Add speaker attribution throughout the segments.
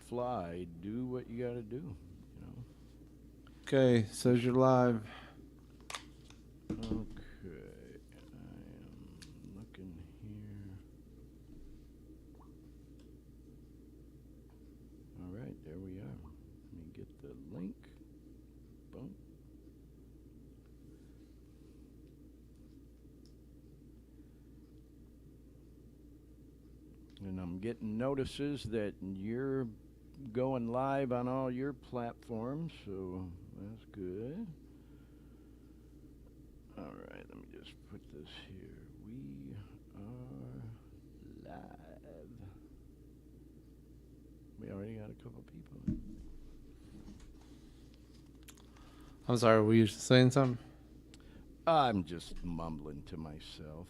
Speaker 1: fly, do what you got to do. You know.
Speaker 2: Okay, says you're live.
Speaker 1: Okay, I am looking here. All right, there we are. Let me get the link. Boom. And I'm getting notices that you're going live on all your platforms, so that's good. All right, let me just put this here. We are live. We already got a couple people.
Speaker 2: I'm sorry, were you saying something?
Speaker 1: I'm just mumbling to myself.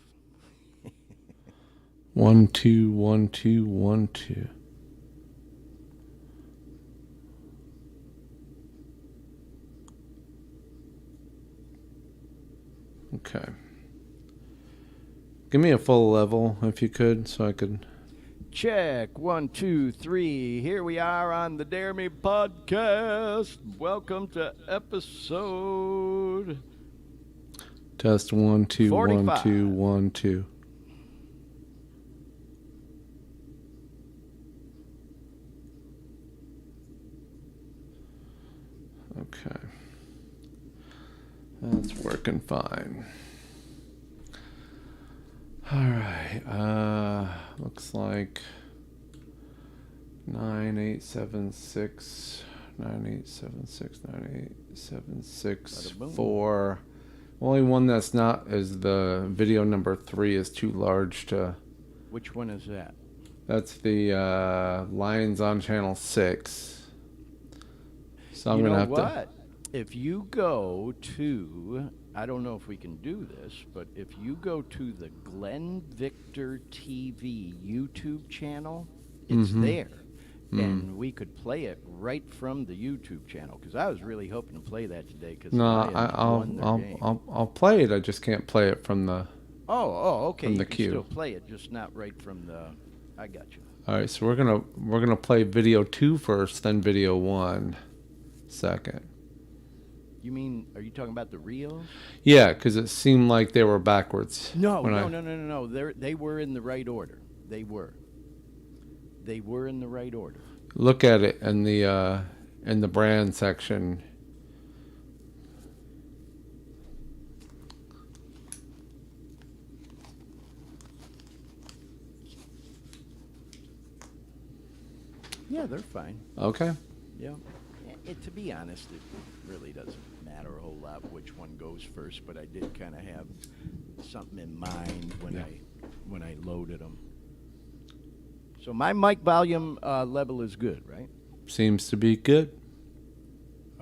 Speaker 2: 1 2 1 2 1 2. Okay. Give me a full level if you could, so I could.
Speaker 1: Check 1 2 3. Here we are on the Dare Me podcast. Welcome to episode
Speaker 2: Test 1 2 1
Speaker 1: 45.
Speaker 2: 2 1 2. Okay. That's working fine. All right. Looks like 9876 9876 9876
Speaker 1: Bada boom.
Speaker 2: 4. Only one that's not is the video number 3 is too large to.
Speaker 1: Which one is that?
Speaker 2: That's the Lions on channel 6. So I'm
Speaker 1: You
Speaker 2: gonna
Speaker 1: know
Speaker 2: have
Speaker 1: what? If you go to, I don't know if we can do this, but if you go to the Glenn Victor TV YouTube channel, it's there. And we could play it right from the YouTube channel, because I was really hoping to play that today. Cause
Speaker 2: No, I'll play it. I just can't play it from the.
Speaker 1: Okay.
Speaker 2: From
Speaker 1: You
Speaker 2: the
Speaker 1: can
Speaker 2: queue.
Speaker 1: still play it, just not right from the. I got you.
Speaker 2: All right, so we're gonna play video 2 first, then video 1 second.
Speaker 1: You mean, are you talking about the reels?
Speaker 2: Yeah, because it seemed like they were backwards.
Speaker 1: No. They were in the right order. They were in the right order.
Speaker 2: Look at it in the brand section.
Speaker 1: Yeah, they're fine.
Speaker 2: Okay.
Speaker 1: Yeah. To be honest, it really doesn't matter a whole lot which one goes first, but I did kind of have something in mind when I loaded them. So my mic volume level is good, right?
Speaker 2: Seems to be good.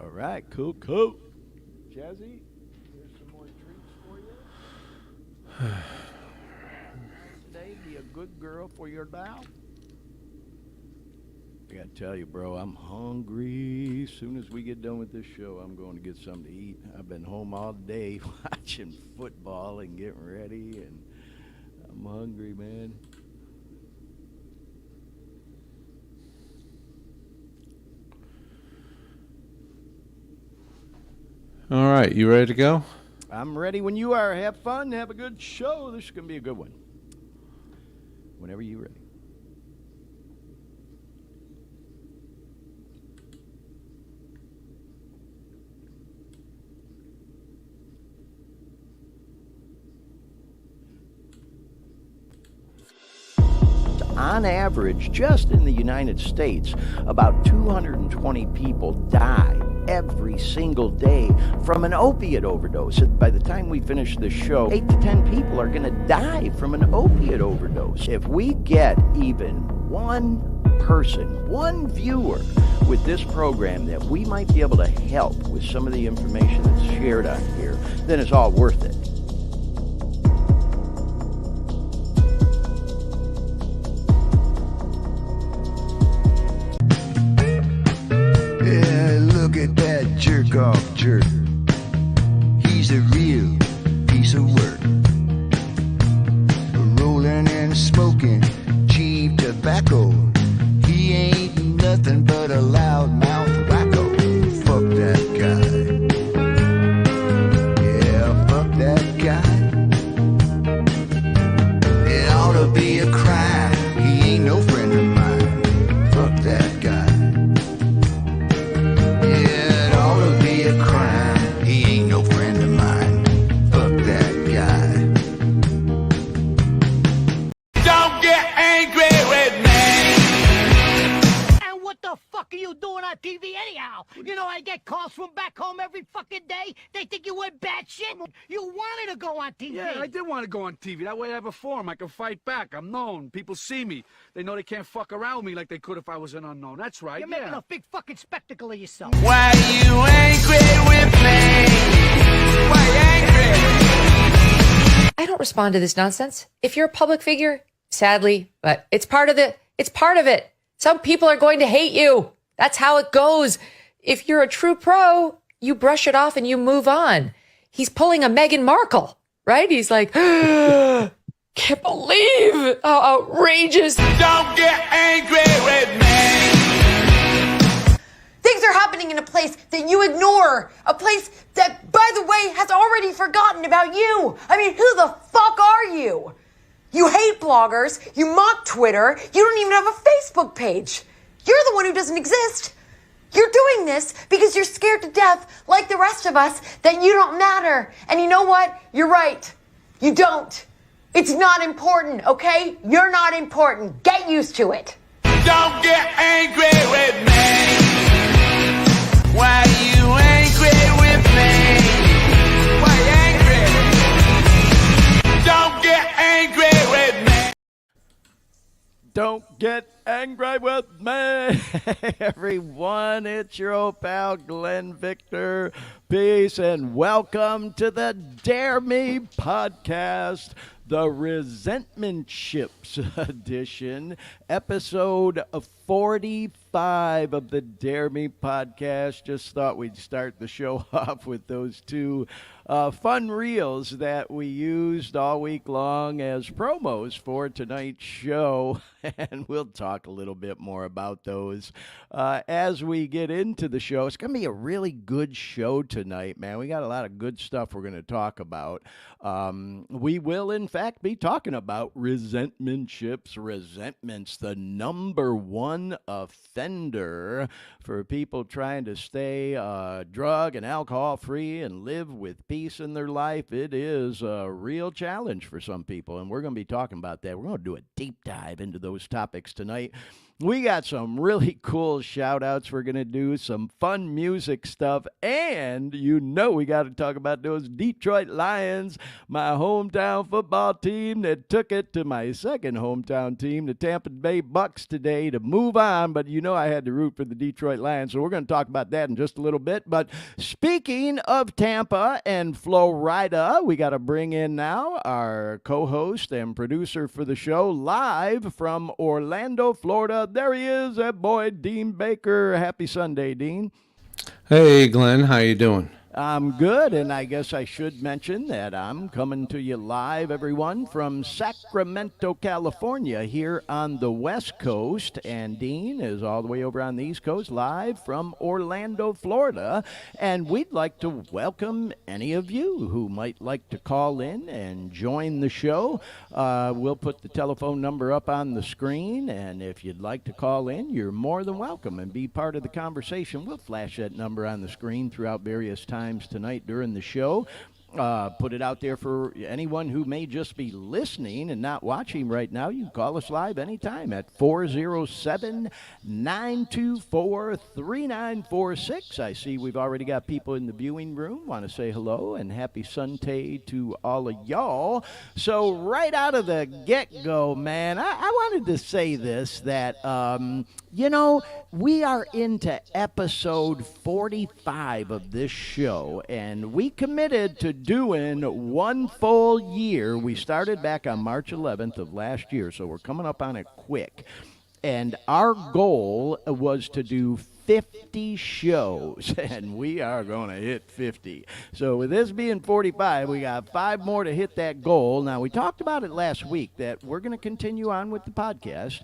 Speaker 1: All right, cool. Jazzy, here's some more treats for you. Today, be a good girl for your doll. I gotta tell you, bro, I'm hungry. As soon as we get done with this show, I'm going to get something to eat. I've been home all day watching football and getting ready, and I'm hungry, man.
Speaker 2: All right, you ready to go?
Speaker 1: I'm ready when you are. Have fun. Have a good show. This is going to be a good one. Whenever you're ready. On average, just in the United States, about 220 people die every single day from an opiate overdose. By the time we finish this show, 8 to 10 people are going to die from an opiate overdose. If we get even one person, one viewer with this program that we might be able to help with some of the information that's shared on here, then it's all worth it.
Speaker 3: Look at that jerk-off jerk. He's a real piece of work. Rolling and smoking cheap tobacco. He ain't nothing but
Speaker 4: fuck are you doing on TV anyhow? You know, I get calls from back home every fucking day. They think you went batshit. You wanted to go on TV.
Speaker 5: Yeah, I did want to go on TV. That way I have a forum. I can fight back. I'm known. People see me. They know they can't fuck around with me like they could if I was an unknown. That's right,
Speaker 4: You're making a big fucking spectacle of yourself.
Speaker 6: Why you angry with me? Why angry?
Speaker 7: I don't respond to this nonsense. If you're a public figure, sadly, but it's part of it. Some people are going to hate you. That's how it goes. If you're a true pro, you brush it off and you move on. He's pulling a Meghan Markle, right? He's like, can't believe how outrageous.
Speaker 6: Don't get angry with me.
Speaker 7: Things are happening in a place that you ignore. A place that, by the way, has already forgotten about you. I mean, who the fuck are you? You hate bloggers. You mock Twitter. You don't even have a Facebook page. You're the one who doesn't exist. You're doing this because you're scared to death, like the rest of us, that you don't matter. And you know what? You're right. You don't. It's not important, okay? You're not important. Get used to it.
Speaker 6: Don't get angry with me. Why you angry with me? Why angry? Don't get angry with me.
Speaker 1: Don't get angry with me. Everyone, it's your old pal Glenn Victor. Peace and welcome to the Dare Me podcast, the Resentment Ships edition, episode 45 of the Dare Me podcast. Just thought we'd start the show off with those two fun reels that we used all week long as promos for tonight's show, and we'll talk a little bit more about those as we get into the show. It's going to be a really good show tonight, man. We got a lot of good stuff we're going to talk about. We will, in fact, be talking about resentment ships. Resentment's the number one offender for people trying to stay drug and alcohol free and live with peace in their life. It is a real challenge for some people, and we're going to be talking about that. We're going to do a deep dive into those topics tonight. We got some really cool shout-outs we're going to do, some fun music stuff, and you know we got to talk about those Detroit Lions, my hometown football team that took it to my second hometown team, the Tampa Bay Bucks, today to move on, but you know I had to root for the Detroit Lions, so we're going to talk about that in just a little bit. But speaking of Tampa and Florida, we got to bring in now our co-host and producer for the show, live from Orlando, Florida. There he is, that boy, Dean Baker. Happy Sunday, Dean.
Speaker 2: Hey, Glenn, how you doing?
Speaker 1: I'm good, and I guess I should mention that I'm coming to you live, everyone, from Sacramento, California, here on the West Coast, and Dean is all the way over on the East Coast, live from Orlando, Florida, and we'd like to welcome any of you who might like to call in and join the show. We'll put the telephone number up on the screen, and if you'd like to call in, you're more than welcome and be part of the conversation. We'll flash that number on the screen throughout various times tonight during the show. Put it out there for anyone who may just be listening and not watching right now. You can call us live anytime at 407-924-3946. I see we've already got people in the viewing room. Want to say hello and happy Sunday to all of y'all. So right out of the get-go, man, I wanted to say this, that, you know, we are into episode 45 of this show, and we committed to doing one full year. We started back on March 11th of last year, so we're coming up on it quick. And our goal was to do 50 shows, and we are going to hit 50. So with this being 45, we got 5 more to hit that goal. Now, we talked about it last week that we're going to continue on with the podcast.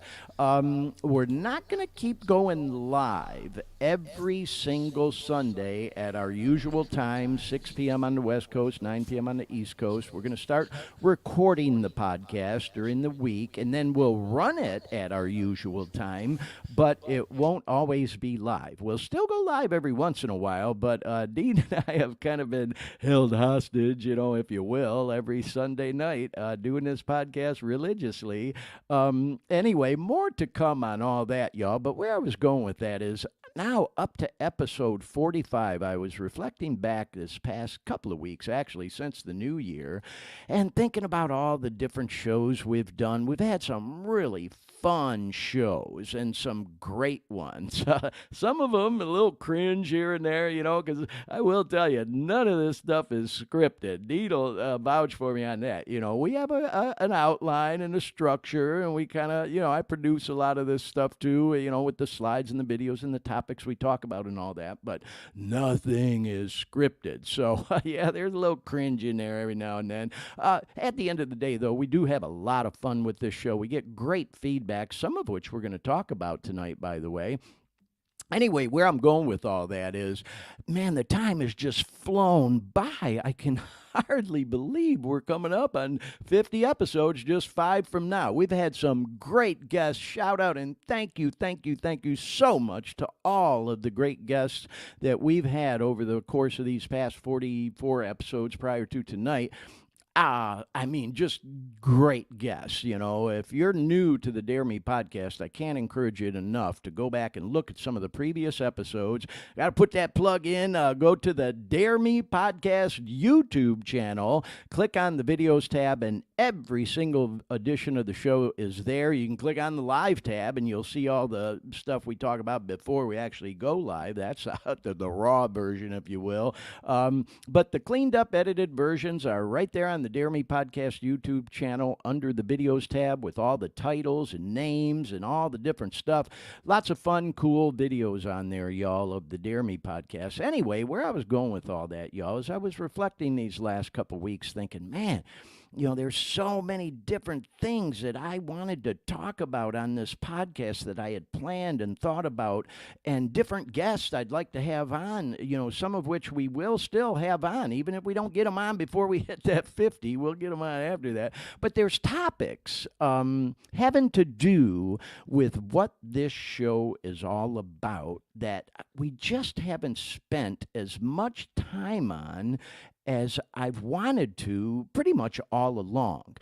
Speaker 1: We're not going to keep going live every single Sunday at our usual time, 6 p.m. on the West Coast, 9 p.m. on the East Coast. We're going to start recording the podcast during the week, and then we'll run it at our usual time, but it won't always be live. We'll still go live every once in a while, but Dean and I have kind of been held hostage, if you will, every Sunday night doing this podcast religiously. Anyway, more to come on all that, y'all. But where I was going with that is now up to episode 45. I was reflecting back this past couple of weeks, actually, since the new year, and thinking about all the different shows we've done. We've had some really fun shows and some great ones. Some of them a little cringe here and there, because I will tell you, none of this stuff is scripted. Deed'll vouch for me on that. We have an outline and a structure, and we kind of, I produce a lot of this stuff too, with the slides and the videos and the topics we talk about and all that, but nothing is scripted. So, yeah, there's a little cringe in there every now and then. At the end of the day, though, we do have a lot of fun with this show. We get great feedback, some of which we're going to talk about tonight, by the way. Anyway, where I'm going with all that is, man, the time has just flown by. I can hardly believe we're coming up on 50 episodes just 5 from now. We've had some great guests. Shout out and thank you so much to all of the great guests that we've had over the course of these past 44 episodes prior to tonight. Just great guests. If you're new to the Dare Me podcast, I can't encourage you enough to go back and look at some of the previous episodes. Got to put that plug in. Go to the Dare Me podcast YouTube channel, click on the videos tab, and every single edition of the show is there. You can click on the live tab, and you'll see all the stuff we talk about before we actually go live. That's the raw version, if you will. But the cleaned up, edited versions are right there on the Dare Me podcast YouTube channel under the videos tab with all the titles and names and all the different stuff. Lots of fun, cool videos on there, y'all, of the Dare Me podcast. Anyway, where I was going with all that, y'all, is I was reflecting these last couple weeks thinking, man, there's so many different things that I wanted to talk about on this podcast that I had planned and thought about, and different guests I'd like to have on, some of which we will still have on. Even if we don't get them on before we hit that 50, we'll get them on after that. But there's topics having to do with what this show is all about that we just haven't spent as much time on as I've wanted to pretty much all along.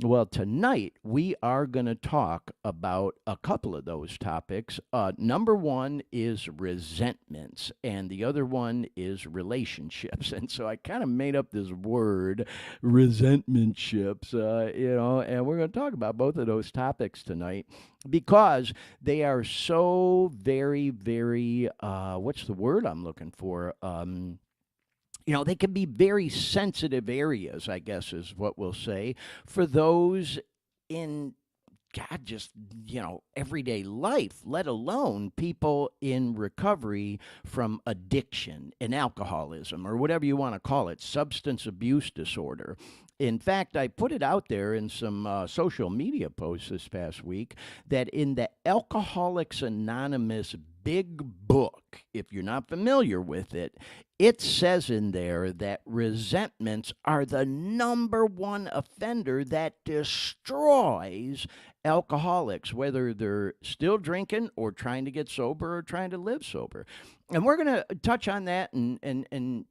Speaker 1: Well, tonight we are going to talk about a couple of those topics. Number one is resentments, and the other one is relationships. And so I kind of made up this word, resentmentships, and we're going to talk about both of those topics tonight because they are so very, very, what's the word I'm looking for? They can be very sensitive areas, I guess is what we'll say, for those in, everyday life, let alone people in recovery from addiction and alcoholism or whatever you want to call it, substance abuse disorder. In fact, I put it out there in some social media posts this past week that in the Alcoholics Anonymous big book, if you're not familiar with it, it says in there that resentments are the number one offender that destroys alcoholics, whether they're still drinking or trying to get sober or trying to live sober. And we're going to touch on that and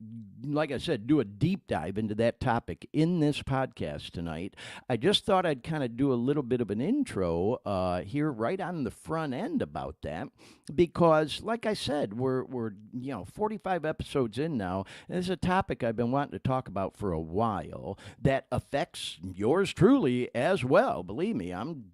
Speaker 1: like I said, do a deep dive into that topic in this podcast tonight. I just thought I'd kind of do a little bit of an intro here right on the front end about that because, like I said, we're 45 episodes in now, and this is a topic I've been wanting to talk about for a while that affects yours truly as well. Believe me, I'm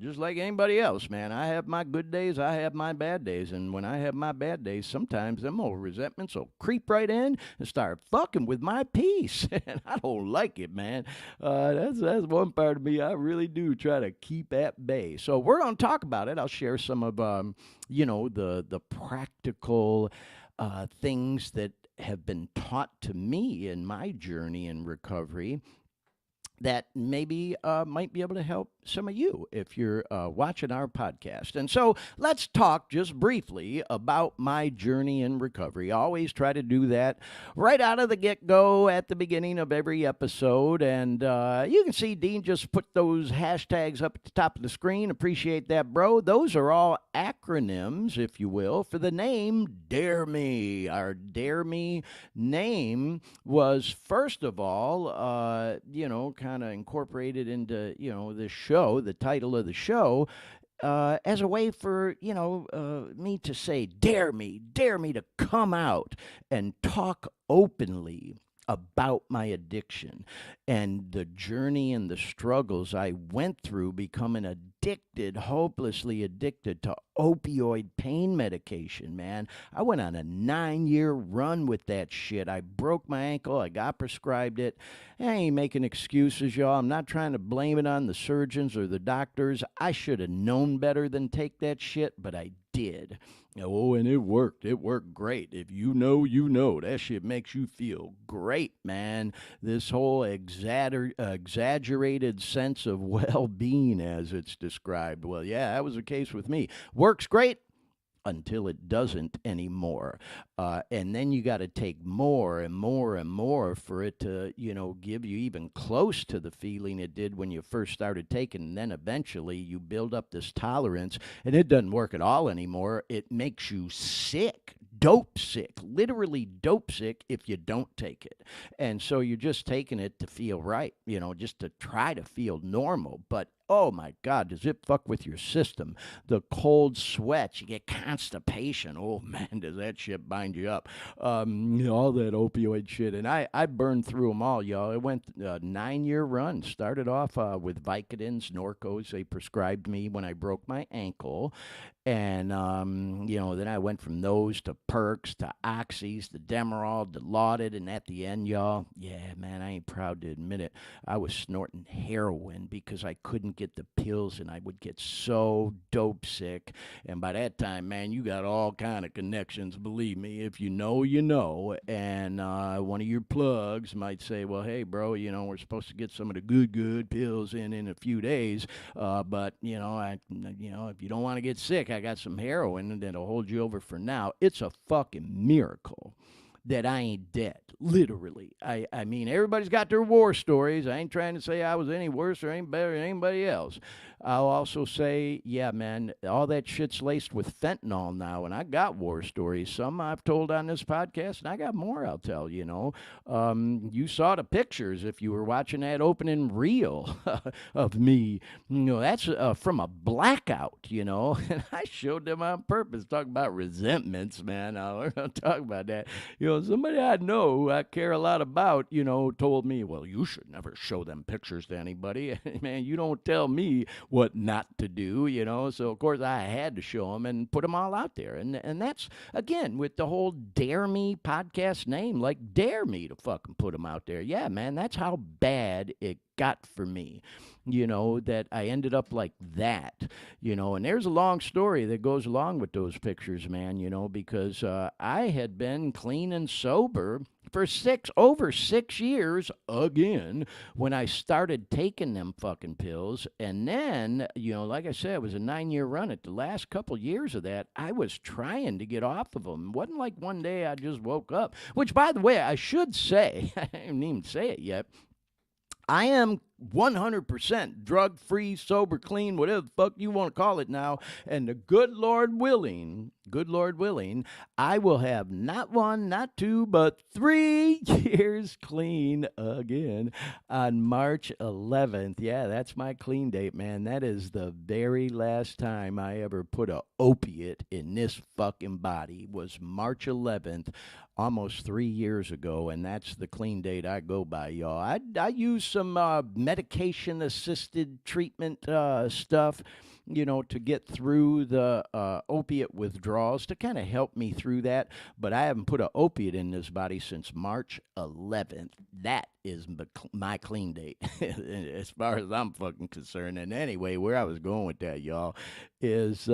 Speaker 1: just like anybody else, man. I have my good days, I have my bad days, and when I have my bad days, sometimes them old resentments will creep right in and start fucking with my peace, and I don't like it, man. That's one part of me I really do try to keep at bay. So we're going to talk about it. I'll share some of, the practical things that have been taught to me in my journey in recovery that maybe might be able to help some of you if you're watching our podcast. And so let's talk just briefly about my journey in recovery. I always try to do that right out of the get-go at the beginning of every episode. And you can see Dean just put those hashtags up at the top of the screen. Appreciate that, bro. Those are all acronyms, if you will, for the name Dare Me. Our Dare Me name was, first of all, kind of incorporated into, this show, the title of the show, as a way for, me to say, dare me to come out and talk openly about my addiction and the journey and the struggles I went through becoming addicted, hopelessly addicted to opioid pain medication, man. I went on a 9-year run with that shit. I broke my ankle. I got prescribed it. I ain't making excuses, y'all. I'm not trying to blame it on the surgeons or the doctors. I should have known better than take that shit, but I did. Oh, and it worked. It worked great. If you know, you know. That shit makes you feel great, man. This whole exaggerated sense of well-being, as it's described. Well, yeah, that was the case with me. Works great until it doesn't anymore. And then you got to take more and more and more for it to, give you even close to the feeling it did when you first started taking. And then eventually you build up this tolerance, and it doesn't work at all anymore. It makes you sick. Dope sick, literally dope sick if you don't take it. And so you're just taking it to feel right, just to try to feel normal. But oh my God, does it fuck with your system? The cold sweats, you get constipation. Oh man, does that shit bind you up? All that opioid shit. And I burned through them all, y'all. It went a 9-year run. Started off with Vicodins, Norcos. They prescribed me when I broke my ankle. And, then I went from those to Perks, to Oxys, to Demerol, to Lauded. And at the end, y'all, yeah, man, I ain't proud to admit it. I was snorting heroin because I couldn't get the pills, and I would get so dope sick. And by that time, man, you got all kind of connections. Believe me, if you know, you know. And one of your plugs might say, well, hey, bro, we're supposed to get some of the good pills in a few days. But, if you don't want to get sick, I got some heroin that'll hold you over for now. It's a fucking miracle that I ain't dead, literally. I mean, everybody's got their war stories. I ain't trying to say I was any worse or any better than anybody else. I'll also say, yeah, man, all that shit's laced with fentanyl now, and I got war stories. Some I've told on this podcast, and I got more I'll tell, You saw the pictures if you were watching that opening reel of me. That's from a blackout, and I showed them on purpose, talking about resentments, man. We're going to talk about that. Somebody I know who I care a lot about, told me, well, you should never show them pictures to anybody. Man, you don't tell me what not to do, So, of course, I had to show them and put them all out there. And that's, again, with the whole Dare Me podcast name, like, dare me to fucking put them out there. Yeah, man, that's how bad it got for me, that I ended up like that, and there's a long story that goes along with those pictures, man, because I had been clean and sober for over 6 years again when I started taking them fucking pills. And then, like I said, it was a 9-year run. At the last couple years of that, I was trying to get off of them. It wasn't like one day I just woke up, which, by the way, I should say, I didn't even say it yet, I am 100% drug-free, sober, clean, whatever the fuck you want to call it now. And the good Lord willing, I will have not 1, not 2, but 3 years clean again on March 11th. Yeah, that's my clean date, man. That is the very last time I ever put a opiate in this fucking body. Was March 11th, almost 3 years ago, and that's the clean date I go by, y'all. I use some medication-assisted treatment stuff, to get through the opiate withdrawals, to kind of help me through that. But I haven't put an opiate in this body since March 11th. That is my clean date, as far as I'm fucking concerned. And anyway, where I was going with that, y'all, is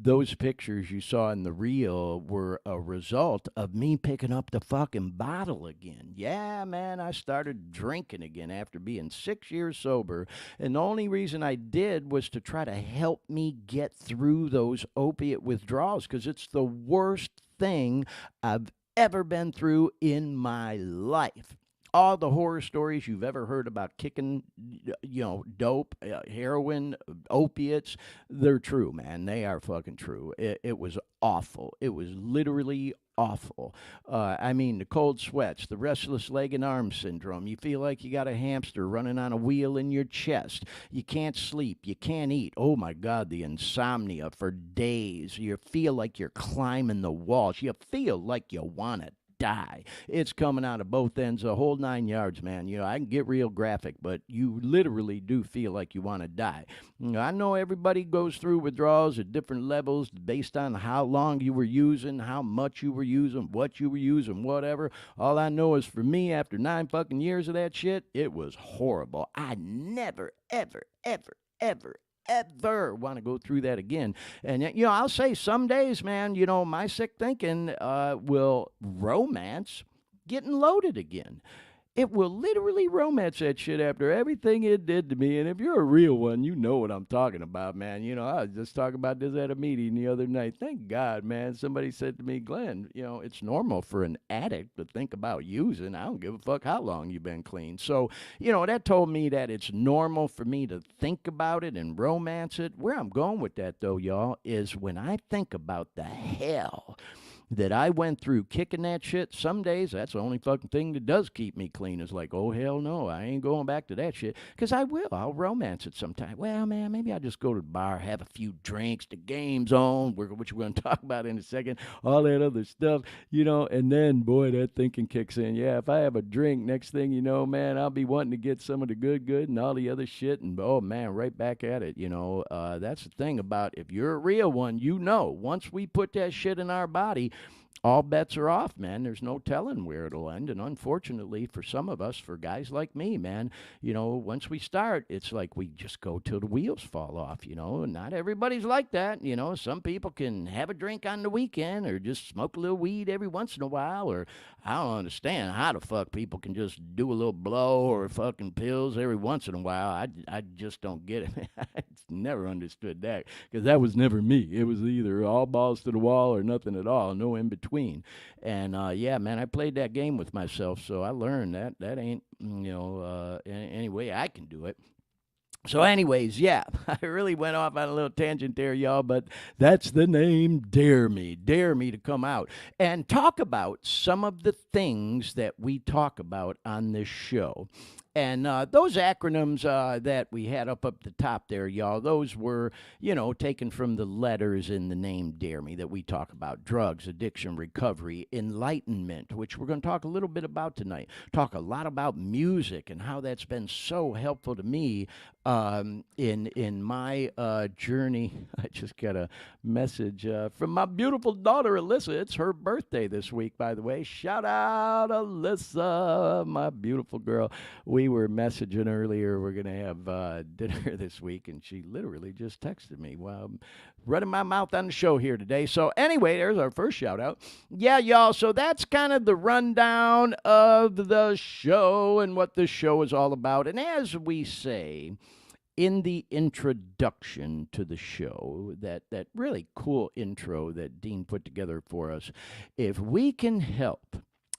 Speaker 1: those pictures you saw in the reel were a result of me picking up the fucking bottle again. Yeah, man, I started drinking again after being 6 years sober. And the only reason I did was to try to help me get through those opiate withdrawals, because it's the worst thing I've ever been through in my life. All the horror stories you've ever heard about kicking, dope, heroin, opiates, they're true, man. They are fucking true. It was awful. It was literally awful. I mean, the cold sweats, the restless leg and arm syndrome. You feel like you got a hamster running on a wheel in your chest. You can't sleep. You can't eat. Oh, my God, the insomnia for days. You feel like you're climbing the walls. You feel like you want to die. It's coming out of both ends, a whole 9 yards, man. I can get real graphic, but you literally do feel like you want to die. I know everybody goes through withdrawals at different levels based on how long you were using, how much you were using, what you were using, whatever. All I know is for me, after 9 fucking years of that shit, it was horrible. I never, ever, ever, ever want to go through that again. And, I'll say some days, man, my sick thinking will romance getting loaded again. It will literally romance that shit after everything it did to me. And if you're a real one, you know what I'm talking about, man. I was just talking about this at a meeting the other night. Thank God, man. Somebody said to me, Glenn, it's normal for an addict to think about using. I don't give a fuck how long you've been clean. So, that told me that it's normal for me to think about it and romance it. Where I'm going with that, though, y'all, is when I think about the hell that I went through kicking that shit, some days that's the only fucking thing that does keep me clean. Is like, oh, hell no, I ain't going back to that shit. Because I'll romance it sometime. Well, man, maybe I'll just go to the bar, have a few drinks, the game's on, which we're going to talk about in a second, all that other stuff, and then, boy, that thinking kicks in. Yeah, if I have a drink, next thing you know, man, I'll be wanting to get some of the good and all the other shit, and, oh, man, right back at it, That's the thing about if you're a real one, once we put that shit in our body, all bets are off, man. There's no telling where it'll end. And unfortunately, for some of us, for guys like me, man, once we start, it's like we just go till the wheels fall off, Not everybody's like that. Some people can have a drink on the weekend or just smoke a little weed every once in a while. Or I don't understand how the fuck people can just do a little blow or fucking pills every once in a while. I just don't get it. I never understood that, because that was never me. It was either all balls to the wall or nothing at all, no in between. And yeah, man, I played that game with myself, so I learned that ain't any way I can do it. So anyways, yeah, I really went off on a little tangent there, y'all, but that's the name, Dare Me. Dare me to come out and talk about some of the things that we talk about on this show. And those acronyms that we had up the top there, y'all, those were, taken from the letters in the name Dare Me that we talk about: drugs, addiction, recovery, enlightenment, which we're going to talk a little bit about tonight. Talk a lot about music and how that's been so helpful to me in my journey. I just got a message from my beautiful daughter, Alyssa. It's her birthday this week, by the way. Shout out, Alyssa, my beautiful girl. We were messaging earlier. We're going to have dinner this week, and she literally just texted me while I'm running my mouth on the show here today. So anyway, there's our first shout out. Yeah, y'all, so that's kind of the rundown of the show and what the show is all about. And as we say in the introduction to the show, that really cool intro that Dean put together for us, if we can help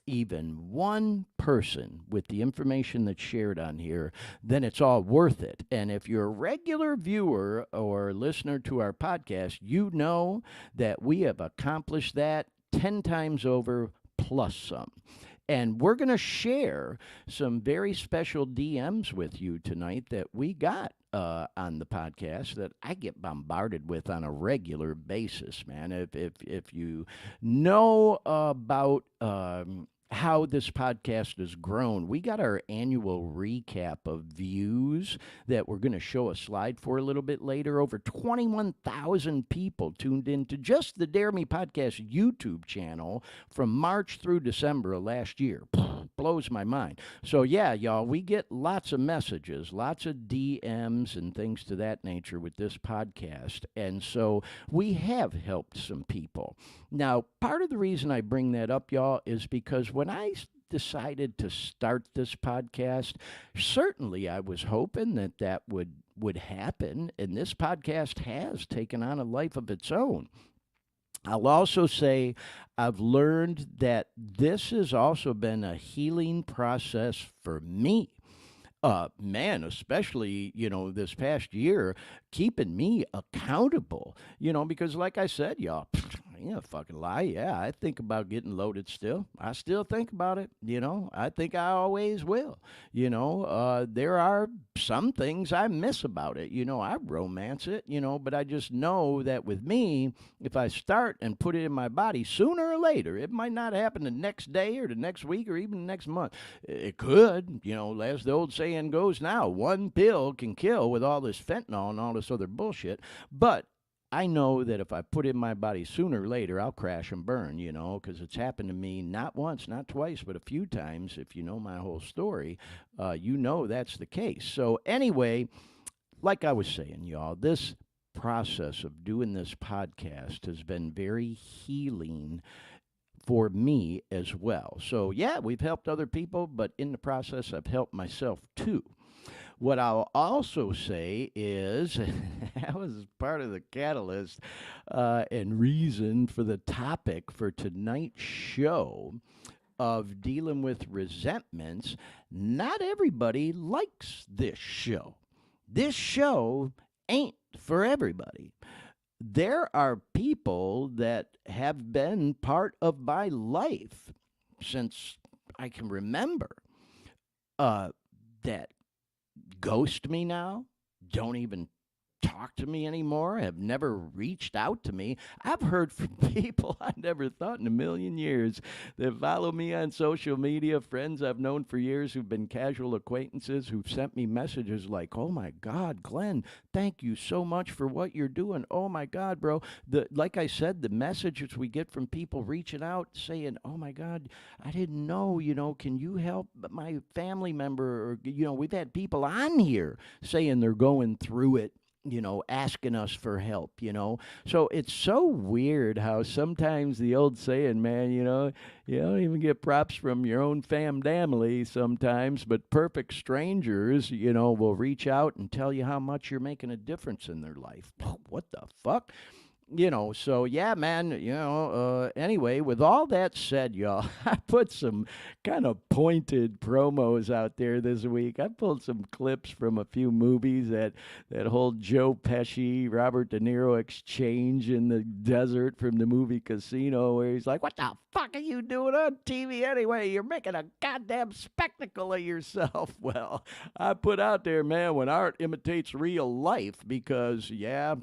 Speaker 1: even one person with the information that's shared on here, then it's all worth it. And if you're a regular viewer or listener to our podcast, you know that we have accomplished that 10 times over plus some. And we're going to share some very special DMs with you tonight that we got on the podcast that I get bombarded with on a regular basis, man. If you know about how this podcast has grown. We got our annual recap of views that we're going to show a slide for a little bit later. Over 21,000 people tuned into just the Dare Me Podcast YouTube channel from March through December of last year. Blows my mind. So, yeah, y'all, we get lots of messages, lots of DMs and things to that nature with this podcast. And so we have helped some people. Now, part of the reason I bring that up, y'all, is because when I decided to start this podcast, certainly I was hoping that that would happen, and this podcast has taken on a life of its own. I'll also say I've learned that this has also been a healing process for me. Man, especially, this past year, keeping me accountable, because like I said, y'all, yeah, fucking lie. Yeah, I think about getting loaded still. I still think about it, I think I always will. There are some things I miss about it. I romance it, but I just know that with me, if I start and put it in my body, sooner or later, it might not happen the next day or the next week or even the next month. It could, as the old saying goes now, one pill can kill with all this fentanyl and all this other bullshit. But I know that if I put it in my body sooner or later, I'll crash and burn, because it's happened to me not once, not twice, but a few times. If you know my whole story, that's the case. So anyway, like I was saying, y'all, this process of doing this podcast has been very healing for me as well. So yeah, we've helped other people, but in the process, I've helped myself too. What I'll also say is that was part of the catalyst and reason for the topic for tonight's show of dealing with resentments. Not everybody likes this show. This show ain't for everybody. There are people that have been part of my life since I can remember that ghost me now, don't even talk to me anymore, have never reached out to me. I've heard from people I never thought in a million years that follow me on social media, friends I've known for years who've been casual acquaintances who've sent me messages like, oh my God, Glenn, thank you so much for what you're doing. Oh my God, bro. Like I said, the messages we get from people reaching out saying, oh my God, I didn't know, can you help my family member? Or, we've had people on here saying they're going through it, asking us for help, So it's so weird how sometimes the old saying, man, you don't even get props from your own family sometimes, but perfect strangers, will reach out and tell you how much you're making a difference in their life. What the fuck? So yeah, man, anyway, with all that said, y'all, I put some kind of pointed promos out there this week. I pulled some clips from a few movies, that whole Joe Pesci, Robert De Niro exchange in the desert from the movie Casino, where he's like, what the fuck are you doing on TV anyway? You're making a goddamn spectacle of yourself. Well, I put out there, man, when art imitates real life, because yeah,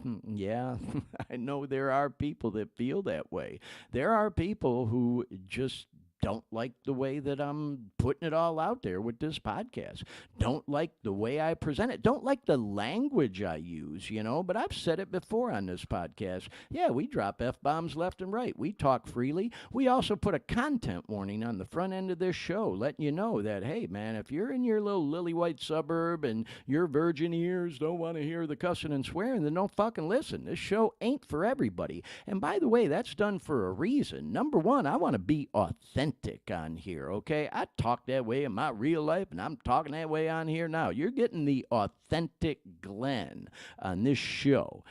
Speaker 1: I know there are people that feel that way. There are people who just don't like the way that I'm putting it all out there with this podcast. Don't like the way I present it. Don't like the language I use, But I've said it before on this podcast. Yeah, we drop F-bombs left and right. We talk freely. We also put a content warning on the front end of this show, letting you know that, hey, man, if you're in your little lily-white suburb and your virgin ears don't want to hear the cussing and swearing, then don't fucking listen. This show ain't for everybody. And by the way, that's done for a reason. Number one, I want to be authentic on here, okay? I talk that way in my real life, and I'm talking that way on here now. You're getting the authentic Glenn on this show.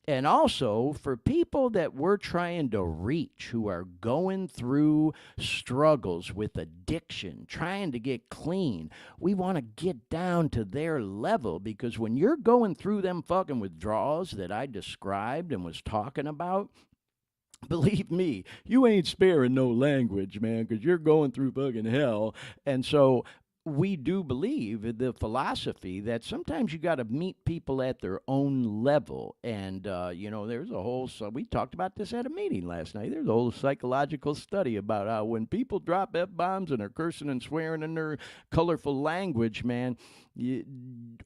Speaker 1: And also, for people that we're trying to reach who are going through struggles with addiction, trying to get clean, we want to get down to their level, because when you're going through them fucking withdrawals that I described and was talking about, believe me, you ain't sparing no language, man, because you're going through fucking hell. And so we do believe the philosophy that sometimes you got to meet people at their own level. And, there's a whole, so we talked about this at a meeting last night. There's a whole psychological study about how when people drop F-bombs and are cursing and swearing in their colorful language, man,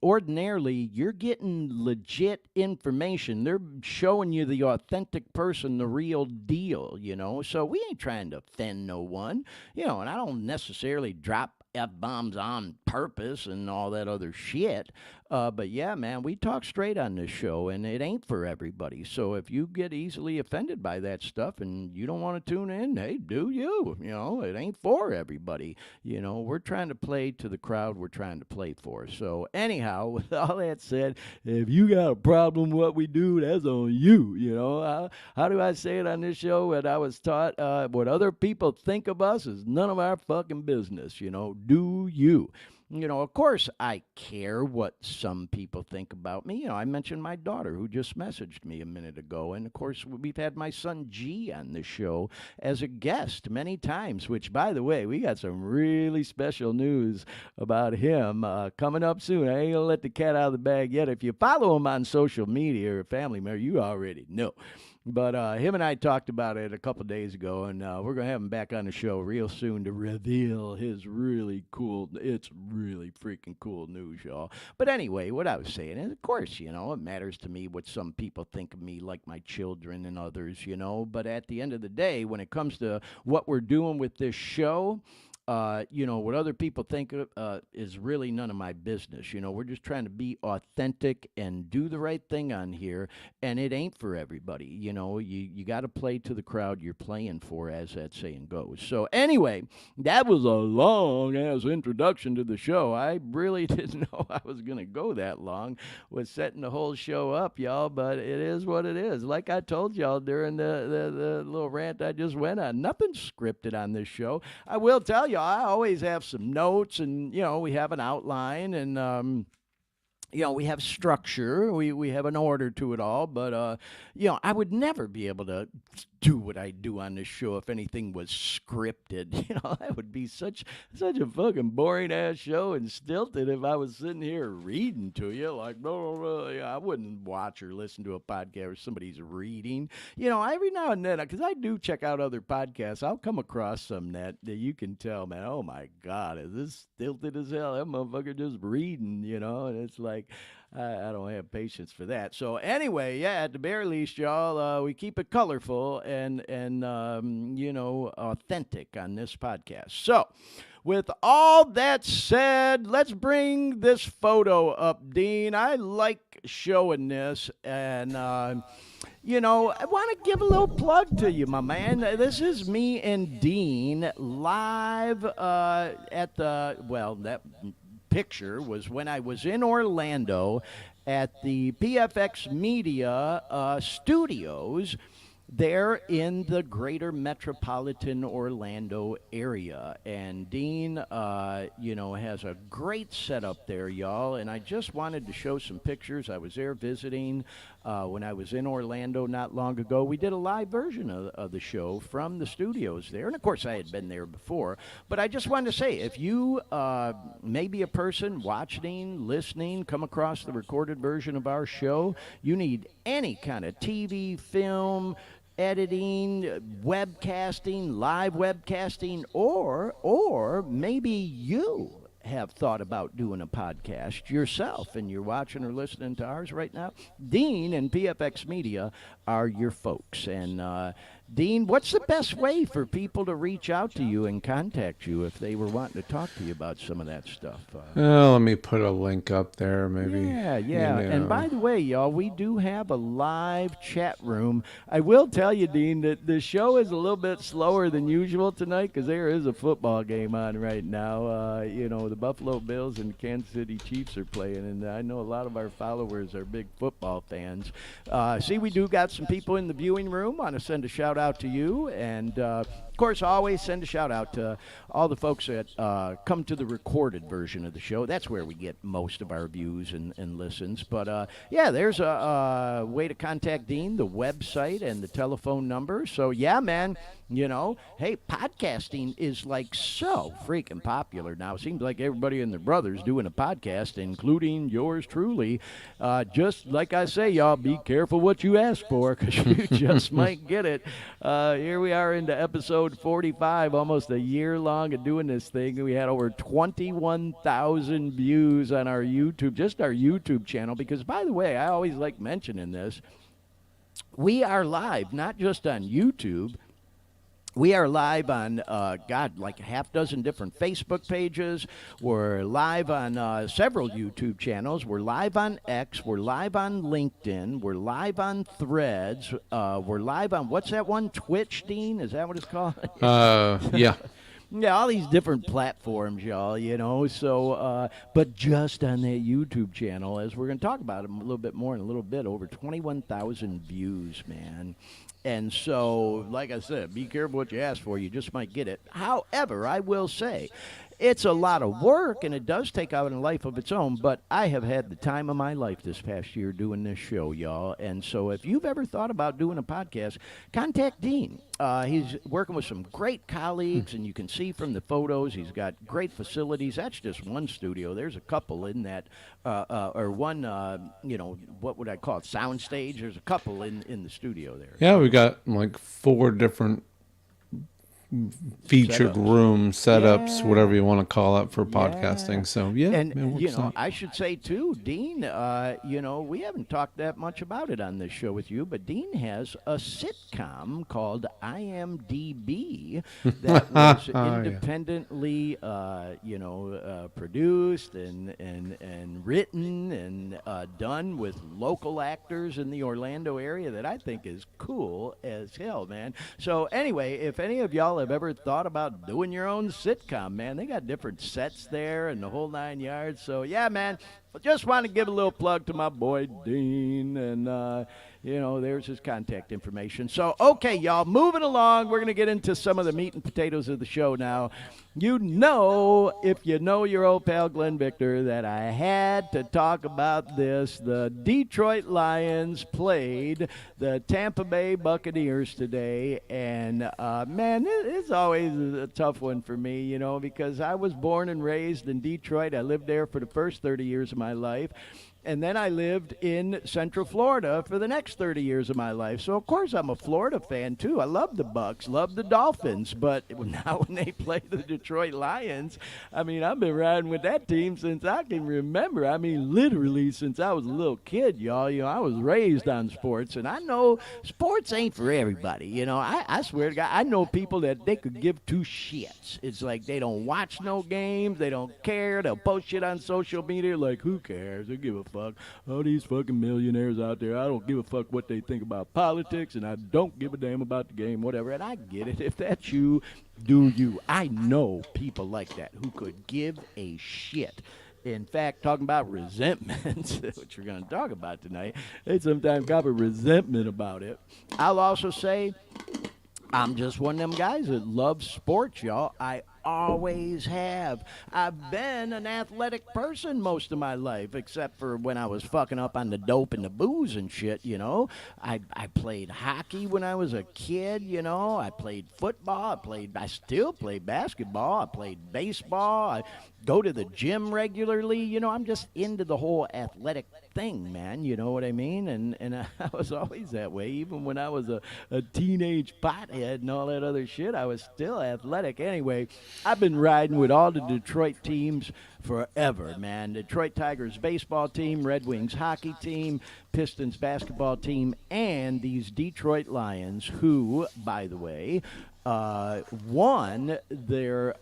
Speaker 1: ordinarily you're getting legit information. They're showing you the authentic person, the real deal, So we ain't trying to offend no one, and I don't necessarily drop F-bombs on purpose and all that other shit. But yeah, man, we talk straight on this show, and it ain't for everybody. So if you get easily offended by that stuff and you don't want to tune in, hey, do you. It ain't for everybody. We're trying to play to the crowd we're trying to play for. So anyhow, with all that said, if you got a problem with what we do, that's on you. How do I say it on this show? What I was taught, what other people think of us is none of our fucking business. Do you? Of course, I care what some people think about me. I mentioned my daughter who just messaged me a minute ago. And, of course, we've had my son G on the show as a guest many times, which, by the way, we got some really special news about him coming up soon. I ain't going to let the cat out of the bag yet. If you follow him on social media or family member, you already know. But him and I talked about it a couple days ago, and we're going to have him back on the show real soon to reveal his really cool, it's really freaking cool news, y'all. But anyway, what I was saying is, of course, it matters to me what some people think of me, like my children and others, But at the end of the day, when it comes to what we're doing with this show, what other people think is really none of my business. We're just trying to be authentic and do the right thing on here, and it ain't for everybody. You got to play to the crowd you're playing for, as that saying goes. So anyway, that was a long-ass introduction to the show. I really didn't know I was going to go that long with setting the whole show up, y'all, but it is what it is. Like I told y'all during the little rant I just went on, nothing's scripted on this show. I will tell you, I always have some notes, and we have an outline, and we have structure. We have an order to it all, but I would never be able to do what I do on this show if anything was scripted. That would be such a fucking boring ass show and stilted if I was sitting here reading to you like, no, I wouldn't watch or listen to a podcast where somebody's reading. Every now and then, because I do check out other podcasts, I'll come across some that you can tell, man, oh my God, is this stilted as hell? That motherfucker just reading, and it's like, I don't have patience for that. So anyway, yeah, at the very least, y'all, we keep it colorful and authentic on this podcast. So with all that said, let's bring this photo up, Dean. I like showing this, and I want to give a little plug to you, my man. This is me and Dean live at that picture was when I was in Orlando at the PFX Media studios there in the greater metropolitan Orlando area. And Dean, has a great setup there, y'all. And I just wanted to show some pictures. I was there visiting when I was in Orlando not long ago. We did a live version of the show from the studios there. And, of course, I had been there before. But I just wanted to say, if you may be a person watching, listening, come across the recorded version of our show, you need any kind of TV, film, editing, webcasting, live webcasting, or maybe you have thought about doing a podcast yourself and you're watching or listening to ours right now, Dean and PFX Media are your folks. And Dean, what's the best way for people to reach out to you and contact you if they were wanting to talk to you about some of that stuff?
Speaker 2: Let me put a link up there, maybe.
Speaker 1: Yeah. And by the way, y'all, we do have a live chat room. I will tell you, Dean, that the show is a little bit slower than usual tonight because there is a football game on right now. The Buffalo Bills and Kansas City Chiefs are playing, and I know a lot of our followers are big football fans. We do got some people in the viewing room. Want to send a shout out to you. And, of course, always send a shout out to all the folks that come to the recorded version of the show. That's where we get most of our views and listens. But, yeah, there's a way to contact Dean, the website, and the telephone number. So, yeah, man, you know, hey, podcasting is like so freaking popular now. It seems like everybody and their brothers doing a podcast, including yours truly. Just like I say, y'all, be careful what you ask for, because you just might get it. Here we are into episode 45, almost a year long of doing this thing. We had over 21,000 views on our YouTube, just our YouTube channel, because, by the way, I always like mentioning this. We are live, not just on YouTube. We are live on, like a half dozen different Facebook pages. We're live on several YouTube channels. We're live on X. We're live on LinkedIn. We're live on Threads. We're live on, what's that one? Twitch, Dean? Is that what it's called?
Speaker 2: Yeah.
Speaker 1: Yeah, all these different platforms, y'all, you know. So, but just on that YouTube channel, as we're going to talk about them a little bit more in a little bit, over 21,000 views, man. And so, like I said, be careful what you ask for. You just might get it. However, I will say, it's a lot of work, and it does take out a life of its own, but I have had the time of my life this past year doing this show, y'all. And so if you've ever thought about doing a podcast, contact Dean. He's working with some great colleagues, and you can see from the photos, he's got great facilities. That's just one studio. There's a couple in that, or one, you know, what would I call it, sound stage? There's a couple in the studio there.
Speaker 2: Yeah, we got like 4 different featured room setups, whatever you want to call it, for podcasting. So yeah,
Speaker 1: and you know, I should say too, Dean, you know, we haven't talked that much about it on this show with you, but Dean has a sitcom called IMDb that was independently you know, produced and written and done with local actors in the Orlando area that I think is cool as hell, man. So anyway, if any of y'all have ever thought about doing your own sitcom, man, they got different sets there and the whole 9 yards. So yeah, man, I just want to give a little plug to my boy Dean, and you know, there's his contact information. So okay, y'all, moving along, we're gonna get into some of the meat and potatoes of the show now. You know, if you know your old pal Glenn Victor, that I had to talk about this. The Detroit Lions played the Tampa Bay Buccaneers today, and man, it's always a tough one for me, you know, because I was born and raised in Detroit. I lived there for the first 30 years of my life. And then I lived in Central Florida for the next 30 years of my life. So, of course, I'm a Florida fan, too. I love the Bucs, love the Dolphins. But now when they play the Detroit Lions, I mean, I've been riding with that team since I can remember. I mean, literally since I was a little kid, y'all. You know, I was raised on sports. And I know sports ain't for everybody. You know, I swear to God, I know people that they could give 2 shits. It's like they don't watch no games. They don't care. They'll post shit on social media like, who cares? They give a fuck. All these fucking millionaires out there, I don't give a fuck what they think about politics, and I don't give a damn about the game, whatever. And I get it. If that's you, do you. I know people like that who could give a shit. In fact, talking about resentment, which we're going to talk about tonight, they sometimes got a resentment about it. I'll also say I'm just one of them guys that loves sports, y'all. I always have. I've been an athletic person most of my life, except for when I was fucking up on the dope and the booze and shit, you know. I played hockey when I was a kid, you know. I played football. I still play basketball. I played baseball. I go to the gym regularly. You know, I'm just into the whole athletic thing, man. You know what I mean? And I was always that way. Even when I was a teenage pothead and all that other shit, I was still athletic. Anyway, I've been riding with all the Detroit teams forever, man. Detroit Tigers baseball team, Red Wings hockey team, Pistons basketball team, and these Detroit Lions, who, by the way, won their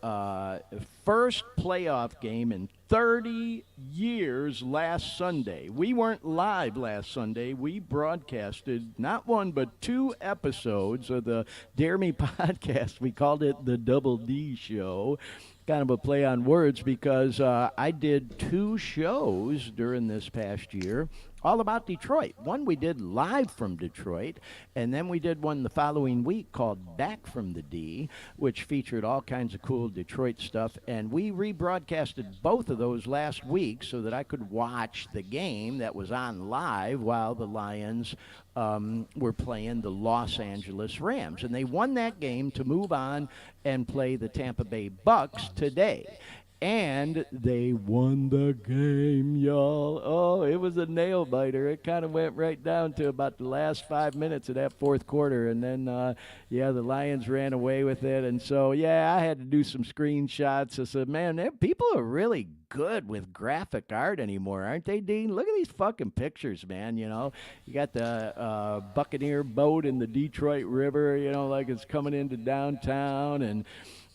Speaker 1: first playoff game in 30 years last Sunday. We weren't live last Sunday. We broadcasted not 1 but 2 episodes of the Dare Me podcast. We called it the Double D Show. kind of a play on words because I did 2 shows during this past year all about Detroit. One we did live from Detroit, and then we did one the following week called Back from the D, which featured all kinds of cool Detroit stuff. And we rebroadcasted both of those last week so that I could watch the game that was on live while the Lions were playing the Los Angeles Rams. And they won that game to move on and play the Tampa Bay Bucks today. And they won the game, y'all. Oh, it was a nail biter. It kind of went right down to about the last 5 minutes of that fourth quarter. And then, the Lions ran away with it. And so, I had to do some screenshots. I said, man, people are really good with graphic art anymore, aren't they, Dean? Look at these fucking pictures, man. You got the Buccaneer boat in the Detroit River, like it's coming into downtown, and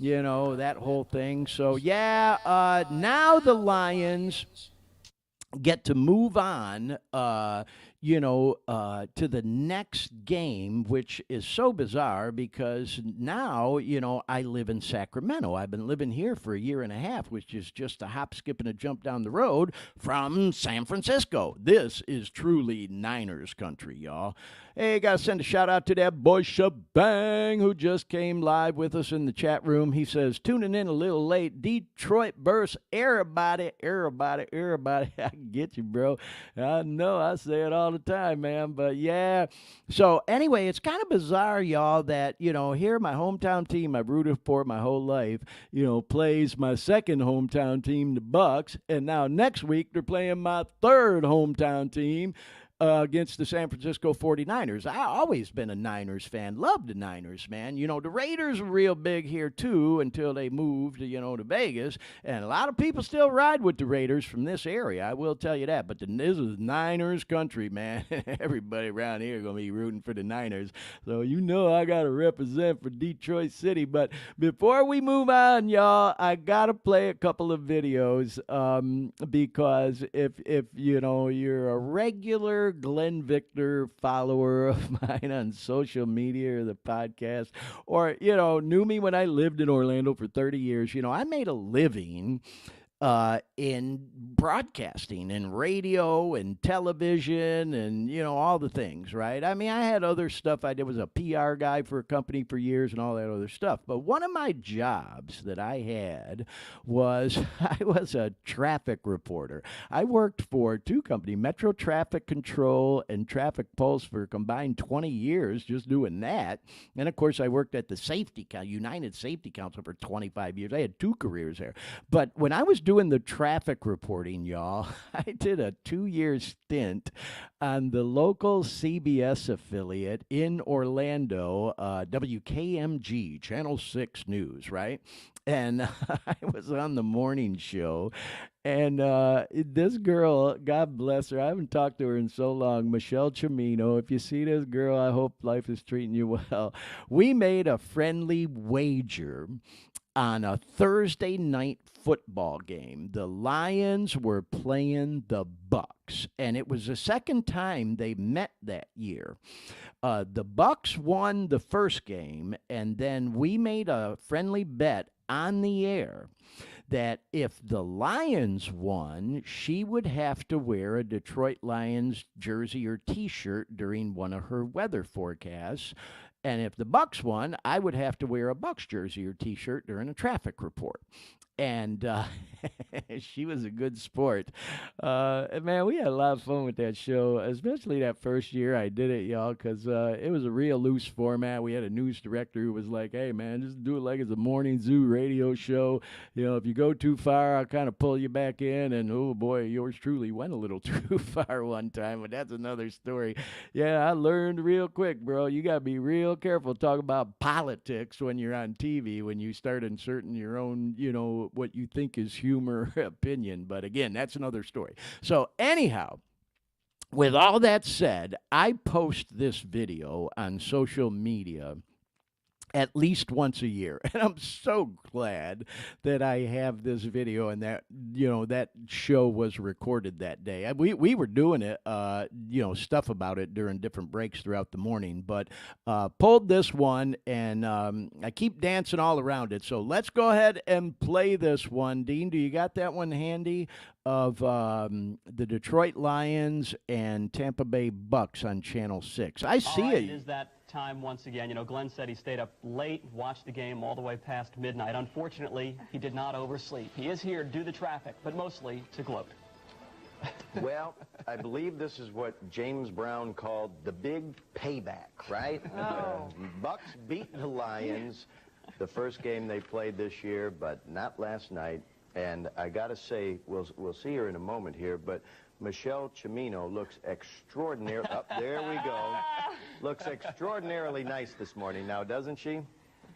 Speaker 1: that whole thing. So now the Lions get to move on to the next game, which is so bizarre because now, I live in Sacramento. I've been living here for a year and a half, which is just a hop, skip, and a jump down the road from San Francisco. This is truly Niners country, y'all. Hey, got to send a shout out to that boy Shebang who just came live with us in the chat room. He says, tuning in a little late. Detroit burst. Everybody. I get you, bro. I know. I say it all the time, man. But so anyway, it's kind of bizarre, y'all, that, here my hometown team I've rooted for my whole life, plays my second hometown team, the Bucks. And now next week they're playing my third hometown team, against the San Francisco 49ers. I've always been a Niners fan. Love the Niners, man. The Raiders were real big here, too, until they moved, to Vegas. And a lot of people still ride with the Raiders from this area. I will tell you that. But this is Niners country, man. Everybody around here going to be rooting for the Niners. So I got to represent for Detroit City. But before we move on, y'all, I got to play a couple of videos because if you're a regular Glenn Victor follower of mine on social media or the podcast, or knew me when I lived in Orlando for 30 years, I made a living in broadcasting and radio and television and, all the things, right? I mean, I had other stuff. I was a PR guy for a company for years and all that other stuff. But one of my jobs that I had was I was a traffic reporter. I worked for 2 companies, Metro Traffic Control and Traffic Pulse, for a combined 20 years just doing that. And, of course, I worked at the United Safety Council for 25 years. I had 2 careers there. But when I was doing the traffic reporting, y'all, I did a 2-year stint on the local CBS affiliate in Orlando, WKMG, Channel 6 News, right? And I was on the morning show, and this girl, God bless her, I haven't talked to her in so long, Michelle Cimino. If you see this girl, I hope life is treating you well. We made a friendly wager on a Thursday night football game. The Lions were playing the Bucks, and it was the second time they met that year. The Bucks won the first game, and then we made a friendly bet on the air that if the Lions won, she would have to wear a Detroit Lions jersey or T-shirt during one of her weather forecasts. And if the Bucks won, I would have to wear a Bucks jersey or T-shirt during a traffic report. And she was a good sport. Man, we had a lot of fun with that show, especially that first year I did it, y'all, because it was a real loose format. We had a news director who was like, hey, man, just do it like it's a morning zoo radio show. If you go too far, I'll kind of pull you back in. And, oh, boy, yours truly went a little too far one time, but that's another story. Yeah, I learned real quick, bro. You got to be real careful talking about politics when you're on TV, when you start inserting your own, what you think is humor opinion. But again, that's another story. So anyhow, with all that said, I post this video on social media at least once a year. And I'm so glad that I have this video and that, that show was recorded that day. We were doing it, stuff about it during different breaks throughout the morning, but pulled this one and I keep dancing all around it. So let's go ahead and play this one. Dean, do you got that one handy? Of the Detroit Lions and Tampa Bay Bucks on Channel 6. I see it.
Speaker 8: It is that time once again. You know, Glenn said he stayed up late, watched the game all the way past midnight. Unfortunately, he did not oversleep. He is here to do the traffic, but mostly to gloat.
Speaker 1: Well, I believe this is what James Brown called the big payback, right?
Speaker 7: Oh.
Speaker 1: Bucks beat the Lions the first game they played this year, but not last night. And I got to say, we'll see her in a moment here, but Michelle Cimino looks extraordinary. Up there we go. Looks extraordinarily nice this morning now, doesn't she?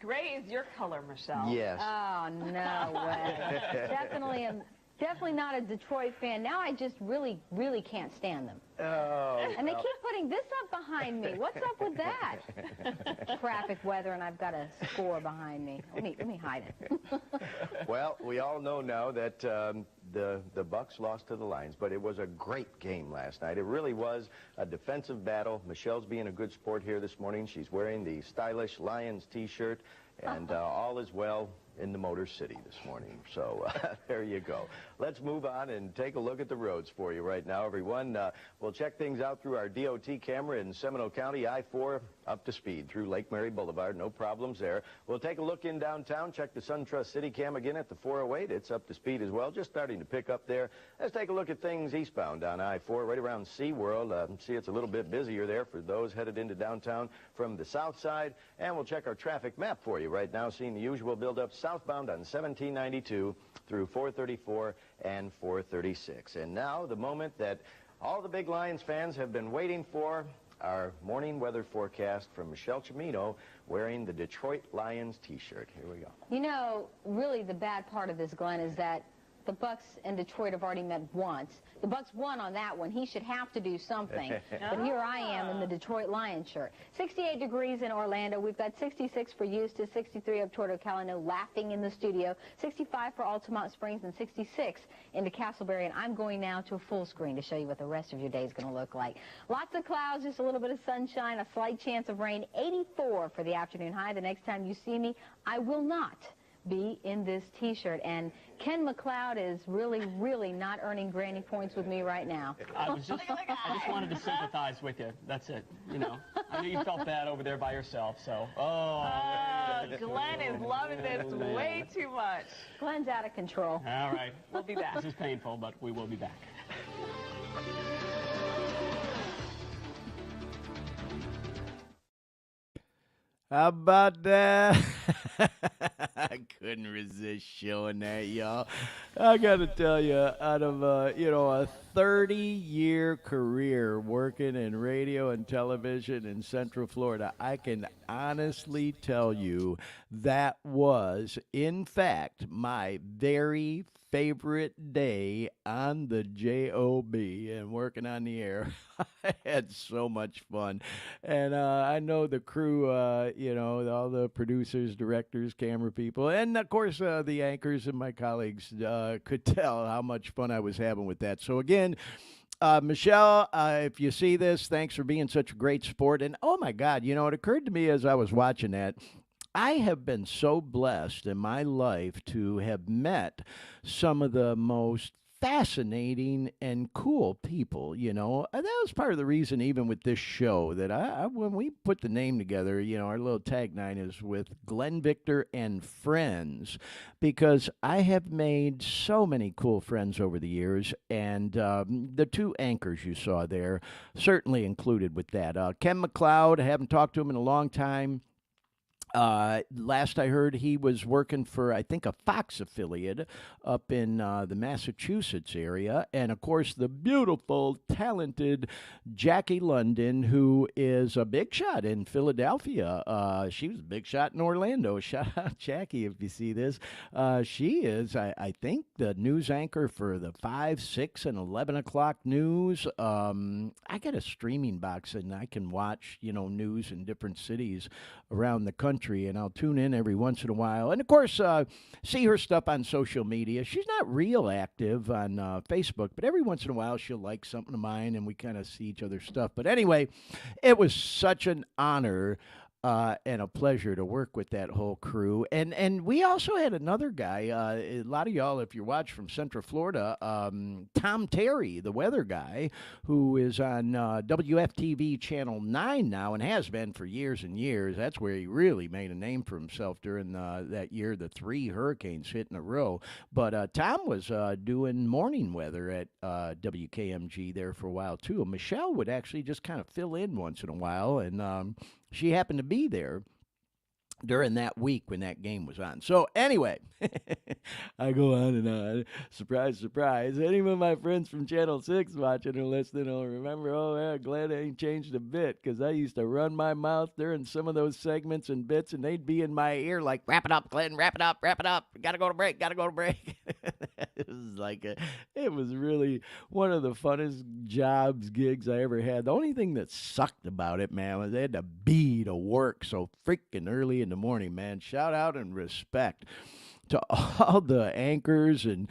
Speaker 9: Gray is your color, Michelle.
Speaker 1: Yes.
Speaker 10: Oh, no way. Definitely not a Detroit fan. Now I just really, really can't stand them.
Speaker 1: Oh.
Speaker 10: And they keep putting this up behind me. What's up with that? Traffic weather, and I've got a score behind me. Let me hide it.
Speaker 1: Well, we all know now that the Bucks lost to the Lions, but it was a great game last night. It really was a defensive battle. Michelle's being a good sport here this morning. She's wearing the stylish Lions T-shirt, and all is well in the Motor City this morning. So there you go. Let's move on and take a look at the roads for you right now, everyone. We'll check things out through our DOT camera in Seminole County. I-4 up to speed through Lake Mary Boulevard. No problems there. We'll take a look in downtown. Check the SunTrust City Cam again at the 408. It's up to speed as well. Just starting to pick up there. Let's take a look at things eastbound on I-4 right around SeaWorld. See, it's a little bit busier there for those headed into downtown from the south side. And we'll check our traffic map for you right now, seeing the usual buildup southbound on 1792 through 434 and 436. And now the moment that all the big Lions fans have been waiting for, our morning weather forecast from Michelle Cimino wearing the Detroit Lions T-shirt. Here we go.
Speaker 10: You know, really the bad part of this, Glenn, is that the Bucks and Detroit have already met once. The Bucks won on that one. He should have to do something. But here I am in the Detroit Lions shirt. 68 degrees in Orlando. We've got 66 for Eustis, 63 up toward Ocala, laughing in the studio, 65 for Altamont Springs, and 66 into Castleberry. And I'm going now to a full screen to show you what the rest of your day is going to look like. Lots of clouds, just a little bit of sunshine, a slight chance of rain. 84 for the afternoon high. The next time you see me, I will not be in this T-shirt. And Ken McLeod is really, really not earning granny points with me right now.
Speaker 8: I just wanted to sympathize with you. That's it. You know, I knew you felt bad over there by yourself, so.
Speaker 9: Glenn is loving this way too much.
Speaker 10: Glenn's out of control.
Speaker 8: All right.
Speaker 9: We'll be back.
Speaker 8: This is painful, but we will be back.
Speaker 1: How about that? I couldn't resist showing that, y'all. I got to tell you, out of a 30-year career working in radio and television in Central Florida, I can honestly tell you that was, in fact, my very favorite day on the JOB and working on the air. I had so much fun. And I know the crew, all the producers, directors, camera people, and of course the anchors and my colleagues could tell how much fun I was having with that. So again, Michelle, if you see this, thanks for being such a great sport. And oh my God, it occurred to me as I was watching that, I have been so blessed in my life to have met some of the most fascinating and cool people, That was part of the reason, even with this show, that when we put the name together, our little tagline is with Glenn Victor and Friends, because I have made so many cool friends over the years, and the two anchors you saw there certainly included with that. Ken McLeod, I haven't talked to him in a long time. Last I heard, he was working for, I think, a Fox affiliate up in the Massachusetts area. And, of course, the beautiful, talented Jackie London, who is a big shot in Philadelphia. She was a big shot in Orlando. Shout out Jackie if you see this. She is, I think, the news anchor for the 5, 6, and 11 o'clock news. I got a streaming box, and I can watch, news in different cities around the country. country, and I'll tune in every once in a while. And, of course, see her stuff on social media. She's not real active on Facebook, but every once in a while she'll like something of mine, and we kind of see each other's stuff. But anyway, it was such an honor and a pleasure to work with that whole crew. And we also had another guy, a lot of y'all, if you're watching from Central Florida, Tom Terry, the weather guy, who is on WFTV Channel 9 now and has been for years and years. That's where he really made a name for himself during that year, the 3 hurricanes hit in a row. But Tom was doing morning weather at WKMG there for a while, too. Michelle would actually just kind of fill in once in a while, and she happened to be there during that week when that game was on. So anyway, I go on and on. Surprise, surprise. Any of my friends from Channel 6 watching or listening will remember, oh, yeah, Glenn ain't changed a bit, because I used to run my mouth during some of those segments and bits, and they'd be in my ear like, wrap it up, Glenn, wrap it up, wrap it up. Gotta go to break, gotta go to break. It was really one of the funnest gigs I ever had. The only thing that sucked about it, man, was they had to be to work so freaking early in the morning, man. Shout out and respect to all the anchors and,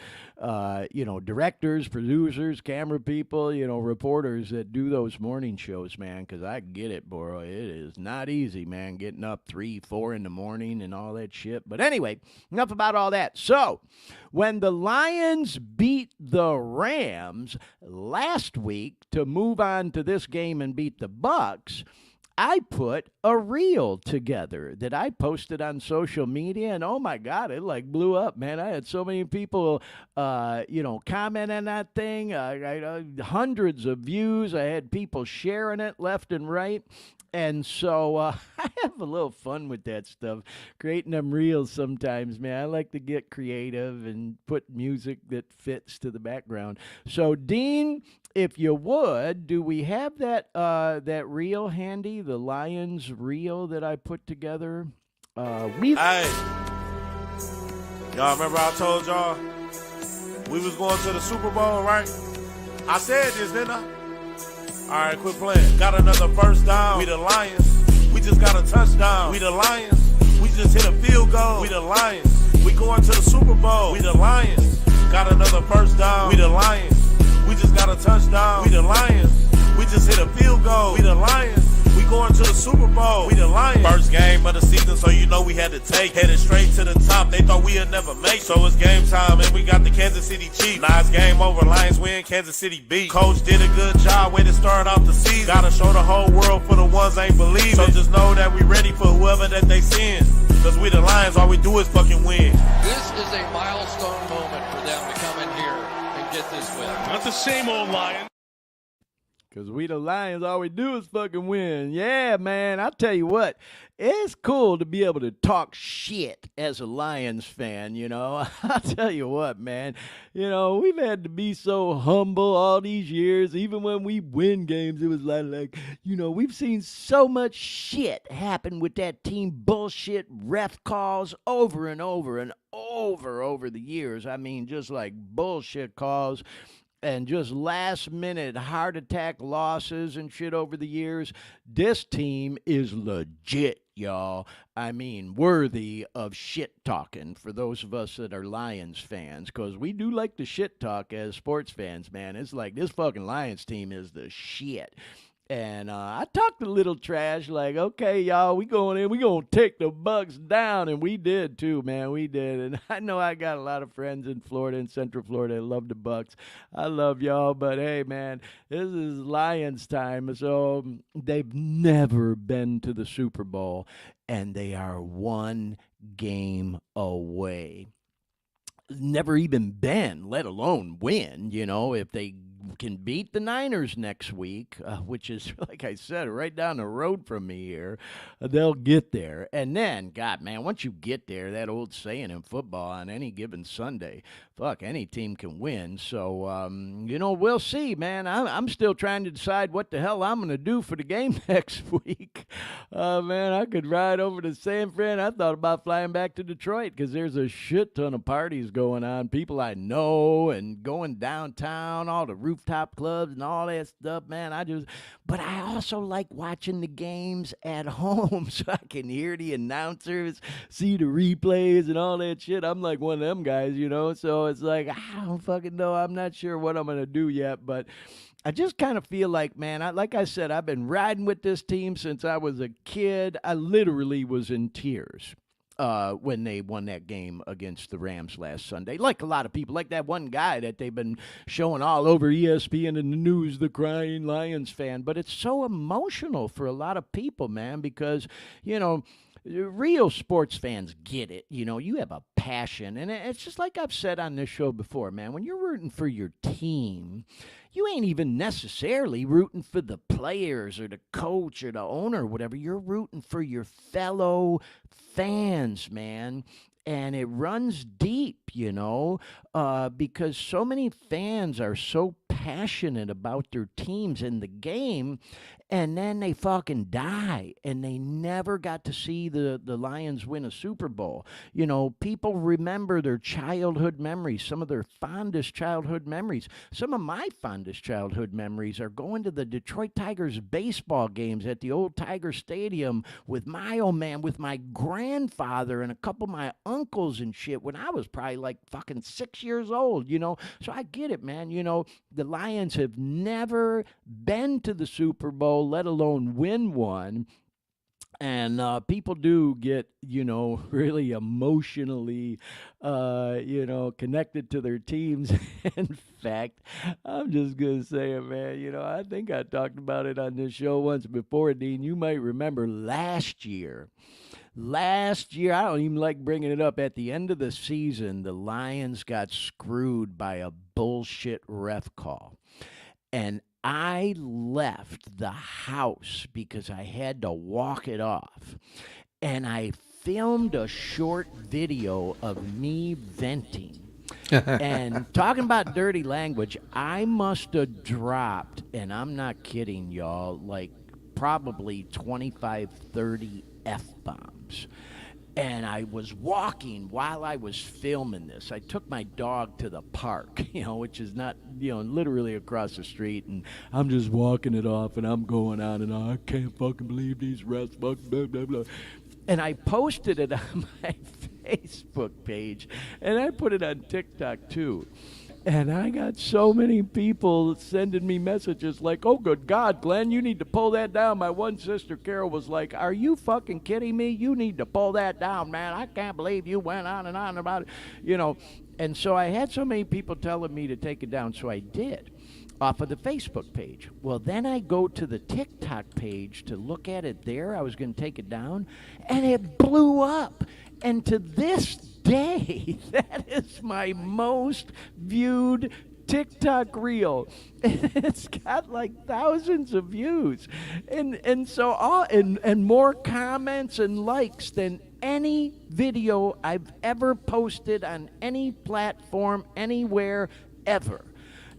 Speaker 1: directors, producers, camera people, reporters that do those morning shows, man, because I get it, bro. It is not easy, man, getting up 3, 4 in the morning and all that shit. But anyway, enough about all that. So, when the Lions beat the Rams last week to move on to this game and beat the Bucks, I put a reel together that I posted on social media, and oh my God, it like blew up, man. I had so many people, comment on that thing. I hundreds of views. I had people sharing it left and right. And so I have a little fun with that stuff, creating them reels sometimes, man. I like to get creative and put music that fits to the background. So, Dean, if you would, do we have that reel handy, the Lions reel that I put together?
Speaker 11: Hey, y'all remember I told y'all we was going to the Super Bowl, right? I said this, didn't I? All right, quit playing. Got another first down. We the Lions. We just got a touchdown. We the Lions. We just hit a field goal. We the Lions. We going to the Super Bowl. We the Lions. Got another first down. We the Lions. We just got a touchdown. We the Lions. We just hit a field goal. We the Lions. We going to the Super Bowl. We the Lions. First game of the season, so you know we had to take. Headed straight to the top. They thought we'd never make. So it's game time, and we got the Kansas City Chiefs. Now it's game over. Lions win. Kansas City beat. Coach did a good job. Way to start off the season. Gotta show the whole world for the ones ain't believing. So just know that we ready for whoever that they send. Cause we the Lions. All we do is fucking win.
Speaker 12: This is a milestone moment for them to come in here and get this win.
Speaker 11: Not the same old Lions.
Speaker 1: Because we the Lions, all we do is fucking win. Yeah, man, I'll tell you what. It's cool to be able to talk shit as a Lions fan, I'll tell you what, man. We've had to be so humble all these years. Even when we win games, it was like we've seen so much shit happen with that team bullshit ref calls over and over and over the years. I mean, just like bullshit calls. And just last-minute heart attack losses and shit over the years. This team is legit, y'all. I mean, worthy of shit talking for those of us that are Lions fans, because we do like to shit talk as sports fans, man. It's like this fucking Lions team is the shit. And I talked a little trash, like, okay, y'all, we going in, we going to take the Bucks down. And we did, too, man, we did. And I know I got a lot of friends in Florida and Central Florida that love the Bucks. I love y'all, but, hey, man, this is Lions time. So they've never been to the Super Bowl, and they are one game away. Never even been, let alone win, if they can beat the Niners next week, which is, like I said, right down the road from me here, they'll get there. And then, God, man, once you get there, that old saying in football, on any given Sunday, fuck, any team can win. So, we'll see, man. I'm still trying to decide what the hell I'm going to do for the game next week. Man, I could ride over to San Fran. I thought about flying back to Detroit because there's a shit ton of parties going on, people I know, and going downtown, all the roof rooftop clubs and all that stuff, man. But I also like watching the games at home so I can hear the announcers, see the replays and all that shit. I'm like one of them guys, you know, so it's like, I don't fucking know. I'm not sure what I'm going to do yet, but I just kind of feel like, man, like I said, I've been riding with this team since I was a kid. I literally was in tears when they won that game against the Rams last Sunday. Like a lot of people, like that one guy that they've been showing all over ESPN and the news, the crying Lions fan. But it's so emotional for a lot of people, man, because, you know, real sports fans get it. You know, you have a passion. And it's just like I've said on this show before, man, when you're rooting for your team, you ain't even necessarily rooting for the players or the coach or the owner or whatever. You're rooting for your fellow fans, man. And it runs deep, you know, because so many fans are so passionate about their teams in the game, and then they fucking die, and they never got to see the Lions win a Super Bowl. You know, people remember their childhood memories, some of their fondest childhood memories. Some of my fondest childhood memories are going to the Detroit Tigers baseball games at the old Tiger Stadium with my old man, with my grandfather and a couple of my uncles and shit when I was probably like fucking 6 years old, you know. So I get it, man. You know, the Lions have never been to the Super Bowl, let alone win one. And people do get, you know, really emotionally, you know, connected to their teams. In fact, I'm just going to say it, man. You know, I think I talked about it on this show once before, Dean. You might remember last year, I don't even like bringing it up, at the end of the season, the Lions got screwed by a bullshit ref call. And I left the house because I had to walk it off. And I filmed a short video of me venting. And talking about dirty language, I must have dropped, and I'm not kidding, y'all, like probably 25, 30 F-bombs. And I was walking while I was filming this. I took my dog to the park, you know, which is not, you know, literally across the street. And I'm just walking it off, and I'm going on and on. I can't fucking believe these refs, blah, blah, blah. And I posted it on my Facebook page, and I put it on TikTok too. And I got so many people sending me messages like, oh, good God, Glenn, you need to pull that down. My one sister, Carol, was like, are you fucking kidding me? You need to pull that down, man. I can't believe you went on and on about it. You know, and so I had so many people telling me to take it down, so I did, off of the Facebook page. Well, then I go to the TikTok page to look at it there. I was going to take it down, and it blew up. And to this day, that is my most viewed TikTok reel. It's got like thousands of views, and so and more comments and likes than any video I've ever posted on any platform anywhere ever.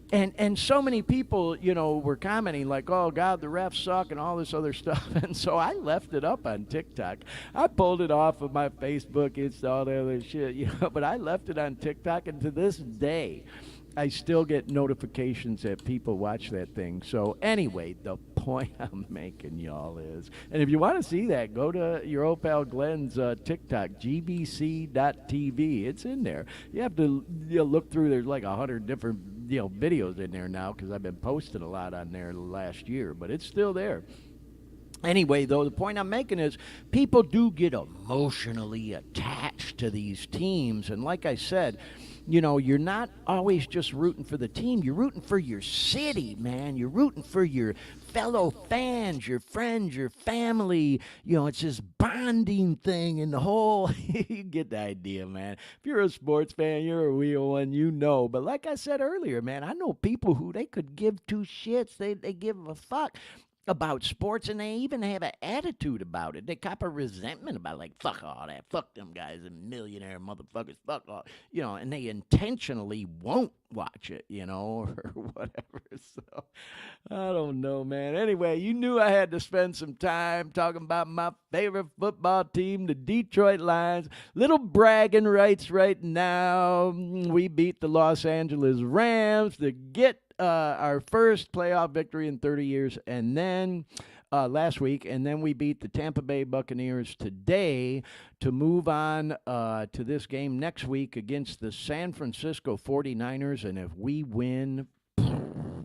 Speaker 1: And so many people, you know, were commenting like, oh, God, the refs suck and all this other stuff. And so I left it up on TikTok. I pulled it off of my Facebook, it's all the other shit, you know, but I left it on TikTok. And to this day, I still get notifications that people watch that thing. So anyway, the point I'm making, y'all, is, and if you want to see that, go to your old pal Glenn's TikTok, gbc.tv. It's in there. You have to look through. There's like 100 different videos in there now because I've been posting a lot on there last year, but it's still there. Anyway, though, the point I'm making is people do get emotionally attached to these teams. And like I said, you know, you're not always just rooting for the team. You're rooting for your city, man. You're rooting for your fellow fans, your friends, your family. You know, it's this bonding thing and the whole, you get the idea, man. If you're a sports fan, you're a real one, you know. But like I said earlier, man, I know people who they could give two shits. They give a fuck about sports, and they even have an attitude about it. They cop a resentment about it, like, fuck all that, fuck them guys and millionaire motherfuckers, fuck all, you know, and they intentionally won't watch it, you know, or whatever. So, I don't know, man. Anyway, you knew I had to spend some time talking about my favorite football team, the Detroit Lions. Little bragging rights right now. We beat the Los Angeles Rams to get our first playoff victory in 30 years, and then last week, and then we beat the Tampa Bay Buccaneers today to move on to this game next week against the San Francisco 49ers, and if we win,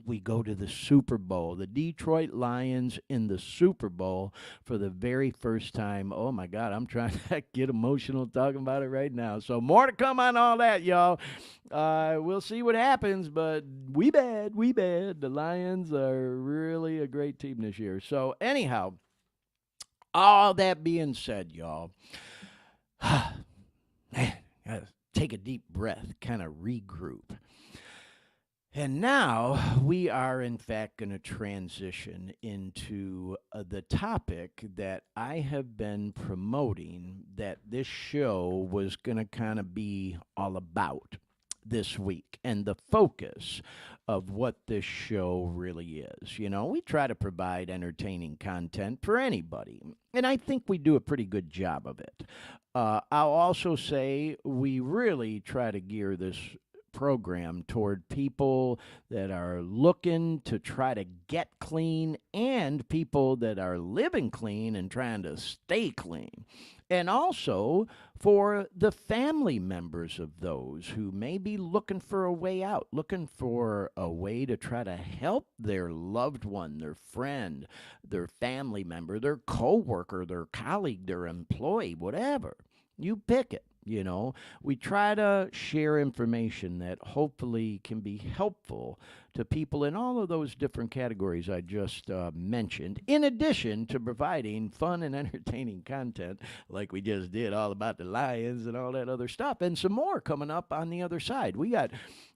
Speaker 1: we go to the Super Bowl. The Detroit Lions in the Super Bowl for the very first time. Oh, my God, I'm trying to get emotional talking about it right now. So more to come on all that, y'all. We'll see what happens, but we bad. The Lions are really a great team this year. So anyhow, all that being said, y'all, man, gotta take a deep breath, kind of regroup. And now we are, in fact, going to transition into the topic that I have been promoting that this show was going to kind of be all about this week, and the focus of what this show really is. You know, we try to provide entertaining content for anybody, and I think we do a pretty good job of it. I'll also say we really try to gear this program toward people that are looking to try to get clean and people that are living clean and trying to stay clean. And also for the family members of those who may be looking for a way out, looking for a way to try to help their loved one, their friend, their family member, their coworker, their colleague, their employee, whatever. You pick it. You know, we try to share information that hopefully can be helpful to people in all of those different categories I just mentioned, in addition to providing fun and entertaining content like we just did, all about the Lions and all that other stuff, and some more coming up on the other side. We got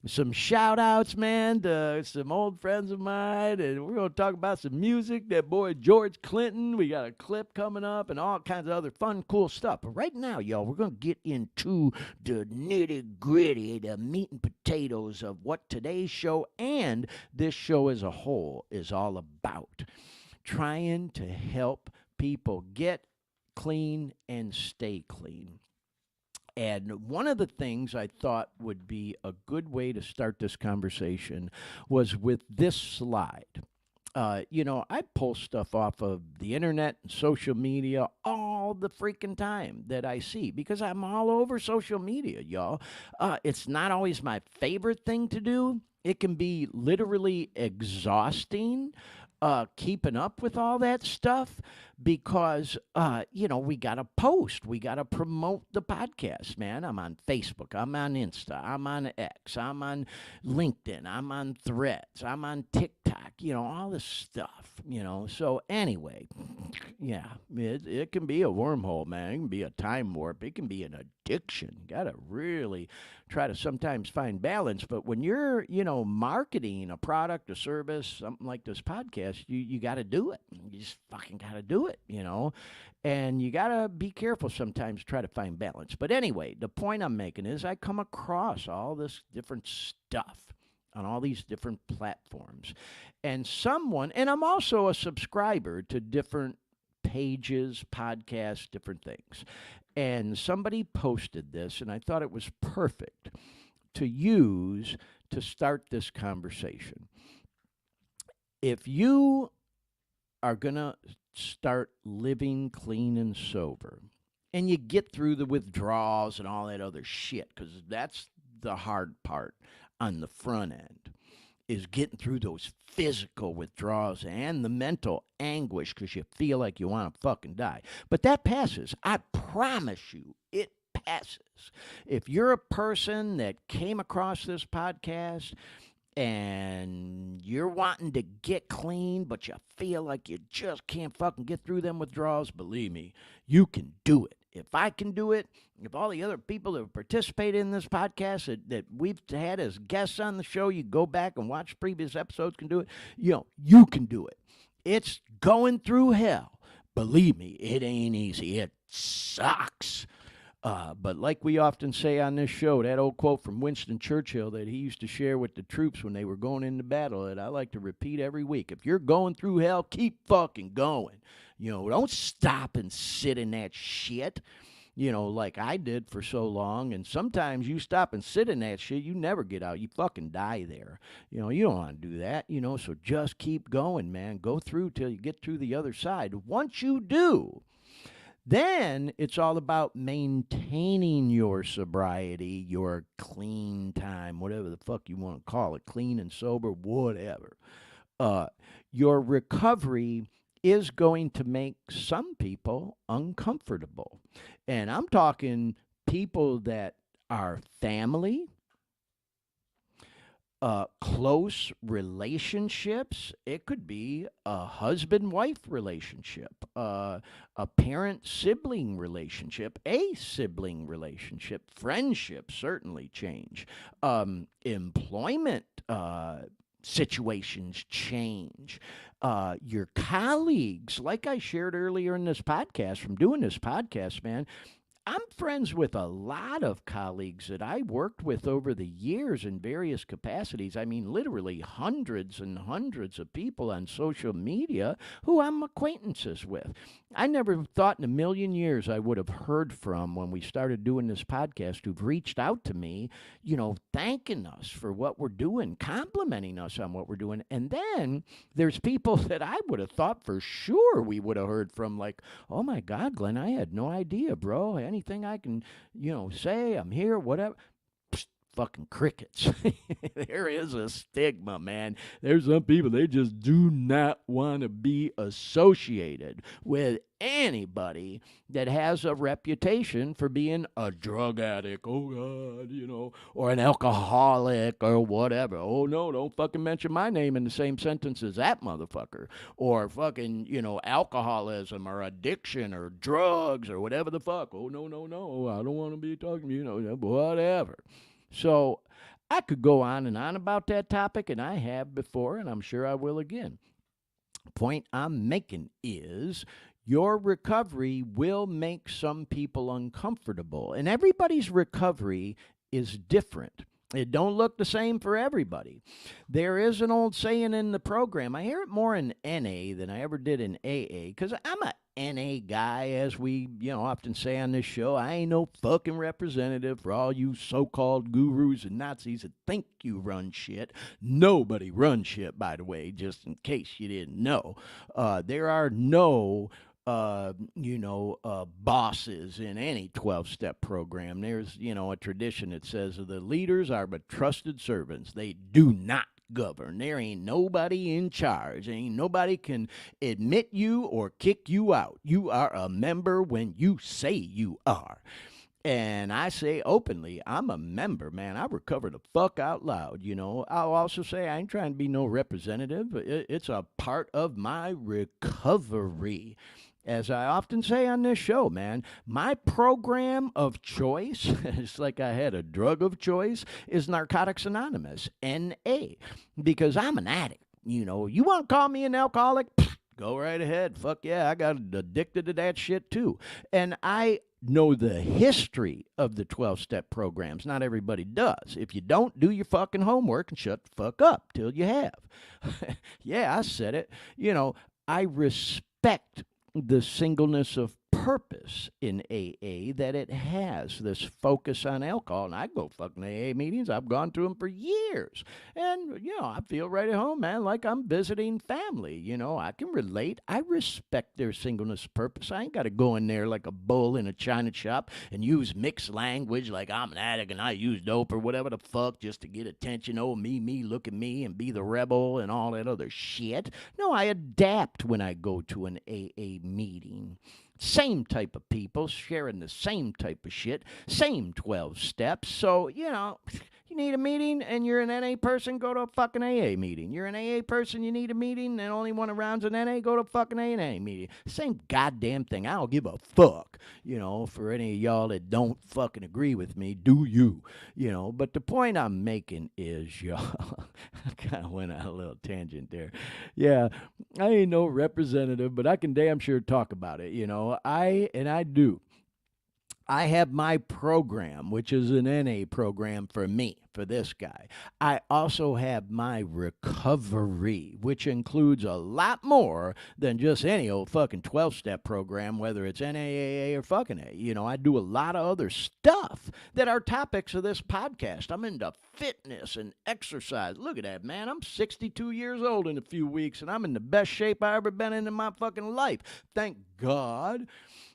Speaker 1: some shout-outs, man, to some old friends of mine, and we're going to talk about some music, that boy George Clinton. We got a clip coming up and all kinds of other fun, cool stuff. But right now, y'all, we're going to get into the nitty-gritty, the meat and potatoes of what today's show and this show as a whole is all about. Trying to help people get clean and stay clean. And one of the things I thought would be a good way to start this conversation was with this slide. You know, I pull stuff off of the internet and social media all the freaking time that I see because I'm all over social media, y'all. It's not always my favorite thing to do. It can be literally exhausting keeping up with all that stuff because, you know, we got to post. We got to promote the podcast, man. I'm on Facebook. I'm on Insta. I'm on X. I'm on LinkedIn. I'm on Threads. I'm on TikTok. You know, all this stuff, you know. So anyway, yeah, it can be a wormhole, man. It can be a time warp. It can be an addiction. Got to really try to sometimes find balance. But when you're, you know, marketing a product, a service, something like this podcast, you got to do it. You just fucking got to do it, you know. And you got to be careful sometimes, try to find balance. But anyway, the point I'm making is I come across all this different stuff on all these different platforms. And I'm also a subscriber to different pages, podcasts, different things. And somebody posted this, and I thought it was perfect to use to start this conversation. If you are going to start living clean and sober, and you get through the withdrawals and all that other shit, because that's the hard part on the front end, is getting through those physical withdrawals and the mental anguish because you feel like you want to fucking die. But that passes. I promise you, it passes. If you're a person that came across this podcast and you're wanting to get clean, but you feel like you just can't fucking get through them withdrawals, believe me, you can do it. If I can do it, if all the other people that have participated in this podcast that we've had as guests on the show, you go back and watch previous episodes, can do it, you know, you can do it. It's going through hell. Believe me, it ain't easy. It sucks. But like we often say on this show, that old quote from Winston Churchill that he used to share with the troops when they were going into battle that I like to repeat every week. If you're going through hell, keep fucking going. You know, don't stop and sit in that shit. like I did for so long. And sometimes you stop and sit in that shit, you never get out. You fucking die there. You don't want to do that, so just keep going, man. Go through till you get through the other side. Once you do, then it's all about maintaining your sobriety, your clean time, whatever the fuck you want to call it, clean and sober, whatever. Your recovery is going to make some people uncomfortable. And I'm talking people that are family, close relationships. It could be a husband-wife relationship, a parent-sibling relationship, a sibling relationship. Friendships certainly change. Employment situations change. Your colleagues, like I shared earlier in this podcast, from doing this podcast, man, I'm friends with a lot of colleagues that I worked with over the years in various capacities. I mean, literally hundreds and hundreds of people on social media who I'm acquaintances with. I never thought in a million years I would have heard from when we started doing this podcast who've reached out to me, thanking us for what we're doing, complimenting us on what we're doing. And then there's people that I would have thought for sure we would have heard from, like, oh my God, Glenn, I had no idea, bro. Anything I can, say, I'm here, whatever. Psst, fucking crickets. There is a stigma, man. There's some people, they just do not want to be associated with anybody that has a reputation for being a drug addict, oh God, or an alcoholic or whatever. Oh no, don't fucking mention my name in the same sentence as that motherfucker. Or fucking, alcoholism or addiction or drugs or whatever the fuck. Oh no, I don't want to be talking, whatever. So I could go on and on about that topic, and I have before, and I'm sure I will again. Point I'm making is your recovery will make some people uncomfortable, and everybody's recovery is different. It don't look the same for everybody. There is an old saying in the program. I hear it more in NA than I ever did in AA, because I'm a NA guy, as we often say on this show. I ain't no fucking representative for all you so-called gurus and Nazis that think you run shit. Nobody runs shit, by the way, just in case you didn't know. There are no bosses in any 12-step program. There's, a tradition that says the leaders are but trusted servants. They do not govern. There ain't nobody in charge. Ain't nobody can admit you or kick you out. You are a member when you say you are. And I say openly, I'm a member, man. I recover the fuck out loud, I'll also say I ain't trying to be no representative. It's a part of my recovery. As I often say on this show, man, my program of choice, it's like I had a drug of choice, is Narcotics Anonymous, NA, because I'm an addict. You want to call me an alcoholic? Go right ahead. Fuck yeah, I got addicted to that shit too. And I know the history of the 12-step programs. Not everybody does. If you don't, do your fucking homework and shut the fuck up till you have. Yeah, I said it. I respect the singleness of purpose in AA that it has, this focus on alcohol. And I go fucking AA meetings. I've gone to them for years. And, I feel right at home, man, like I'm visiting family. I can relate. I respect their singleness of purpose. I ain't got to go in there like a bull in a china shop and use mixed language like I'm an addict and I use dope or whatever the fuck just to get attention. Oh, me, look at me and be the rebel and all that other shit. No, I adapt when I go to an AA meeting. Same type of people sharing the same type of shit, same 12 steps. So, you need a meeting and you're an NA person, go to a fucking AA meeting. You're an AA person, you need a meeting and only one around's an NA, go to a fucking AA meeting. Same goddamn thing. I don't give a fuck, for any of y'all that don't fucking agree with me, do you? But the point I'm making is, y'all, I kind of went on a little tangent there. Yeah, I ain't no representative, but I can damn sure talk about it, I do. I have my program, which is an NA program for me, for this guy. I also have my recovery, which includes a lot more than just any old fucking 12-step program, whether it's NAAA or fucking A. You know, I do a lot of other stuff that are topics of this podcast. I'm into fitness and exercise. Look at that, man. I'm 62 years old in a few weeks, and I'm in the best shape I've ever been in my fucking life. Thank God.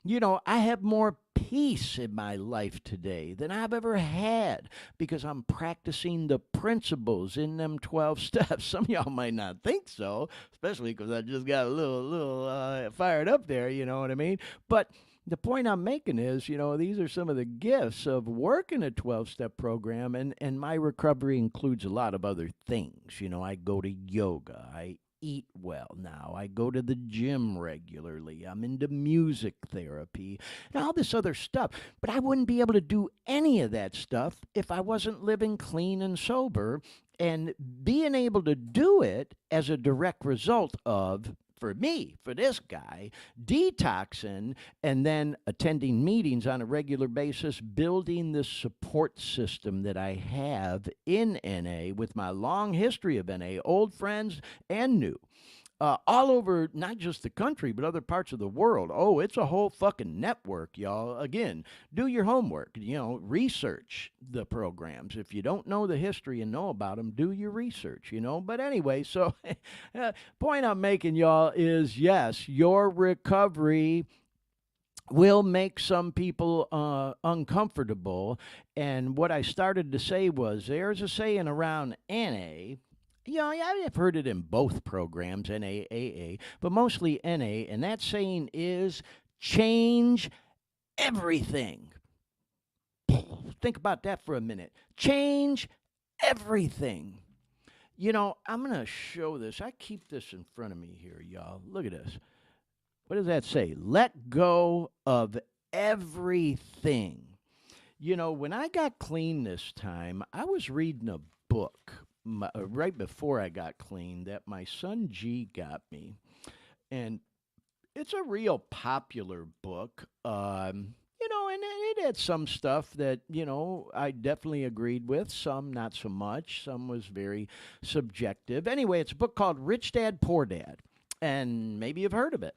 Speaker 1: You know, I have more peace in my life today than I've ever had because I'm practicing the principles in them 12 steps. Some of y'all might not think so, especially because I just got a little fired up there, you know what I mean? But the point I'm making is, you know, these are some of the gifts of working a 12-step program, and my recovery includes a lot of other things. You know, I go to yoga, I eat well now, I go to the gym regularly, I'm into music therapy, and all this other stuff. But I wouldn't be able to do any of that stuff if I wasn't living clean and sober, and being able to do it as a direct result of, for me, for this guy, detoxing and then attending meetings on a regular basis, building the support system that I have in NA with my long history of NA, old friends and new. All over, not just the country, but other parts of the world. Oh, it's a whole fucking network, y'all. Again, do your homework. You know, research the programs. If you don't know the history and know about them, do your research, you know. But anyway, so point I'm making, y'all, is yes, your recovery will make some people uncomfortable. And what I started to say was, there's a saying around NA. You know, I've heard it in both programs, NAAA, but mostly NA, and that saying is change everything. Think about that for a minute. Change everything. You know, I'm going to show this. I keep this in front of me here, y'all. Look at this. What does that say? Let go of everything. You know, when I got clean this time, I was reading a book right before I got clean that my son G got me, and it's a real popular book. You know, and it had some stuff that, you know, I definitely agreed with, some not so much, some was very subjective. Anyway, it's a book called Rich Dad, Poor Dad, and maybe you've heard of it.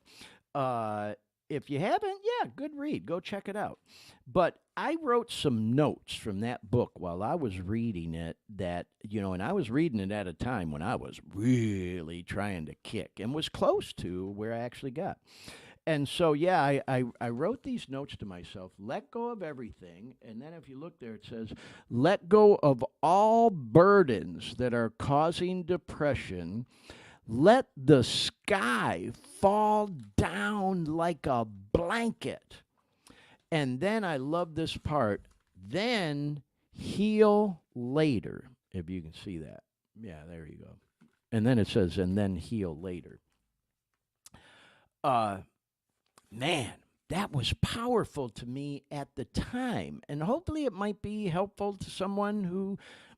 Speaker 1: If you haven't, yeah, good read. Go check it out. But I wrote some notes from that book while I was reading it that, you know, and I was reading it at a time when I was really trying to kick and was close to where I actually got. And so, yeah, I wrote these notes to myself, let go of everything. And then if you look there, it says, let go of all burdens that are causing depression. Let the sky fall down like a blanket. And then I love this part. Then heal later, if you can see that. Yeah, there you go. And then it says, and then heal later. Man, that was powerful to me at the time. And hopefully it might be helpful to someone who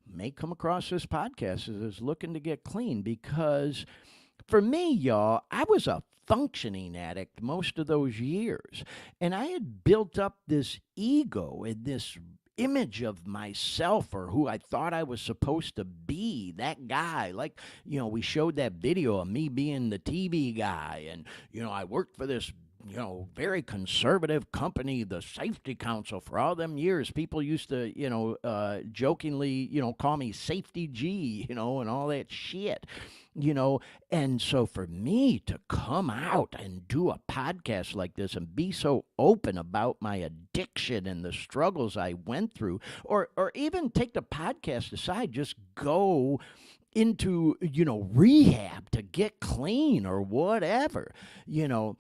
Speaker 1: may come across this podcast as is looking to get clean. Because for me, y'all, I was a functioning addict most of those years. And I had built up this ego and this image of myself, or who I thought I was supposed to be, that guy. Like, you know, we showed that video of me being the TV guy, and, you know, I worked for this, you know, very conservative company, the Safety Council, for all them years. People used to, you know, jokingly, you know, call me Safety G, you know, and all that shit, you know. And so for me to come out and do a podcast like this and be so open about my addiction and the struggles I went through, or even take the podcast aside, just go into, you know, rehab to get clean or whatever, you know,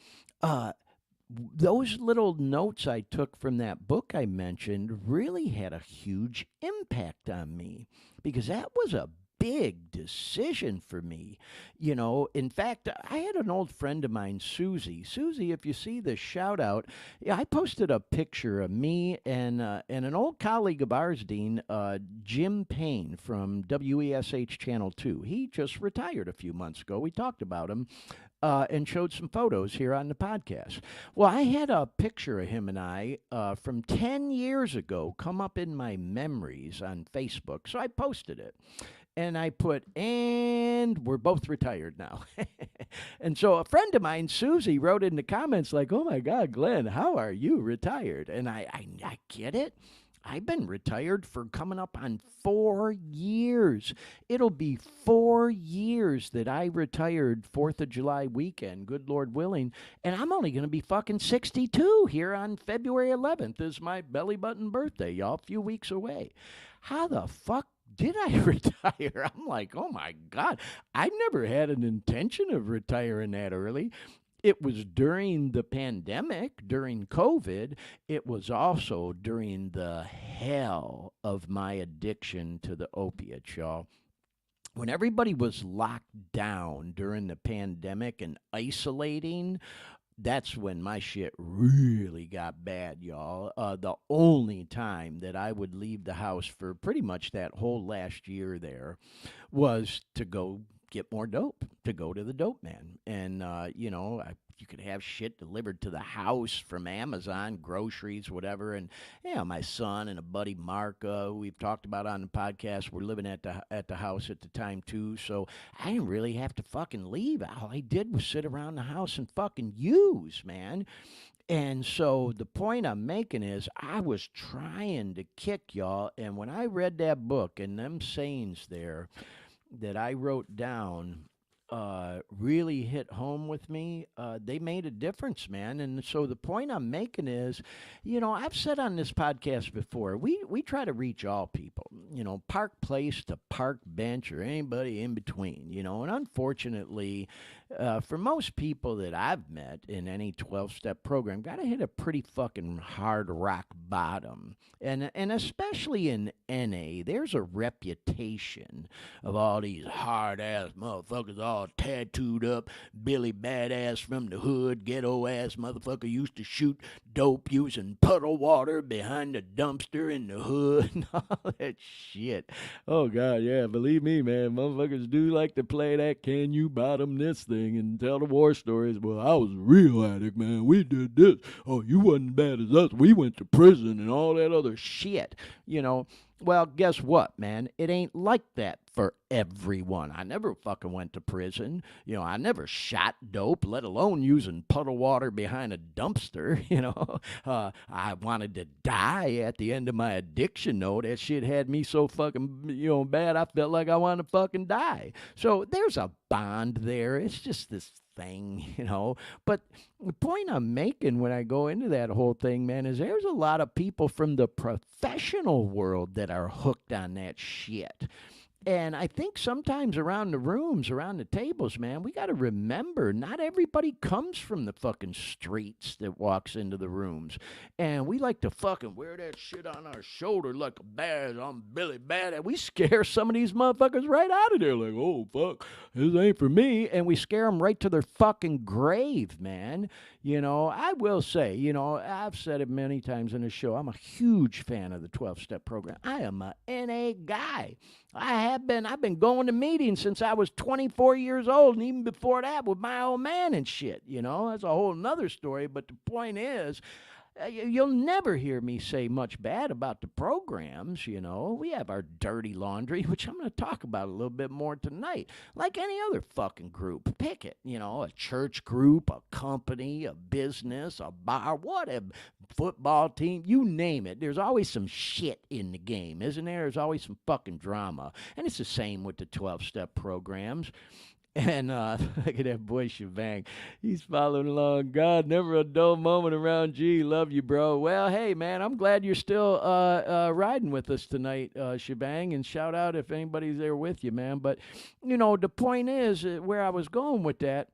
Speaker 1: those little notes I took from that book I mentioned really had a huge impact on me, because that was a big decision for me. You know, in fact, I had an old friend of mine, Susie. Susie, if you see this, shout out. Yeah, I posted a picture of me and an old colleague of ours, Dean, Jim Payne from WESH Channel 2. He just retired a few months ago. We talked about him. and showed some photos here on the podcast. Well, I had a picture of him and I from 10 years ago come up in my memories on Facebook, so I posted it. And I put, and we're both retired now. And so a friend of mine, Susie, wrote in the comments like, oh my God, Glenn, how are you retired? And I get it. I've been retired for coming up on 4 years. It'll be 4 years that I retired 4th of July weekend, good Lord willing, and I'm only going to be fucking 62 here on February 11th is my belly button birthday, y'all, a few weeks away. How the fuck did I retire? I'm like, oh my God, I never had an intention of retiring that early. It was during the pandemic, during COVID. It was also during the hell of my addiction to the opiates, y'all. When everybody was locked down during the pandemic and isolating, that's when my shit really got bad, y'all. The only time that I would leave the house for pretty much that whole last year there was to go get more dope, to go to the dope man. And, you could have shit delivered to the house from Amazon, groceries, whatever. And, my son and a buddy, Mark, who we've talked about on the podcast, were living at the house at the time, too. So I didn't really have to fucking leave. All I did was sit around the house and fucking use, man. And so the point I'm making is I was trying to kick y'all. And when I read that book and them sayings there that I wrote down, really hit home with me. They made a difference, man. And so the point I'm making is, I've said on this podcast before, we try to reach all people, park place to park bench or anybody in between, and unfortunately, for most people that I've met in any 12-step program, got to hit a pretty fucking hard rock bottom. And especially in NA, there's a reputation of all these hard-ass motherfuckers all tattooed up, Billy Badass from the hood, ghetto-ass motherfucker used to shoot dope using puddle water behind the dumpster in the hood and all that shit. Oh, God, yeah, believe me, man, motherfuckers do like to play that can you bottom this thing and tell the war stories. Well, I was a real addict, man. We did this. Oh, you wasn't bad as us. We went to prison and all that other shit, Well, guess what, man? It ain't like that for everyone. I never fucking went to prison. I never shot dope, let alone using puddle water behind a dumpster, I wanted to die at the end of my addiction, though. That shit had me so fucking, bad, I felt like I wanted to fucking die. So there's a bond there. It's just this thing, But the point I'm making when I go into that whole thing, man, is there's a lot of people from the professional world that are hooked on that shit. And I think sometimes around the rooms, around the tables, man, we got to remember not everybody comes from the fucking streets that walks into the rooms. And we like to fucking wear that shit on our shoulder like a badge. I'm Billy Bad. We scare some of these motherfuckers right out of there like, oh, fuck, this ain't for me. And we scare them right to their fucking grave, man. I will say, I've said it many times in the show, I'm a huge fan of the 12-step program. I am a NA guy. I've been going to meetings since I was 24 years old, and even before that with my old man and shit, That's a whole nother story, but the point is, you'll never hear me say much bad about the programs, We have our dirty laundry, which I'm going to talk about a little bit more tonight. Like any other fucking group. Pick it, a church group, a company, a business, a bar, whatever, football team, you name it. There's always some shit in the game, isn't there? There's always some fucking drama. And it's the same with the 12-step programs. And look at that boy Shebang. He's following along. God, never a dull moment around G. Love you, bro. Well, hey, man, I'm glad you're still riding with us tonight, Shebang. And shout out if anybody's there with you, man. But, the point is, where I was going with that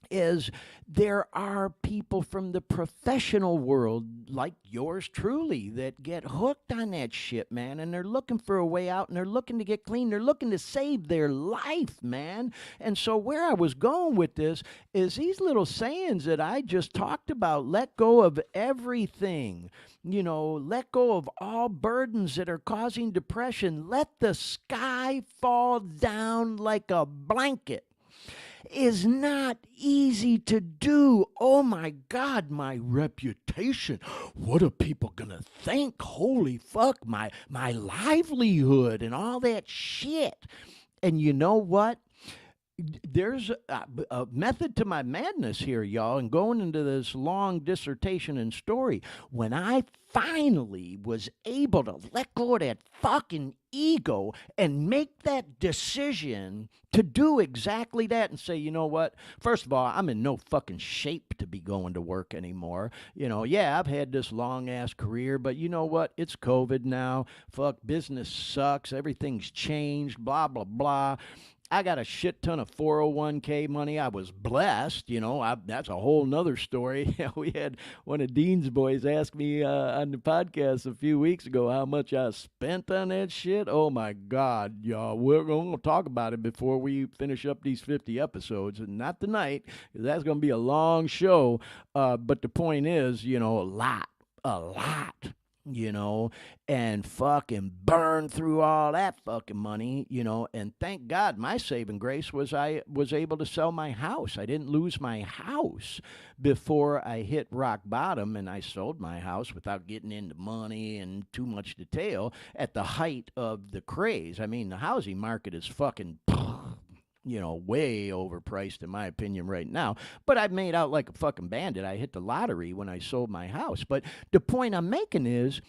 Speaker 1: is there are people from the professional world like yours truly that get hooked on that shit, man, and they're looking for a way out and they're looking to get clean. They're looking to save their life, man. And so where I was going with this is these little sayings that I just talked about. Let go of everything. Let go of all burdens that are causing depression. Let the sky fall down like a blanket. is not easy to do. Oh my God, my reputation. What are people gonna think? Holy fuck, my livelihood and all that shit. And you know what? There's a method to my madness here, y'all, and going into this long dissertation and story. When I finally was able to let go of that fucking ego and make that decision to do exactly that and say, you know what? First of all, I'm in no fucking shape to be going to work anymore. Yeah, I've had this long ass career, but you know what? It's COVID now. Fuck, business sucks. Everything's changed, blah, blah, blah. I got a shit ton of 401k money. I was blessed, that's a whole nother story. We had one of Dean's boys ask me on the podcast a few weeks ago how much I spent on that shit. Oh my God, y'all. We're going to talk about it before we finish up these 50 episodes. And not tonight, 'cause that's going to be a long show. But the point is, a lot. And fucking burn through all that fucking money, and thank God my saving grace was I was able to sell my house. I didn't lose my house before I hit rock bottom, and I sold my house without getting into money and too much detail at the height of the craze. I mean, the housing market is fucking way overpriced in my opinion right now. But I've made out like a fucking bandit. I hit the lottery when I sold my house. But the point I'm making is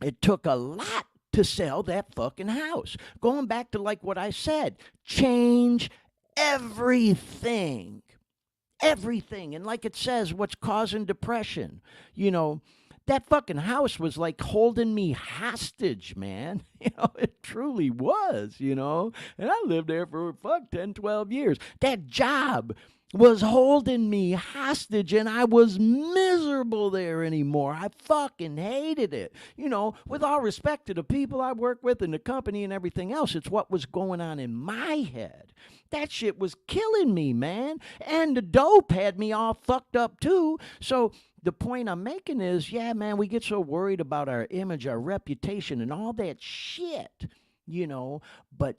Speaker 1: it took a lot to sell that fucking house. Going back to like what I said, change everything. Everything. And like it says, what's causing depression? That fucking house was like holding me hostage, man. It truly was, And I lived there for 10, 12 years. That job was holding me hostage, and I was miserable there anymore. I fucking hated it. With all respect to the people I work with and the company and everything else, it's what was going on in my head. That shit was killing me, man. And the dope had me all fucked up too. So the point I'm making is, yeah, man, we get so worried about our image, our reputation, and all that shit, but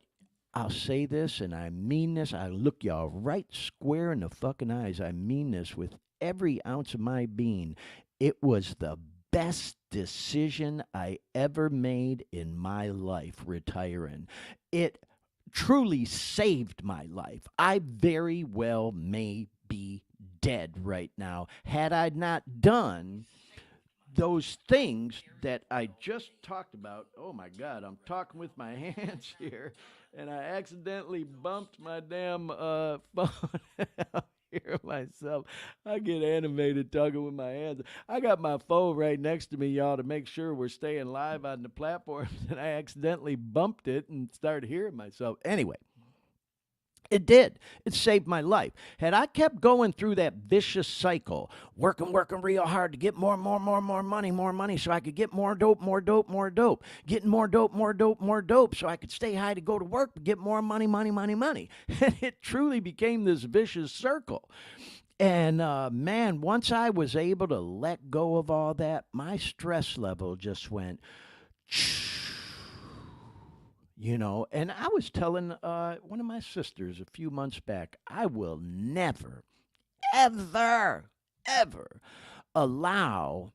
Speaker 1: I'll say this, and I mean this. I look y'all right square in the fucking eyes. I mean this with every ounce of my being. It was the best decision I ever made in my life, retiring. It truly saved my life. I very well may be dead right now had I not done those things that I just talked about. Oh my God, I'm talking with my hands here, and I accidentally bumped my damn phone. Hear myself. I get animated talking with my hands. I got my phone right next to me, y'all, to make sure we're staying live on the platform, and I accidentally bumped it and started hearing myself. Anyway. It did. It saved my life. Had I kept going through that vicious cycle, working real hard to get more money so I could get more dope, getting more dope so I could stay high to go to work, but get more money. And it truly became this vicious circle. And man, once I was able to let go of all that, my stress level just went and I was telling one of my sisters a few months back, I will never, ever allow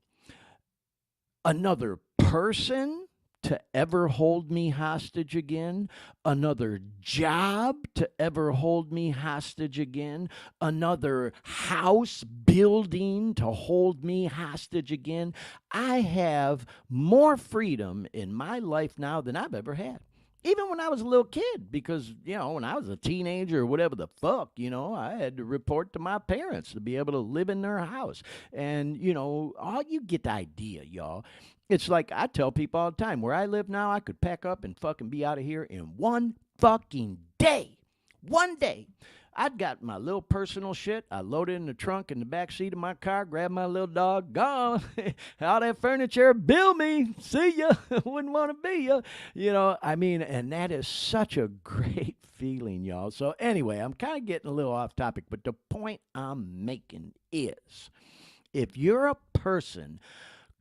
Speaker 1: another person to ever hold me hostage again, another job to ever hold me hostage again, another house building to hold me hostage again. I have more freedom in my life now than I've ever had. Even when I was a little kid, because, when I was a teenager or whatever the fuck, I had to report to my parents to be able to live in their house. And, all you get the idea, y'all. It's like I tell people all the time, where I live now, I could pack up and fucking be out of here in one fucking day. One day. I'd got my little personal shit. I loaded in the trunk in the back seat of my car, grabbed my little dog, gone. All that furniture, bill me. See ya. Wouldn't want to be ya. And that is such a great feeling, y'all. So anyway, I'm kind of getting a little off topic, but the point I'm making is, if you're a person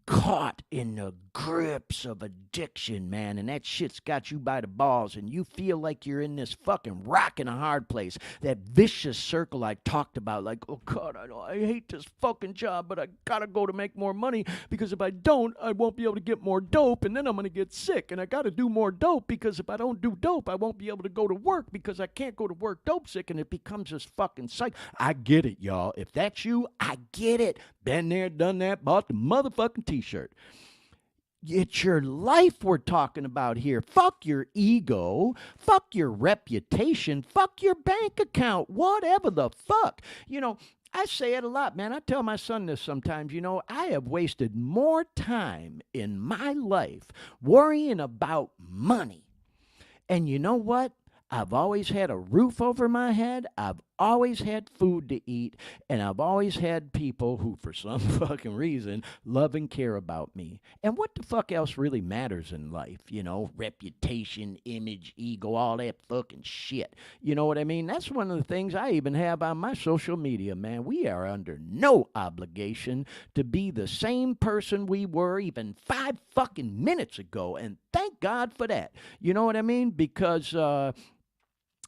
Speaker 1: caught in the grips of addiction, man, and that shit's got you by the balls, and you feel like you're in this fucking rock in a hard place, that vicious circle I talked about, like, oh God, I hate this fucking job, but I gotta go to make more money, because if I don't, I won't be able to get more dope, and then I'm gonna get sick, and I gotta do more dope, because if I don't do dope, I won't be able to go to work, because I can't go to work dope sick, and it becomes this fucking cycle. I get it, y'all. If that's you, I get it. Been there, done that, bought the motherfucking t-shirt. It's your life we're talking about here. Fuck your ego. Fuck your reputation. Fuck your bank account. Whatever the fuck. You know, I say it a lot, man. I tell my son this sometimes. You know, I have wasted more time in my life worrying about money. And you know what? I've always had a roof over my head. I've always had food to eat. And I've always had people who, for some fucking reason, love and care about me. And what the fuck else really matters in life? You know, reputation, image, ego, all that fucking shit. You know what I mean? That's one of the things I even have on my social media, man. We are under no obligation to be the same person we were even 5 fucking minutes ago. And thank God for that. You know what I mean? Because,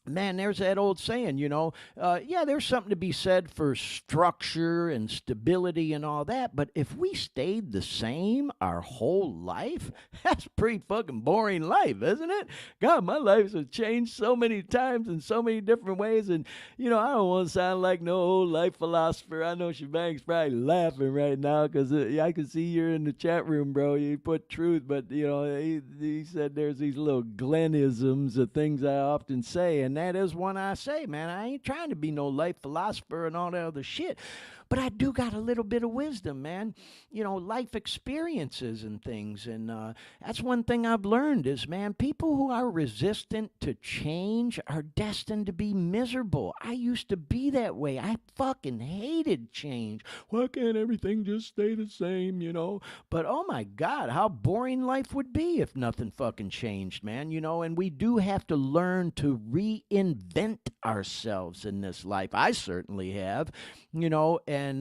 Speaker 1: man, there's that old saying, you know, yeah, there's something to be said for structure and stability and all that, but if we stayed the same our whole life, that's pretty fucking boring life, isn't it? God, my life has changed so many times in so many different ways, and, you know, I don't want to sound like no old life philosopher. I know Shebang's probably laughing right now, because I can see you're in the chat room, bro. You put truth, but, you know, he said there's these little Glennisms of things I often say, and that is one I say, man. I ain't trying to be no life philosopher and all that other shit, but I do got a little bit of wisdom, man. You know, life experiences and things, and that's one thing I've learned is, man, people who are resistant to change are destined to be miserable. I used to be that way. I fucking hated change. Why can't everything just stay the same, you know? But oh my God, how boring life would be if nothing fucking changed, man, you know? And we do have to learn to reinvent ourselves in this life. I certainly have, you know, and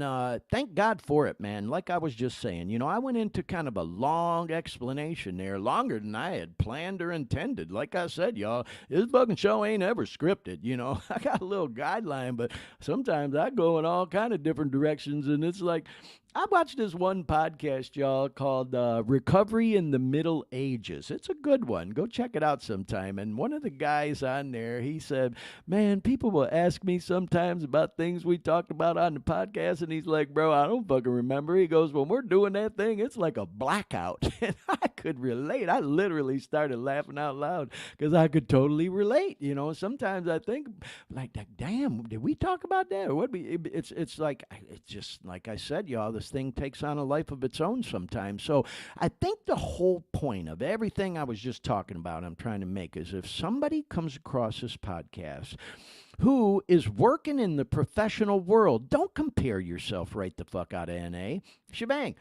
Speaker 1: thank God for it, man. Like I was just saying, you know, I went into kind of a long explanation there, longer than I had planned or intended. Like I said, y'all, this fucking show ain't ever scripted, you know. I got a little guideline, but sometimes I go in all kind of different directions, and it's like, I watched this one podcast, y'all, called Recovery in the Middle Ages. It's a good one. Go check it out sometime. And one of the guys on there, he said, man, people will ask me sometimes about things we talked about on the podcast. And he's like, bro, I don't fucking remember. He goes, when we're doing that thing, it's like a blackout. And I could relate. I literally started laughing out loud because I could totally relate. You know, sometimes I think, like, damn, did we talk about that? Or what? It's like, it's just like I said, y'all, this thing takes on a life of its own sometimes. So I think the whole point of everything I was just talking about, I'm trying to make, is if somebody comes across this podcast who is working in the professional world, don't compare yourself right the fuck out of NA. Shebang,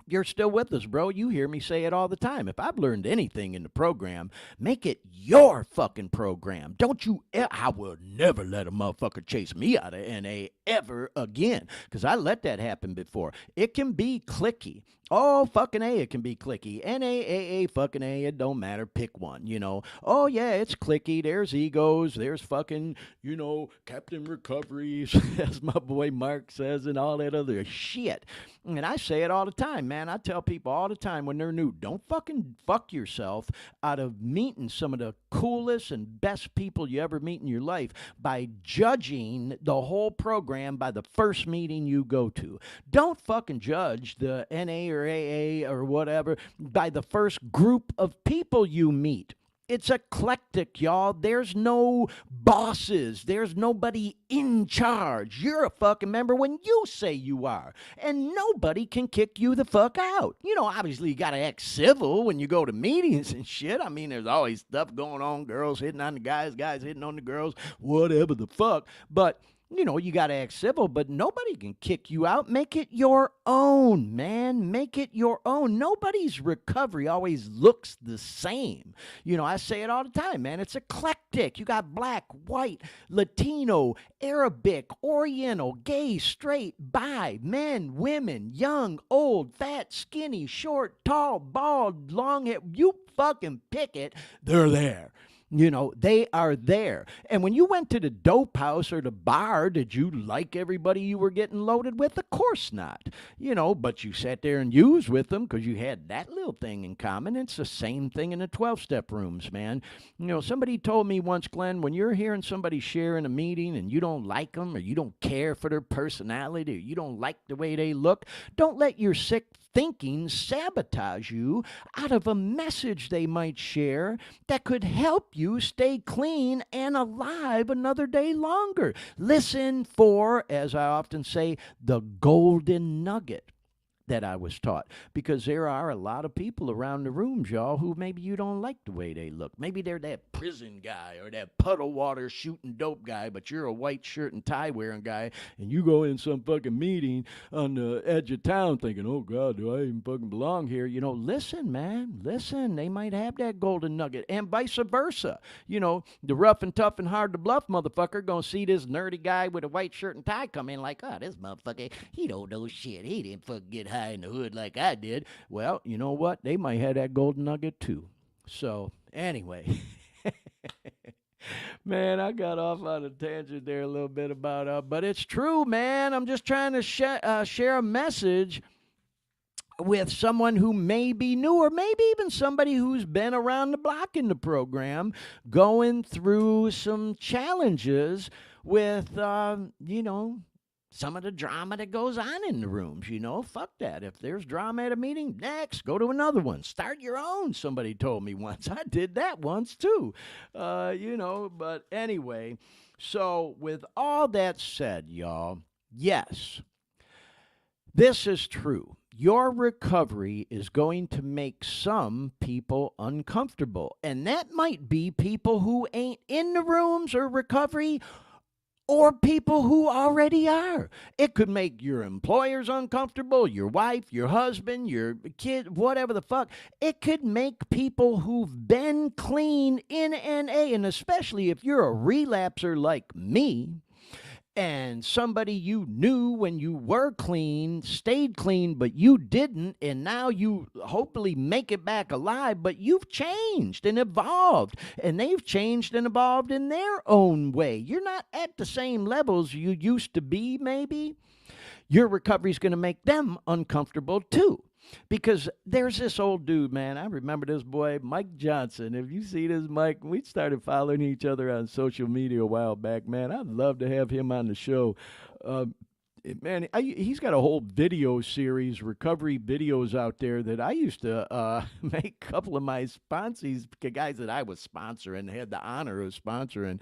Speaker 1: you're still with us, bro. You hear me say it all the time. If I've learned anything in the program, make it your fucking program. Don't you I will never let a motherfucker chase me out of NA ever again, because I let that happen before. It can be clicky. Oh, fucking A, it can be clicky. NAAA, fucking A, it don't matter. Pick one, you know. Oh, yeah, it's clicky. There's egos. There's fucking, you know, Captain Recoveries, as my boy Mark says, and all that other shit. And I say it all the time, man. I tell people all the time when they're new, don't fucking fuck yourself out of meeting some of the coolest and best people you ever meet in your life by judging the whole program by the first meeting you go to. Don't fucking judge the NA or AA or whatever by the first group of people you meet. It's eclectic, y'all. There's no bosses. There's nobody in charge. You're a fucking member when you say you are. And nobody can kick you the fuck out. You know, obviously you gotta act civil when you go to meetings and shit. I mean, there's always stuff going on. Girls hitting on the guys, guys hitting on the girls, whatever the fuck. But you know, you got to act civil, but nobody can kick you out. Make it your own, man. Make it your own. Nobody's recovery always looks the same. You know, I say it all the time, man. It's eclectic. You got black, white, Latino, Arabic, Oriental, gay, straight, bi, men, women, young, old, fat, skinny, short, tall, bald, long hair. You fucking pick it. They're there. You know, they are there. And when you went to the dope house or the bar, did you like everybody you were getting loaded with? Of course not. You know, but you sat there and used with them because you had that little thing in common. It's the same thing in the 12-step rooms, man. You know, somebody told me once, Glenn, when you're hearing somebody share in a meeting and you don't like them or you don't care for their personality or you don't like the way they look, don't let your sick thinking sabotage you out of a message they might share that could help you stay clean and alive another day longer. Listen for, as I often say, the golden nugget that I was taught, because there are a lot of people around the rooms, y'all, who maybe you don't like the way they look. Maybe they're that prison guy or that puddle water shooting dope guy, but you're a white shirt and tie wearing guy, and you go in some fucking meeting on the edge of town thinking, oh God, do I even fucking belong here? You know, listen, man, listen, they might have that golden nugget, and vice versa. You know, the rough and tough and hard to bluff motherfucker gonna see this nerdy guy with a white shirt and tie come in like, oh, this motherfucker, he don't know shit. He didn't fucking get high in the hood like I did. Well, you know what? They might have that golden nugget too. So, anyway. Man, I got off on a tangent there a little bit about, but it's true, man. I'm just trying to share a message with someone who may be new, or maybe even somebody who's been around the block in the program, going through some challenges with, you know, some of the drama that goes on in the rooms. You know, fuck that. If there's drama at a meeting, next, go to another one. Start your own, somebody told me once. I did that once too. You know, but anyway, so with all that said, y'all, yes, this is true. Your recovery is going to make some people uncomfortable. And that might be people who ain't in the rooms or recovery, or people who already are. It could make your employers uncomfortable, your wife, your husband, your kid, whatever the fuck. It could make people who've been clean in NA, and especially if you're a relapser like me, and somebody you knew when you were clean, stayed clean, but you didn't, and now you hopefully make it back alive, but you've changed and evolved, and they've changed and evolved in their own way. You're not at the same levels you used to be, maybe. Your recovery is going to make them uncomfortable, too. Because there's this old dude, man. I remember this boy, Mike Johnson. If you see this, Mike, we started following each other on social media a while back, man. I'd love to have him on the show. Man, he's got a whole video series, recovery videos out there that I used to make a couple of my sponsees, guys that I was sponsoring, had the honor of sponsoring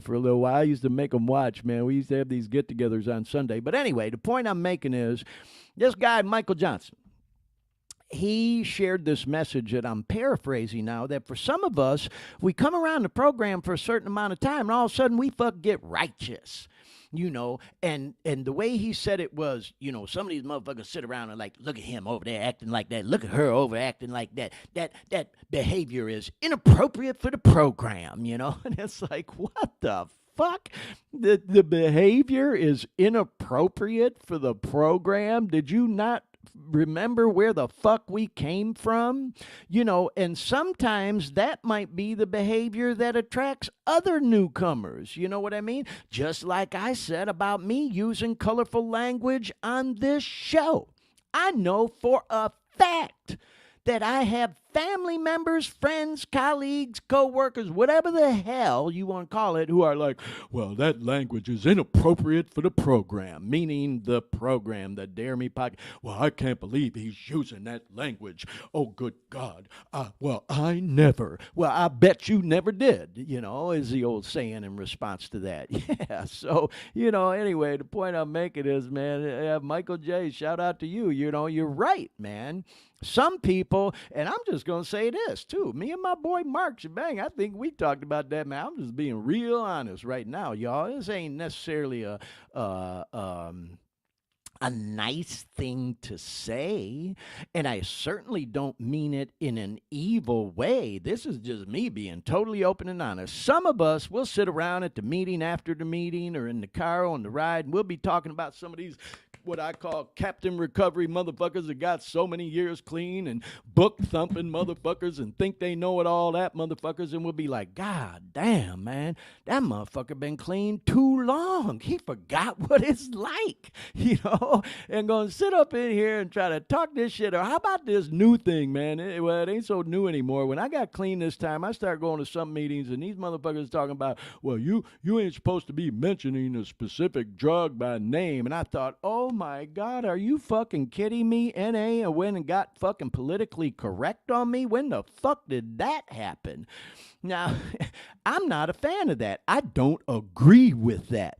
Speaker 1: for a little while. I used to make them watch, man. We used to have these get-togethers on Sunday. But anyway, the point I'm making is this guy, Michael Johnson, he shared this message that I'm paraphrasing now, that for some of us, we come around the program for a certain amount of time, and all of a sudden we get righteous, you know, and the way he said it was, you know, some of these motherfuckers sit around and like, look at him over there acting like that, look at her over acting like that, that behavior is inappropriate for the program, you know, and it's like, what the fuck? The behavior is inappropriate for the program? Did you not remember where the fuck we came from? You know, and sometimes that might be the behavior that attracts other newcomers. You know what I mean? Just like I said about me using colorful language on this show. I know for a fact that I have family members, friends, colleagues, co-workers, whatever the hell you want to call it, who are like, well, that language is inappropriate for the program, meaning the program, the Dare Me podcast. Well, I can't believe he's using that language. Oh, good God. Well, I never. Well, I bet you never did, you know, is the old saying in response to that. Yeah, so, you know, anyway, the point I'm making is, man, Michael J., shout out to you. You know, you're right, man. Some people, and I'm just just going to say this, too. Me and my boy Mark Shebang, I think we talked about that, man. I'm just being real honest right now, y'all. This ain't necessarily a nice thing to say, and I certainly don't mean it in an evil way. This is just me being totally open and honest. Some of us will sit around at the meeting after the meeting or in the car on the ride, and we'll be talking about some of these what I call Captain Recovery motherfuckers that got so many years clean, and book thumping motherfuckers and think they know it all, that motherfuckers, and we'll be like, God damn, man, that motherfucker been clean too long. He forgot what it's like, you know, and gonna sit up in here and try to talk this shit. Or how about this new thing, man? It ain't so new anymore. When I got clean this time, I started going to some meetings, and these motherfuckers talking about, well, you ain't supposed to be mentioning a specific drug by name. And I thought, oh my God, are you fucking kidding me? NA went and got fucking politically correct on me? When the fuck did that happen? Now, I'm not a fan of that. I don't agree with that.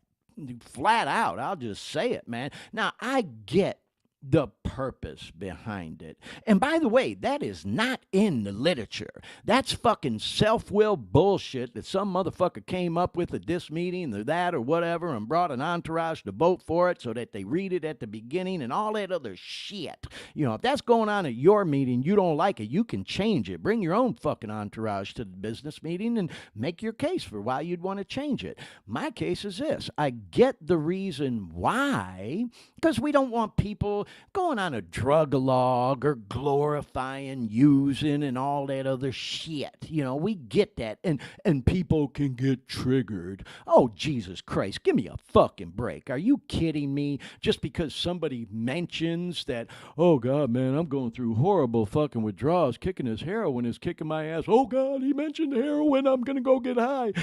Speaker 1: Flat out, I'll just say it, man. Now, I get the purpose behind it. And by the way, that is not in the literature. That's fucking self-will bullshit that some motherfucker came up with at this meeting or that or whatever and brought an entourage to vote for it so that they read it at the beginning and all that other shit. You know, if that's going on at your meeting, you don't like it, you can change it. Bring your own fucking entourage to the business meeting and make your case for why you'd want to change it. My case is this. I get the reason why, because we don't want people going on a drug-a-log or glorifying using and all that other shit. You know, we get that. And people can get triggered. Oh, Jesus Christ, give me a fucking break. Are you kidding me? Just because somebody mentions that, oh, God, man, I'm going through horrible fucking withdrawals, kicking his heroin is kicking my ass. Oh, God, he mentioned heroin. I'm going to go get high.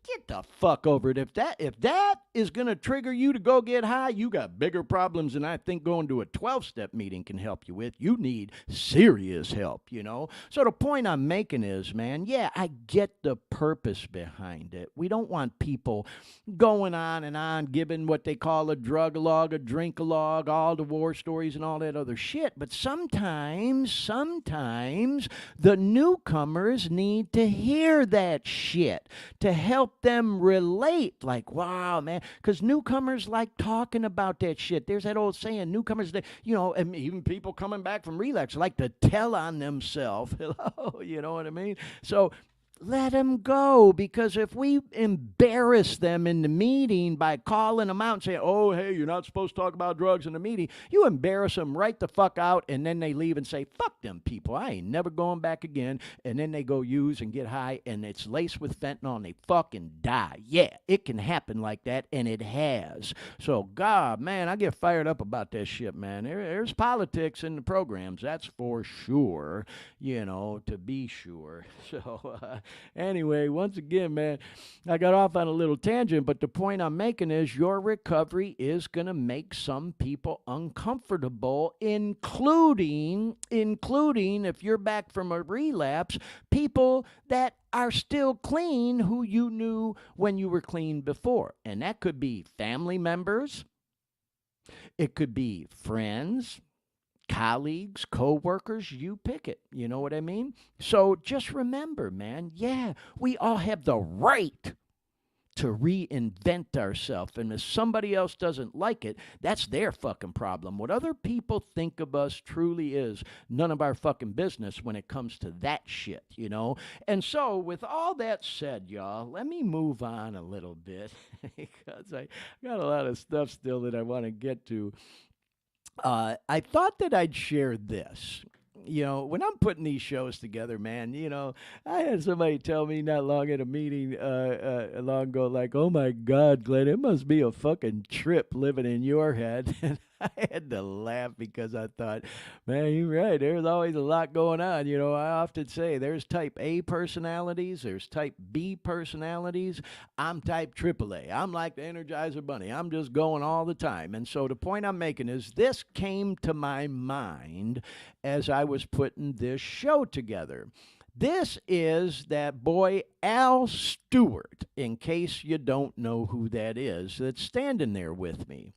Speaker 1: Get the fuck over it. If that is going to trigger you to go get high, you got bigger problems than I think going to a 12-step meeting can help you with. You need serious help, you know? So the point I'm making is, man, yeah, I get the purpose behind it. We don't want people going on and on, giving what they call a drug-a-log, a drink-a-log, all the war stories and all that other shit. But sometimes the newcomers need to hear that shit to help them relate. Like, wow, man, because newcomers like talking about that shit. There's that old saying, newcomers, you know, and even people coming back from relapse like to tell on themselves. Hello, you know what I mean? So let them go, because if we embarrass them in the meeting by calling them out and saying, oh, hey, you're not supposed to talk about drugs in the meeting, you embarrass them right the fuck out, and then they leave and say, fuck them people, I ain't never going back again, and then they go use and get high, and it's laced with fentanyl, and they fucking die. Yeah, it can happen like that, and it has. So, God, man, I get fired up about that shit, man. There's politics in the programs, that's for sure, you know, to be sure. So, anyway, once again, man, I got off on a little tangent, but the point I'm making is your recovery is going to make some people uncomfortable, including if you're back from a relapse, people that are still clean who you knew when you were clean before. And that could be family members. It could be friends, colleagues, co-workers, you pick it. You know what I mean? So just remember, man, yeah, we all have the right to reinvent ourselves. And if somebody else doesn't like it, that's their fucking problem. What other people think of us truly is none of our fucking business when it comes to that shit, you know? And so with all that said, y'all, let me move on a little bit because I got a lot of stuff still that I want to get to. I thought that I'd share this. You know, when I'm putting these shows together, man, you know, I had somebody tell me not long at a meeting long ago, like, oh my God, Glenn, it must be a fucking trip living in your head. And I had to laugh because I thought, man, you're right. There's always a lot going on. You know, I often say there's type A personalities, there's type B personalities. I'm type AAA. I'm like the Energizer Bunny. I'm just going all the time. And so the point I'm making is this came to my mind as I was putting this show together. This is that boy Al Stewart, in case you don't know who that is, that's standing there with me.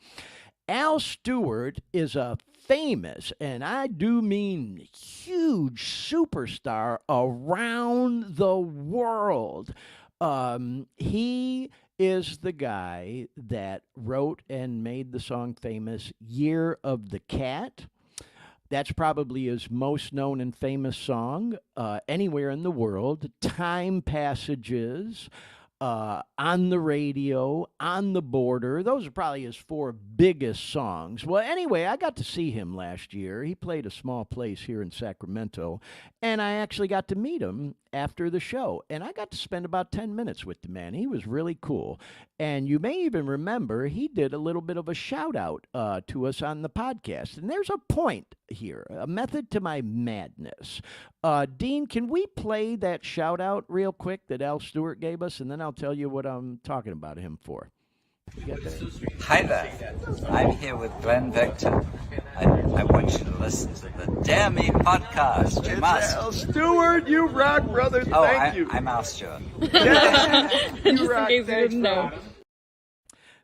Speaker 1: Al Stewart is a famous, and I do mean huge superstar around the world. He is the guy that wrote and made the song famous Year of the Cat. That's probably his most known and famous song anywhere in the world. Time Passages, On the Radio, On the Border. Those are probably his four biggest songs. Well, anyway, I got to see him last year. He played a small place here in Sacramento, and I actually got to meet him after the show. And I got to spend about 10 minutes with the man. He was really cool. And you may even remember he did a little bit of a shout out to us on the podcast. And there's a point here, a method to my madness. Dean, can we play that shout out real quick that Al Stewart gave us? And then I'll tell you what I'm talking about him for.
Speaker 13: Hi there. I'm here with Glenn Victor. I want you to listen to the Dare Me podcast. You must.
Speaker 1: Al Stewart, you rock, brother.
Speaker 13: Oh,
Speaker 1: Thank you.
Speaker 13: I'm Al Stewart.
Speaker 1: You rock. Thanks, bro.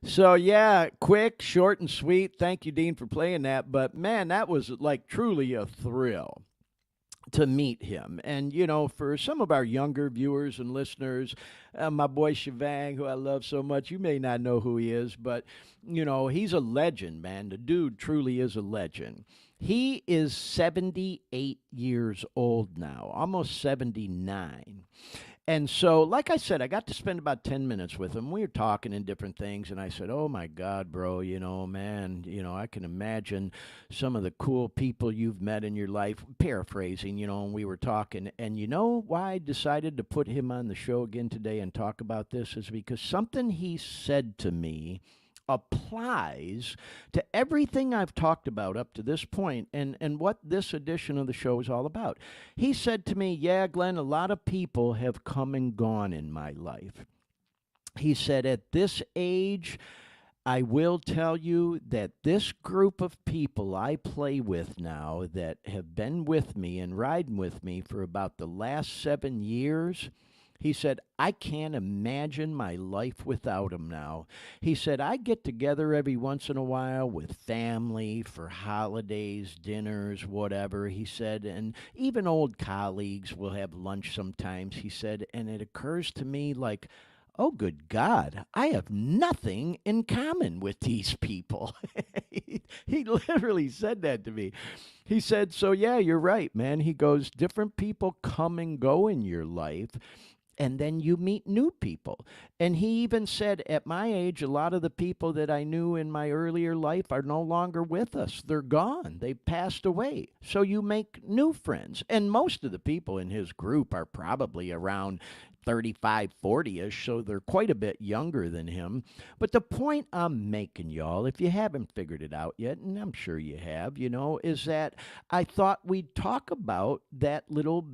Speaker 1: So, yeah, quick, short, and sweet. Thank you, Dean, for playing that. But, man, that was like truly a thrill to meet him. And, you know, for some of our younger viewers and listeners, my boy Shivang, who I love so much, you may not know who he is, but, you know, he's a legend, man. The dude truly is a legend. He is 78 years old now, almost 79. And so, like I said, I got to spend about 10 minutes with him. We were talking and different things, and I said, oh, my God, bro, you know, man, you know, I can imagine some of the cool people you've met in your life, paraphrasing, you know, and we were talking. And you know why I decided to put him on the show again today and talk about this is because something he said to me applies to everything I've talked about up to this point and what this edition of the show is all about. He said to me, yeah, Glenn, a lot of people have come and gone in my life. He said, at this age, I will tell you that this group of people I play with now that have been with me and riding with me for about the last 7 years, he said, I can't imagine my life without them now. He said, I get together every once in a while with family for holidays, dinners, whatever. He said, and even old colleagues will have lunch sometimes. He said, and it occurs to me like, oh, good God, I have nothing in common with these people. He literally said that to me. He said, so yeah, you're right, man. He goes, different people come and go in your life. And then you meet new people. And he even said, at my age, a lot of the people that I knew in my earlier life are no longer with us. They're gone. They passed away. So you make new friends. And most of the people in his group are probably around 35, 40-ish, so they're quite a bit younger than him. But the point I'm making, y'all, if you haven't figured it out yet, and I'm sure you have, you know, is that I thought we'd talk about that little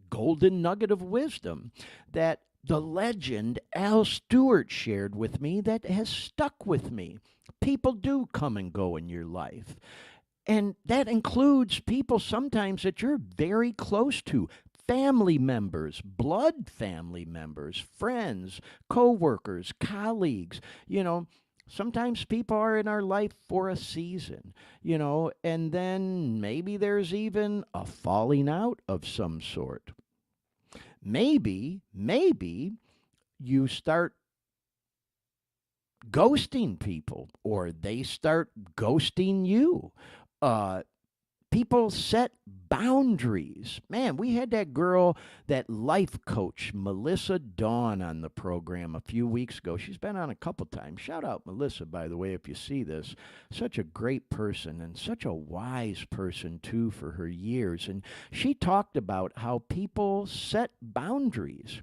Speaker 1: golden nugget of wisdom that the legend Al Stewart shared with me that has stuck with me. People do come and go in your life. And that includes people sometimes that you're very close to. Family members, blood family members, friends, co-workers, colleagues, you know. Sometimes people are in our life for a season, you know, and then maybe there's even a falling out of some sort. Maybe you start ghosting people or they start ghosting you. People set boundaries. Man, we had that girl, that life coach, Melissa Dawn, on the program a few weeks ago. She's been on a couple times. Shout out Melissa, by the way, if you see this. Such a great person and such a wise person, too, for her years. And she talked about how people set boundaries.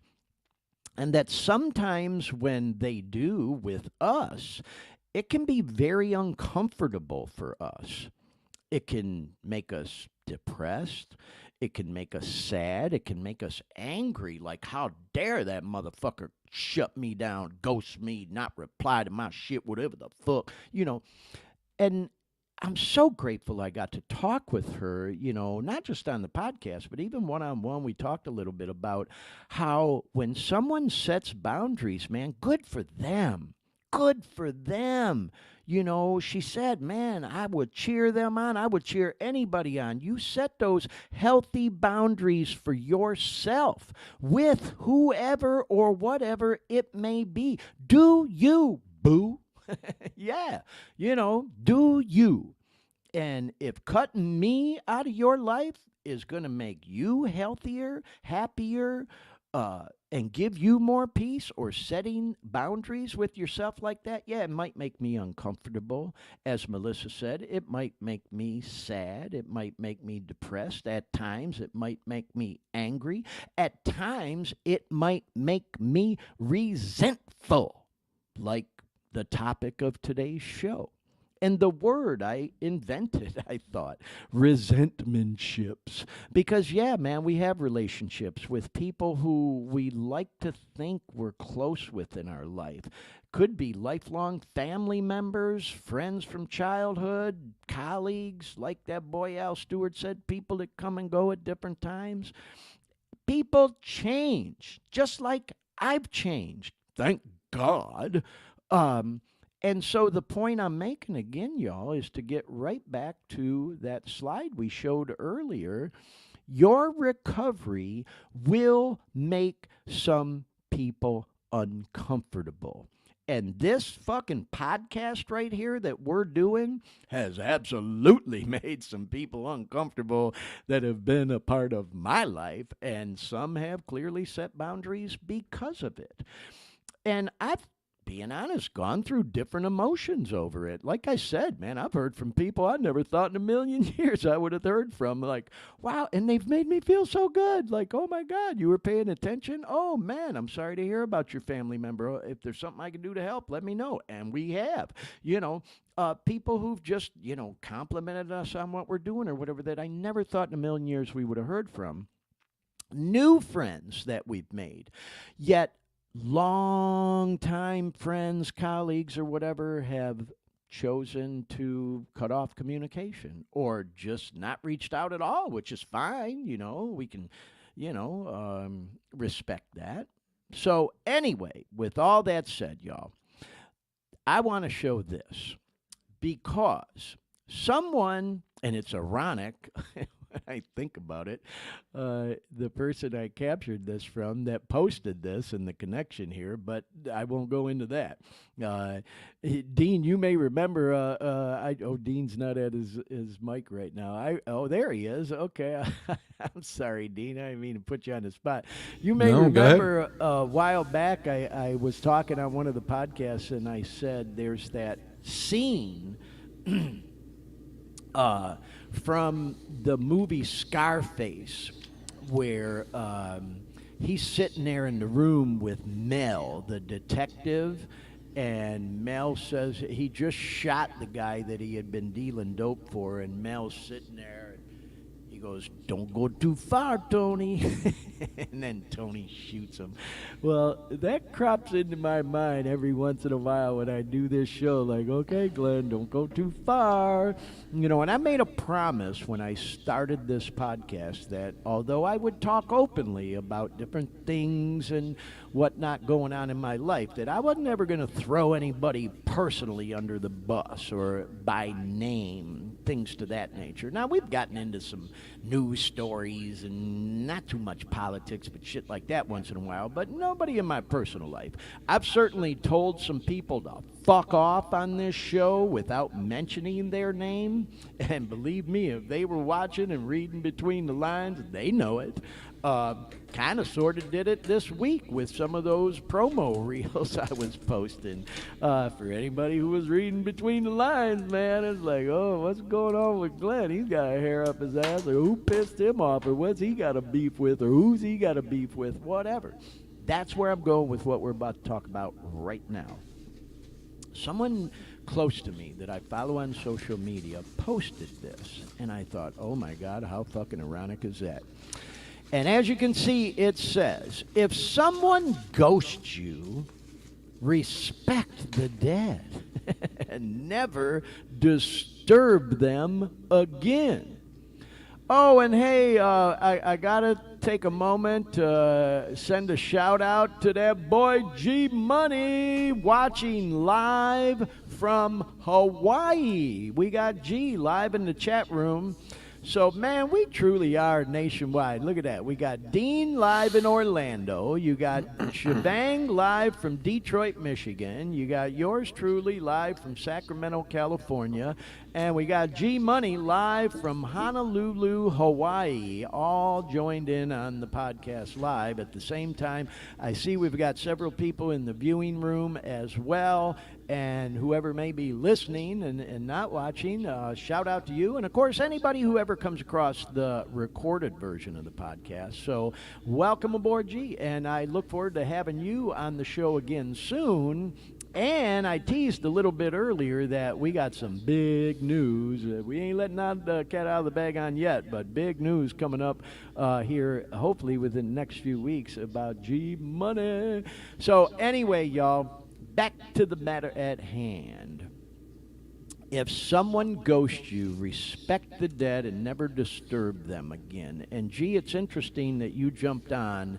Speaker 1: And that sometimes when they do with us, it can be very uncomfortable for us. It can make us depressed. It can make us sad. It can make us angry. Like, how dare that motherfucker shut me down, ghost me, not reply to my shit, whatever the fuck, you know. And I'm so grateful I got to talk with her, you know, not just on the podcast, but even one-on-one. We talked a little bit about how when someone sets boundaries, man, good for them. good for them. You know, she said, man, I would cheer them on. I would cheer anybody on. You set those healthy boundaries for yourself with whoever or whatever it may be. Do you, boo? Yeah, you know, do you. And if cutting me out of your life is going to make you healthier, happier, and give you more peace, or setting boundaries with yourself like that, yeah, it might make me uncomfortable. As Melissa said, it might make me sad. It might make me depressed. At times, it might make me angry. At times, it might make me resentful, like the topic of today's show. And the word I invented, I thought, resentmentships. Because, yeah, man, we have relationships with people who we like to think we're close with in our life. Could be lifelong family members, friends from childhood, colleagues, like that boy Al Stewart said, people that come and go at different times. People change, just like I've changed. Thank God. And so the point I'm making again, y'all, is to get right back to that slide we showed earlier. Your recovery will make some people uncomfortable. And this fucking podcast right here that we're doing has absolutely made some people uncomfortable that have been a part of my life, and some have clearly set boundaries because of it. And I've, being honest, gone through different emotions over it. Like I said, man, I've heard from people I never thought in a million years I would have heard from. Like, wow, and they've made me feel so good. Like, oh my God, you were paying attention? Oh man, I'm sorry to hear about your family member. If there's something I can do to help, let me know. And we have, you know, people who've just, you know, complimented us on what we're doing or whatever that I never thought in a million years we would have heard from. New friends that we've made, yet long-time friends, colleagues, or whatever have chosen to cut off communication or just not reached out at all, which is fine. You know, we can, you know, respect that. So anyway, with all that said, y'all, I want to show this because someone, and it's ironic, I think about it, the person I captured this from that posted this and the connection here, but I won't go into that. Dean, you may remember, Dean's not at his mic right now. There he is. Okay. I'm sorry, Dean. I didn't mean to put you on the spot. You may remember a while back I was talking on one of the podcasts and I said there's that scene from the movie Scarface, where he's sitting there in the room with Mel, the detective, and Mel says he just shot the guy that he had been dealing dope for, and Mel's sitting there, and he goes, "Don't go too far, Tony." And then Tony shoots him. Well, that crops into my mind every once in a while when I do this show, like, okay, Glenn, don't go too far. You know, and I made a promise when I started this podcast that although I would talk openly about different things and whatnot going on in my life, that I wasn't ever going to throw anybody personally under the bus or by name, things to that nature. Now, we've gotten into some news stories and not too much politics, but shit like that once in a while, but nobody in my personal life. I've certainly told some people to fuck off on this show without mentioning their name, and believe me, if they were watching and reading between the lines, they know it. Kind of sort of did it this week with some of those promo reels I was posting. For anybody who was reading between the lines, man, it's like, oh, what's going on with Glenn? He's got a hair up his ass, or who pissed him off, or what's he got a beef with, or who's he got a beef with, whatever. That's where I'm going with what we're about to talk about right now. Someone close to me that I follow on social media posted this, and I thought, oh my God, how fucking ironic is that? And as you can see, it says, if someone ghosts you, respect the dead and never disturb them again. Oh, and hey, I got to take a moment to send a shout out to that boy G Money watching live from Hawaii. We got G live in the chat room. So, man, we truly are nationwide. Look at that. We got Dean live in Orlando. You got Shebang live from Detroit, Michigan. You got yours truly live from Sacramento, California. And we got G Money live from Honolulu, Hawaii, all joined in on the podcast live at the same time. I see we've got several people in the viewing room as well. And whoever may be listening and not watching, shout out to you. And, of course, anybody who ever comes across the recorded version of the podcast. So welcome aboard, G. And I look forward to having you on the show again soon. And I teased a little bit earlier that we got some big news. We ain't letting the cat out of the bag on yet, but big news coming up here, hopefully within the next few weeks, about G Money. So anyway, y'all, back to the matter at hand. If someone ghosts you, respect the dead and never disturb them again. And G, it's interesting that you jumped on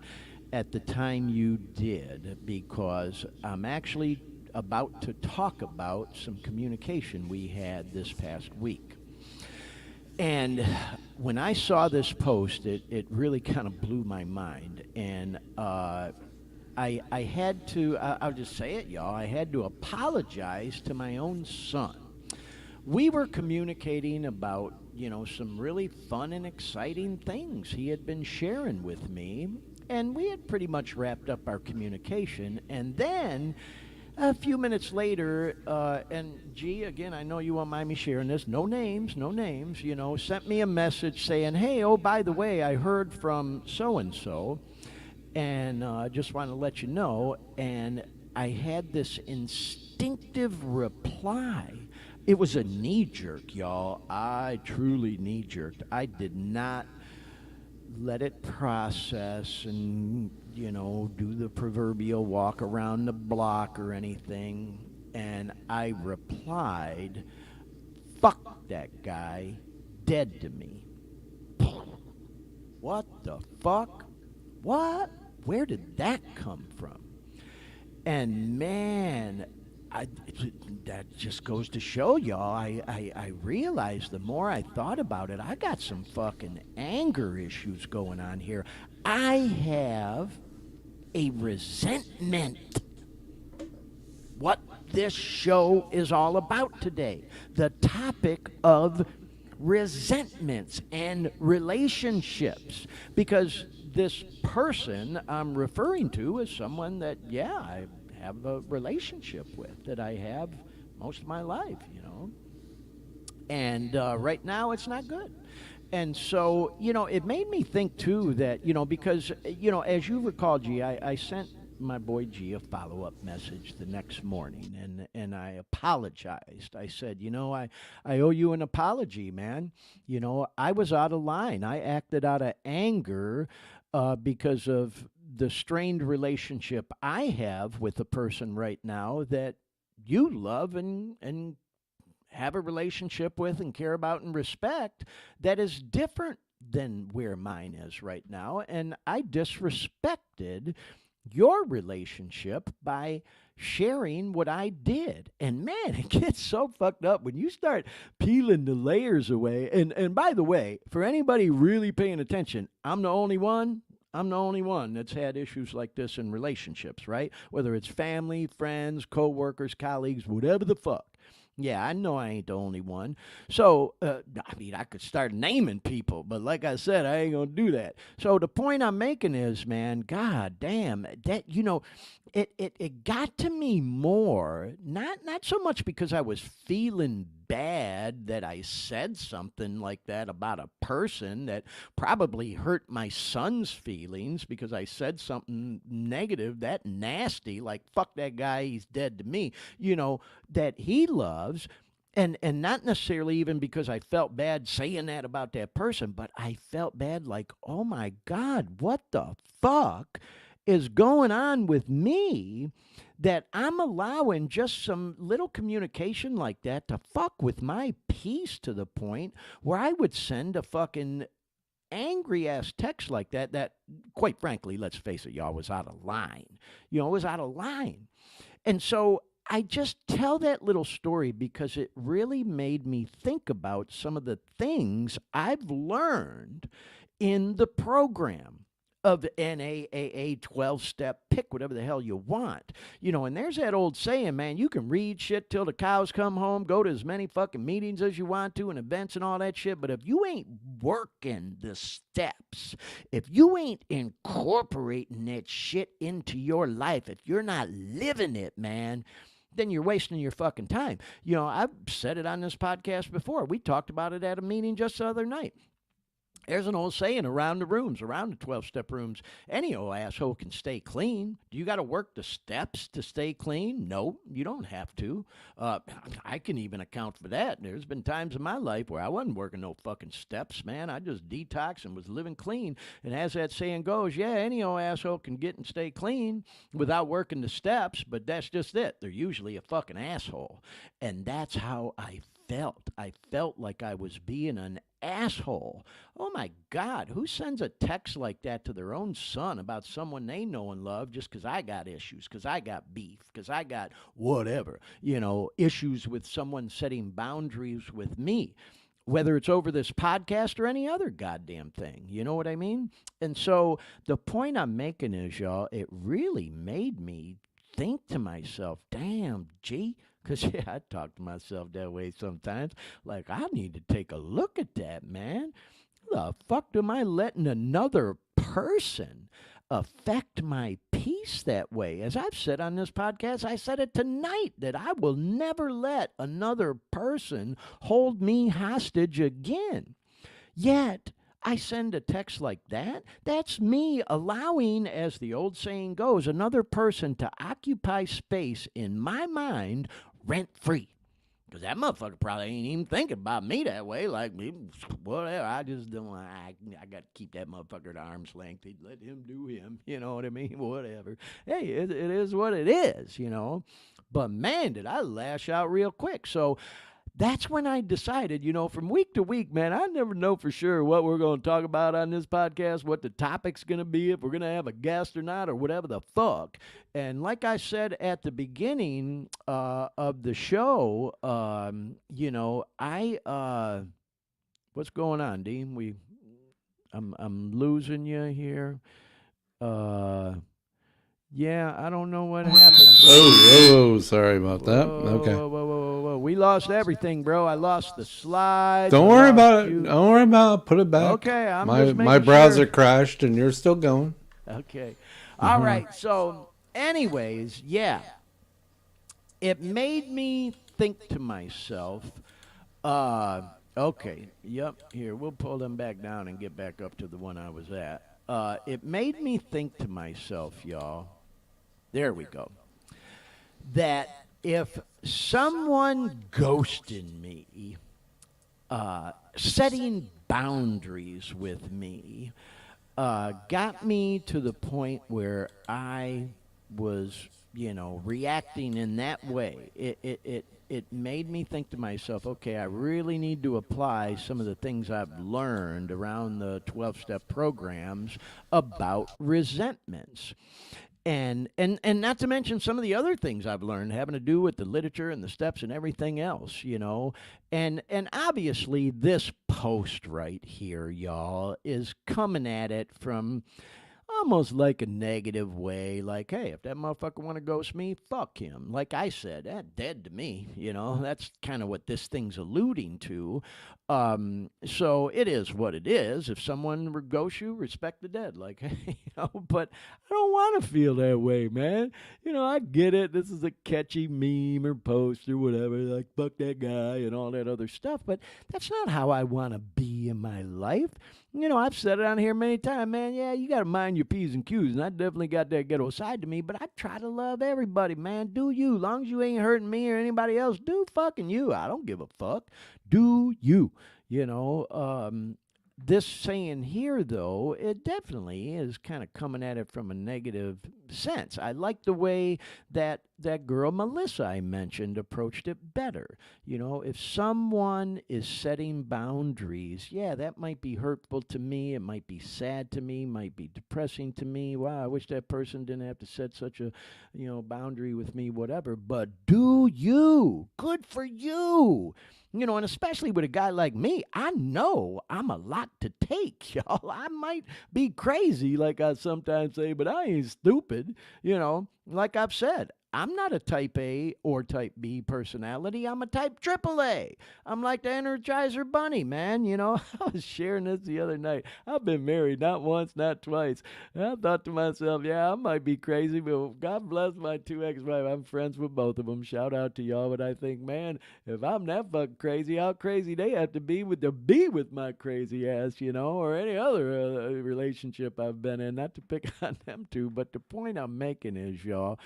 Speaker 1: at the time you did, because I'm actually about to talk about some communication we had this past week. And when I saw this post, it really kind of blew my mind. And I had to, I'll just say it, y'all, I had to apologize to my own son. We were communicating about, some really fun and exciting things he had been sharing with me. And we had pretty much wrapped up our communication. And then a few minutes later, and G, again, I know you won't mind me sharing this, no names, sent me a message saying, hey, oh, by the way, I heard from so-and-so, and just want to let you know. And I had this instinctive reply. It was a knee-jerk, y'all. I truly knee-jerked. I did not let it process and, do the proverbial walk around the block or anything. And I replied, fuck that guy, dead to me. What the fuck? What? Where did that come from? And man, that just goes to show y'all, I realized the more I thought about it, I got some fucking anger issues going on here. I have a resentment. What this show is all about today. The topic of resentments and relationships. Because this person I'm referring to is someone that, I have a relationship with, that I have most of my life, And right now it's not good. And so, it made me think too that, because, as you recall, G, I sent my boy G a follow-up message the next morning, and I apologized. I said, I owe you an apology, man. I was out of line. I acted out of anger because of the strained relationship I have with a person right now that you love and have a relationship with and care about and respect, that is different than where mine is right now. And I disrespected your relationship by sharing what I did. And man, it gets so fucked up when you start peeling the layers away. And by the way, for anybody really paying attention, I'm the only one that's had issues like this in relationships, right? Whether it's family, friends, co-workers, colleagues, whatever the fuck. Yeah, I know I ain't the only one. So, I could start naming people, but like I said, I ain't going to do that. So the point I'm making is, man, god damn, that, it got to me more, not so much because I was feeling bad that I said something like that about a person that probably hurt my son's feelings because I said something negative, that nasty, like, fuck that guy, he's dead to me, that he loves. And not necessarily even because I felt bad saying that about that person, but I felt bad like, oh my God, what the fuck is going on with me that I'm allowing just some little communication like that to fuck with my peace to the point where I would send a fucking angry ass text like that, quite frankly, let's face it, y'all, was out of line. You know, it was out of line. And so I just tell that little story because it really made me think about some of the things I've learned in the program of NAAA 12-step, pick whatever the hell you want. You know, and there's that old saying, man, you can read shit till the cows come home, go to as many fucking meetings as you want to and events and all that shit, but if you ain't working the steps, if you ain't incorporating that shit into your life, if you're not living it, man, then you're wasting your fucking time. You know, I've said it on this podcast before. We talked about it at a meeting just the other night. There's an old saying around the rooms, around the 12-step rooms, any old asshole can stay clean. Do you got to work the steps to stay clean? No, you don't have to. I can even account for that. There's been times in my life where I wasn't working no fucking steps, man. I just detoxed and was living clean. And as that saying goes, yeah, any old asshole can get and stay clean without working the steps, but that's just it. They're usually a fucking asshole. And that's how I felt. I felt like I was being an asshole. Oh my God, who sends a text like that to their own son about someone they know and love just because I got issues, because I got beef, because I got whatever, you know, issues with someone setting boundaries with me, whether it's over this podcast or any other goddamn thing. You know what I mean? And so the point I'm making is, y'all, it really made me think to myself, damn, gee, because, yeah, I talk to myself that way sometimes. Like, I need to take a look at that, man. The fuck am I letting another person affect my peace that way? As I've said on this podcast, I said it tonight, that I will never let another person hold me hostage again. Yet, I send a text like that. That's me allowing, as the old saying goes, another person to occupy space in my mind rent-free. Because that motherfucker probably ain't even thinking about me that way. Like, whatever, I just don't, I got to keep that motherfucker at arm's length. Let him do him, you know what I mean? Whatever. Hey, it is what it is, you know? But man, did I lash out real quick. So that's when I decided, you know, from week to week, man, I never know for sure what we're going to talk about on this podcast, what the topic's going to be, if we're going to have a guest or not, or whatever the fuck. And like I said at the beginning of the show, you know, what's going on, Dean? I'm losing you here. Yeah, I don't know what happened.
Speaker 2: Oh, sorry about that. Okay.
Speaker 1: Whoa. We lost everything, bro. I lost the slides.
Speaker 2: Don't worry about it. Don't worry about it. Put it back.
Speaker 1: Okay, I'm
Speaker 2: my
Speaker 1: just making
Speaker 2: my browser
Speaker 1: sure.
Speaker 2: crashed and you're still going.
Speaker 1: Okay. All right. So, anyways, yeah. It made me think to myself, okay, yep, here, we'll pull them back down and get back up to the one I was at. It made me think to myself, y'all, there we go, that if someone ghosted me, setting boundaries with me, got me to the point where I was, you know, reacting in that way, it made me think to myself, okay, I really need to apply some of the things I've learned around the 12-step programs about resentments. And not to mention some of the other things I've learned having to do with the literature and the steps and everything else, you know. And obviously this post right here, y'all, is coming at it from almost like a negative way, like, hey, if that motherfucker want to ghost me, fuck him. Like I said, that dead to me, you know. That's kind of what this thing's alluding to. So it is what it is. If someone ghosts you, respect the dead. Like, hey, you know, but I don't want to feel that way, man. You know, I get it. This is a catchy meme or post or whatever, like, fuck that guy and all that other stuff. But that's not how I want to be in my life. You know, I've said it on here many times, man. Yeah, you got to mind your P's and Q's, and I definitely got that ghetto side to me, but I try to love everybody, man. Do you. Long as you ain't hurting me or anybody else, do fucking you. I don't give a fuck. Do you. You know, this saying here, though, it definitely is kind of coming at it from a negative sense. I like the way that girl Melissa I mentioned approached it better. You know, if someone is setting boundaries, yeah, that might be hurtful to me. It might be sad to me. Might be depressing to me. Wow, I wish that person didn't have to set such a, boundary with me. Whatever. But do you? Good for you. And especially with a guy like me, I know I'm a lot to take, y'all. I might be crazy, like I sometimes say, but I ain't stupid. Like I've said, I'm not a type A or type B personality. I'm a type triple A. I'm like the Energizer Bunny, man. I was sharing this the other night. I've been married not once, not twice. And I thought to myself, yeah, I might be crazy, but God bless my two ex-wives. I'm friends with both of them. Shout out to y'all. But I think, man, if I'm that fucking crazy, how crazy they have to be with my crazy ass, or any other relationship I've been in. Not to pick on them two, but the point I'm making is, y'all,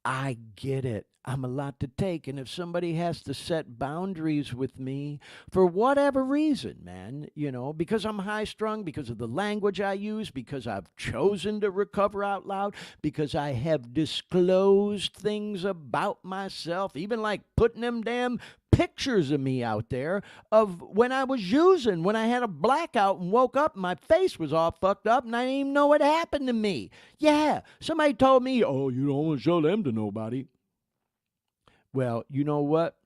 Speaker 1: I get it. I'm a lot to take. And if somebody has to set boundaries with me for whatever reason, man, because I'm high strung, because of the language I use, because I've chosen to recover out loud, because I have disclosed things about myself, even like putting them damn pictures of me out there of when I was using, when I had a blackout and woke up and my face was all fucked up and I didn't even know what happened to me. Yeah, somebody told me, oh, you don't want to show them to nobody. Well, you know what?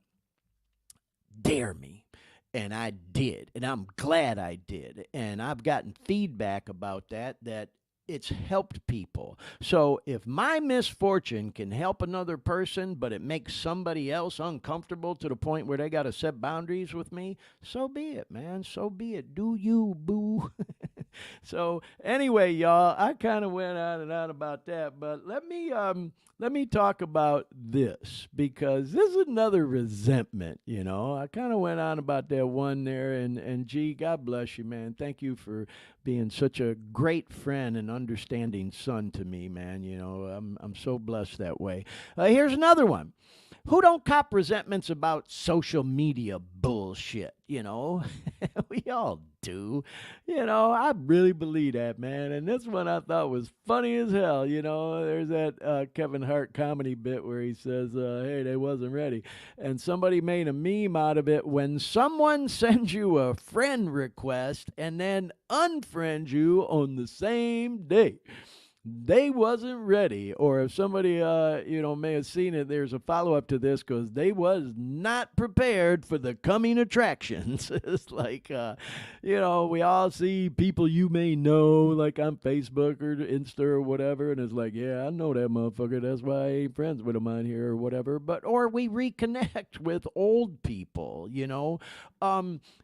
Speaker 1: Dare me. And I did. And I'm glad I did. And I've gotten feedback about that it's helped people. So if my misfortune can help another person, but it makes somebody else uncomfortable to the point where they got to set boundaries with me, so be it, man. So be it. Do you, boo? So anyway, y'all, I kind of went on and on about that, but let me talk about this, because this is another resentment, I kind of went on about that one there, and gee, God bless you, man. Thank you for being such a great friend and understanding son to me, man. I'm so blessed that way. Here's another one. Who don't cop resentments about social media bullshit, We all do. I really believe that, man. And this one I thought was funny as hell. There's that Kevin Hart comedy bit where he says, hey, they wasn't ready. And somebody made a meme out of it. When someone sends you a friend request and then unfriends you on the same day, they wasn't ready. Or if somebody, may have seen it, there's a follow-up to this, because they was not prepared for the coming attractions. It's like, we all see people you may know, like on Facebook or Insta or whatever, and it's like, yeah, I know that motherfucker. That's why I ain't friends with him on here or whatever. Or we reconnect with old people,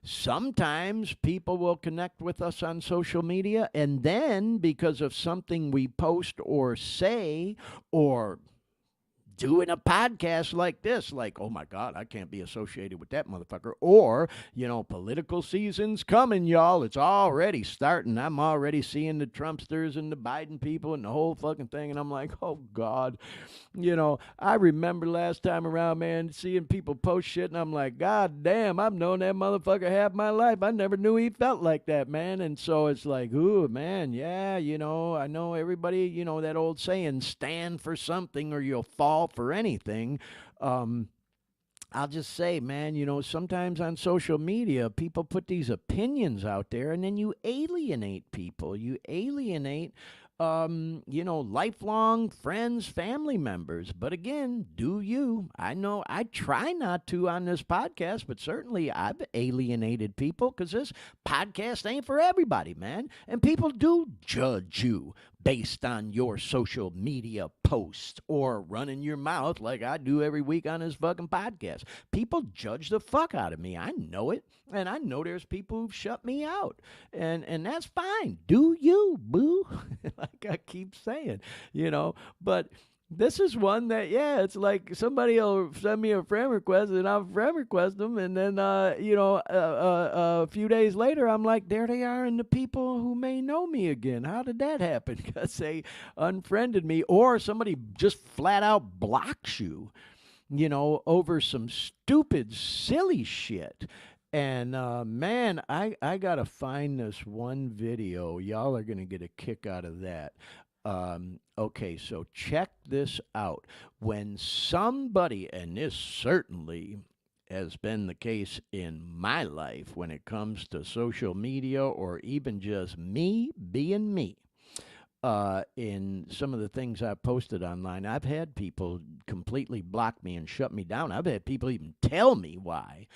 Speaker 1: Sometimes people will connect with us on social media, and then because of something we post or say or doing a podcast like this, like, oh my God, I can't be associated with that motherfucker. Or, political season's coming, y'all. It's already starting. I'm already seeing the Trumpsters and the Biden people and the whole fucking thing. And I'm like, oh God. I remember last time around, man, seeing people post shit, and I'm like, God damn, I've known that motherfucker half my life. I never knew he felt like that, man. And so it's like, ooh, man, yeah, I know everybody, that old saying, stand for something or you'll fall for anything. I'll just say, man, sometimes on social media, people put these opinions out there, and then you alienate people. You alienate, lifelong friends, family members. But again, do you? I know I try not to on this podcast, but certainly I've alienated people, because this podcast ain't for everybody, man. And people do judge you based on your social media posts or running your mouth like I do every week on this fucking podcast. People judge the fuck out of me. I know it. And I know there's people who've shut me out. And that's fine. Do you, boo? Like I keep saying, But this is one that, yeah, it's like somebody will send me a friend request and I'll friend request them. And then, a few days later, I'm like, there they are, and the people who may know me again. How did that happen? Because they unfriended me, or somebody just flat out blocks you, over some stupid, silly shit. And man, I gotta find this one video. Y'all are gonna get a kick out of that. Okay, so check this out. When somebody, and this certainly has been the case in my life when it comes to social media or even just me being me. In some of the things I've posted online, I've had people completely block me and shut me down. I've had people even tell me why.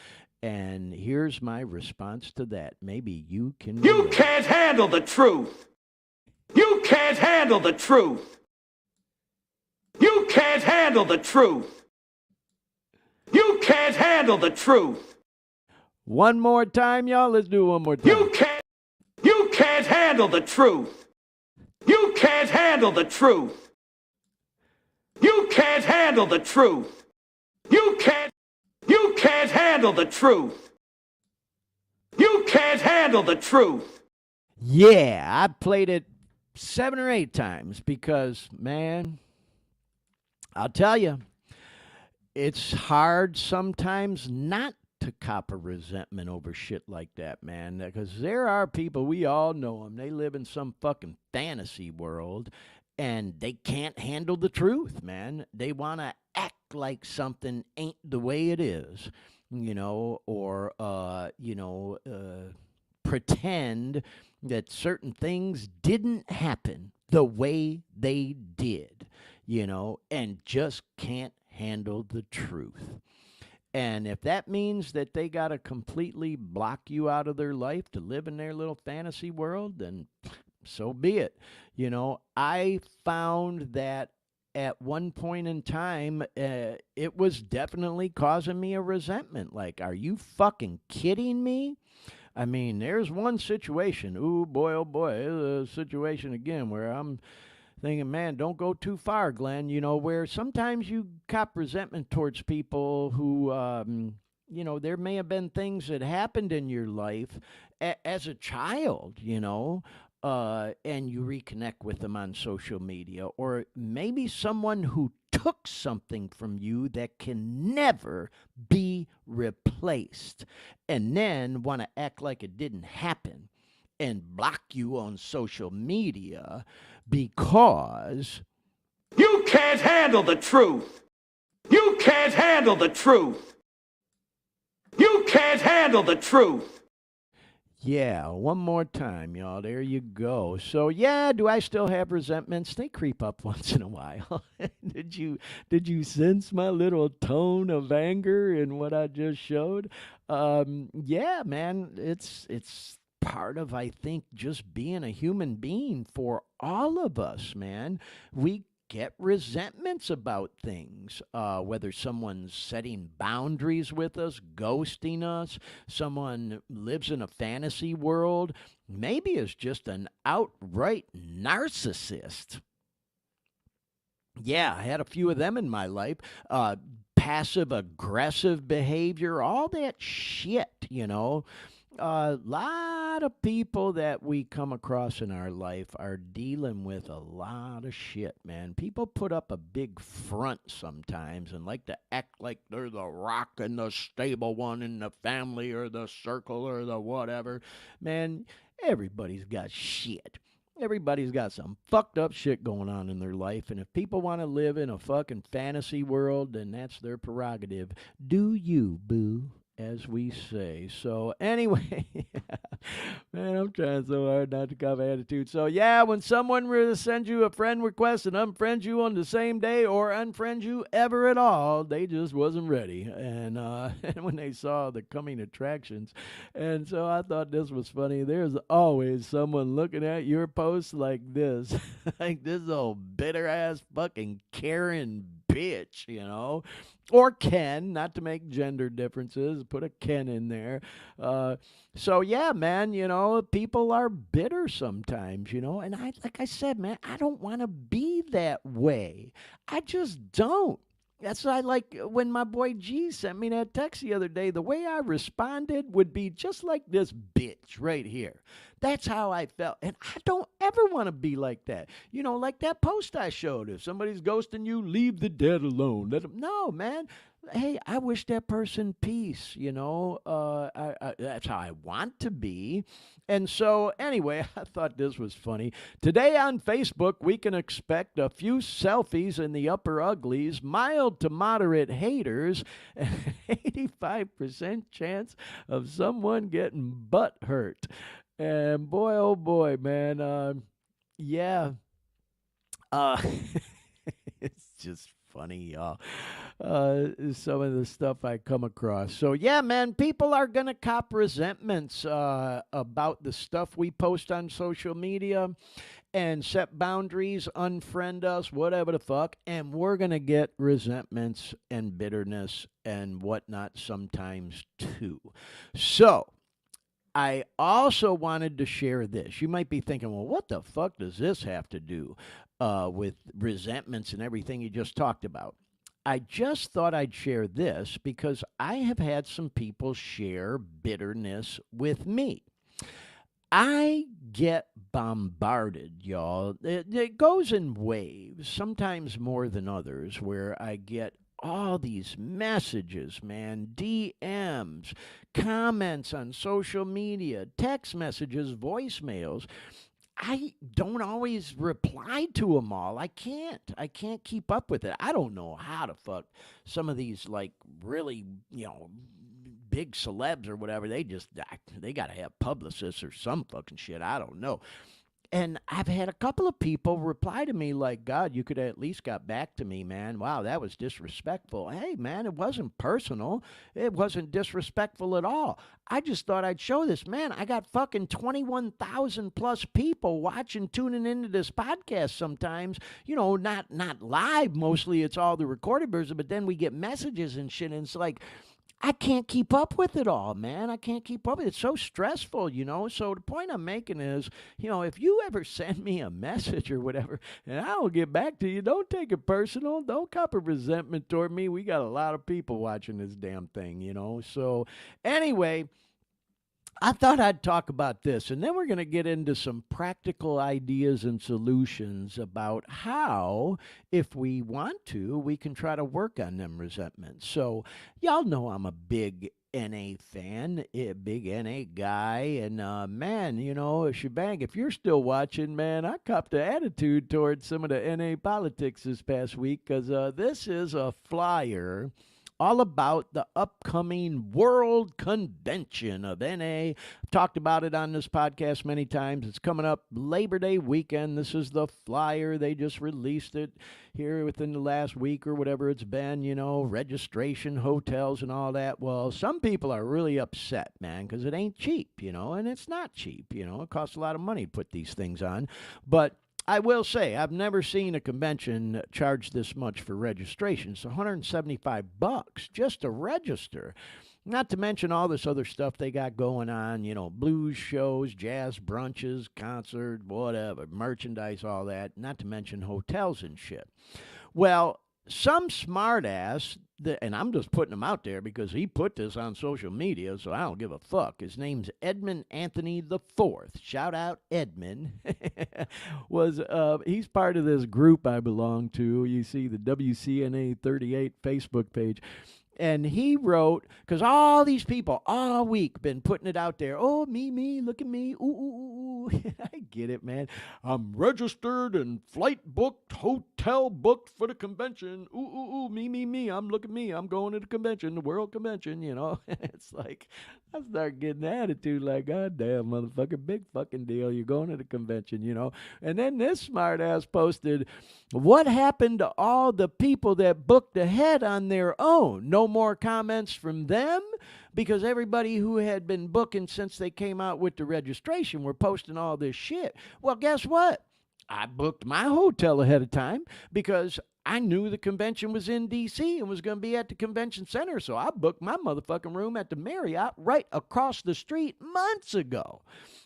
Speaker 1: And here's my response to that. Maybe you can.
Speaker 14: You can't handle the truth. You can't handle the truth. You can't handle the truth. You can't handle the truth.
Speaker 1: One more time, y'all. Let's do it one more time.
Speaker 14: You can't handle the truth. You can't handle the truth. You can't handle the truth. You can't handle the truth. You can't handle the truth.
Speaker 1: Yeah, I played it 7 or 8 times because, man, I'll tell you, it's hard sometimes not to cop a resentment over shit like that, man, because there are people, we all know them, they live in some fucking fantasy world, and they can't handle the truth, man. They want to act like something ain't the way it is, or, pretend that certain things didn't happen the way they did, and just can't handle the truth. And if that means that they got to completely block you out of their life to live in their little fantasy world, then so be it. I found that at one point in time, it was definitely causing me a resentment. Like, are you fucking kidding me? I mean, there's one situation, oh boy, a situation again where I'm thinking, man, don't go too far, Glenn, where sometimes you cop resentment towards people who, there may have been things that happened in your life as a child, and you reconnect with them on social media, or maybe someone who took something from you that can never be replaced, and then want to act like it didn't happen and block you on social media because
Speaker 14: you can't handle the truth. You can't handle the truth. You can't handle the truth.
Speaker 1: Yeah, one more time, y'all. There you go. So, yeah, do I still have resentments? They creep up once in a while. Did you sense my little tone of anger in what I just showed? Yeah, man, it's part of, I think, just being a human being for all of us, man. We get resentments about things, whether someone's setting boundaries with us, ghosting us, someone lives in a fantasy world, maybe is just an outright narcissist. Yeah, I had a few of them in my life. Passive aggressive behavior, all that shit, A lot of people that we come across in our life are dealing with a lot of shit, man. People put up a big front sometimes and like to act like they're the rock and the stable one in the family or the circle or the whatever. Man, everybody's got shit. Everybody's got some fucked up shit going on in their life, and if people want to live in a fucking fantasy world, then that's their prerogative. Do you, boo? As we say. So anyway, man, I'm trying so hard not to cop attitude. So yeah, when someone were to send you a friend request and unfriend you on the same day or unfriend you ever at all, they just wasn't ready. And when they saw the coming attractions. And so I thought this was funny. There's always someone looking at your posts like this, like this old bitter ass fucking Karen bitch, or Ken, not to make gender differences, put a Ken in there. So yeah, man, people are bitter sometimes, and like I said, man, I don't want to be that way. I just don't. That's why, like, when my boy G sent me that text the other day, the way I responded would be just like this bitch right here. That's how I felt. And I don't ever want to be like that. You know, like that post I showed. If somebody's ghosting you, leave the dead alone. Let them, no, man. Hey, I wish that person peace, you know. That's how I want to be. And so, anyway, I thought this was funny. Today on Facebook, we can expect a few selfies in the upper uglies, mild to moderate haters, and 85% chance of someone getting butt hurt. And boy, oh boy, man, yeah. It's just funny, y'all. Some of the stuff I come across. So, yeah, man, people are going to cop resentments about the stuff we post on social media and set boundaries, unfriend us, whatever the fuck. And we're going to get resentments and bitterness and whatnot sometimes, too. So, I also wanted to share this. You might be thinking, well, what the fuck does this have to do with resentments and everything you just talked about? I just thought I'd share this because I have had some people share bitterness with me. I get bombarded, y'all. It goes in waves, sometimes more than others, where I get all these messages, man, DMs, comments on social media, text messages, voicemails. I don't always reply to them all. I can't keep up with it. I don't know how to fuck some of these, like, really, you know, big celebs or whatever. They got to have publicists or some fucking shit. I don't know. And I've had a couple of people reply to me like, God, you could have at least got back to me, man. Wow, that was disrespectful. Hey, man, it wasn't personal. It wasn't disrespectful at all. I just thought I'd show this. Man, I got fucking 21,000 plus people watching, tuning into this podcast sometimes. You know, not live. Mostly it's all the recorded version, but then we get messages and shit, and it's like, I can't keep up with it all, man. I can't keep up with it. It's so stressful, you know. So the point I'm making is, you know, if you ever send me a message or whatever, and I don't get back to you, don't take it personal. Don't cop a resentment toward me. We got a lot of people watching this damn thing, you know. So anyway, I thought I'd talk about this, and then we're going to get into some practical ideas and solutions about how, if we want to, we can try to work on them resentments. So, y'all know I'm a big NA fan, a big NA guy, and man, you know, shebang, if you're still watching, man, I copped an attitude towards some of the NA politics this past week, because this is a flyer all about the upcoming World Convention of NA. I've talked about it on this podcast many times. It's coming up Labor Day weekend. This is the flyer. They just released it here within the last week or whatever it's been, you know, registration, hotels, and all that. Well, some people are really upset, man, because it ain't cheap, you know, and it's not cheap, you know. It costs a lot of money to put these things on. But I will say, I've never seen a convention charge this much for registration. It's $175 just to register. Not to mention all this other stuff they got going on, you know, blues shows, jazz brunches, concert, whatever, merchandise, all that. Not to mention hotels and shit. Well, some smartass, and I'm just putting him out there because he put this on social media, so I don't give a fuck. His name's Edmund Anthony IV. Shout out Edmund. He's part of this group I belong to. You see the WCNA 38 Facebook page. And he wrote, because all these people all week been putting it out there. Oh, me, look at me. Ooh, ooh, ooh. I get it, man. I'm registered and flight booked, hotel booked for the convention. Ooh, ooh, ooh, me. Look at me. I'm going to the convention, the World Convention, you know. It's like, I start getting an attitude like, God damn, motherfucker, big fucking deal. You're going to the convention, you know. And then this smart ass posted, what happened to all the people that booked ahead on their own? No more comments from them, because everybody who had been booking since they came out with the registration were posting all this shit. Well, guess what? I booked my hotel ahead of time because I knew the convention was in D.C. and was going to be at the convention center, so I booked my motherfucking room at the Marriott right across the street months ago.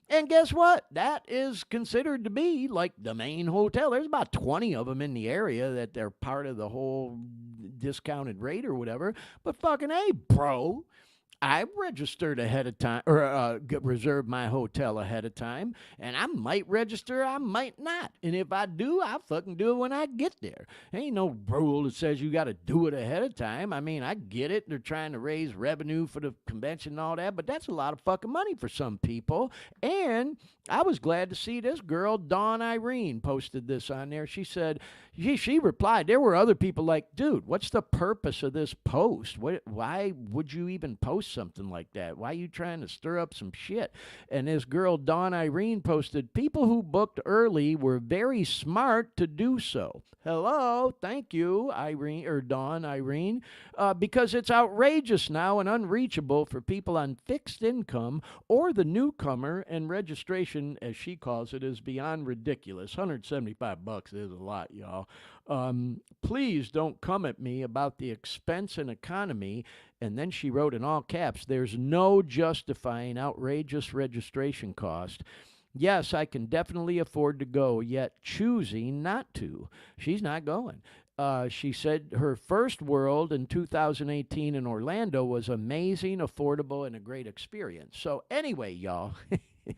Speaker 1: And guess what? That is considered to be like the main hotel. There's about 20 of them in the area that they're part of the whole discounted rate or whatever. But fucking hey, bro, I registered ahead of time, or reserved my hotel ahead of time, and I might register, I might not. And if I do, I'll fucking do it when I get there. Ain't no rule that says you got to do it ahead of time. I mean, I get it. They're trying to raise revenue for the convention and all that, but that's a lot of fucking money for some people. And I was glad to see this girl, Dawn Irene, posted this on there. She said, she replied, there were other people like, dude, what's the purpose of this post? Why would you even post something like that? Why are you trying to stir up some shit? And this girl, Dawn Irene, posted, people who booked early were very smart to do so. Hello, thank you, Irene, or Dawn Irene, because it's outrageous now and unreachable for people on fixed income or the newcomer, and registration, as she calls it, is beyond ridiculous. $175 is a lot, y'all. Please don't come at me about the expense and economy. And then she wrote in all caps, there's no justifying outrageous registration cost. Yes, I can definitely afford to go, yet choosing not to. She's not going. She said her first World in 2018 in Orlando was amazing, affordable, and a great experience. So anyway, y'all, I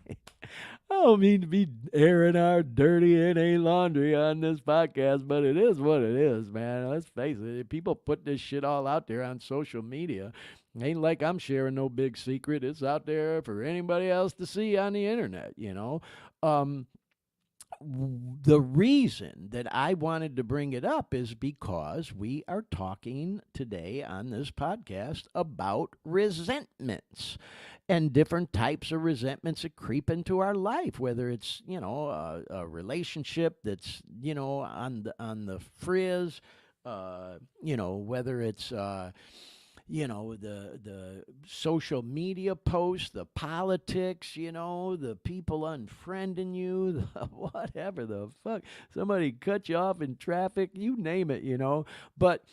Speaker 1: don't mean to be airing our dirty NA laundry on this podcast, but it is what it is, man. Let's face it. People put this shit all out there on social media. Ain't like I'm sharing no big secret. It's out there for anybody else to see on the internet, you know. The reason that I wanted to bring it up is because we are talking today on this podcast about resentments and different types of resentments that creep into our life, whether it's, you know, a relationship that's, you know, on the frizz, you know, whether it's you know, the social media posts, the politics, you know, the people unfriending you, the whatever the fuck, somebody cut you off in traffic, you name it, you know. But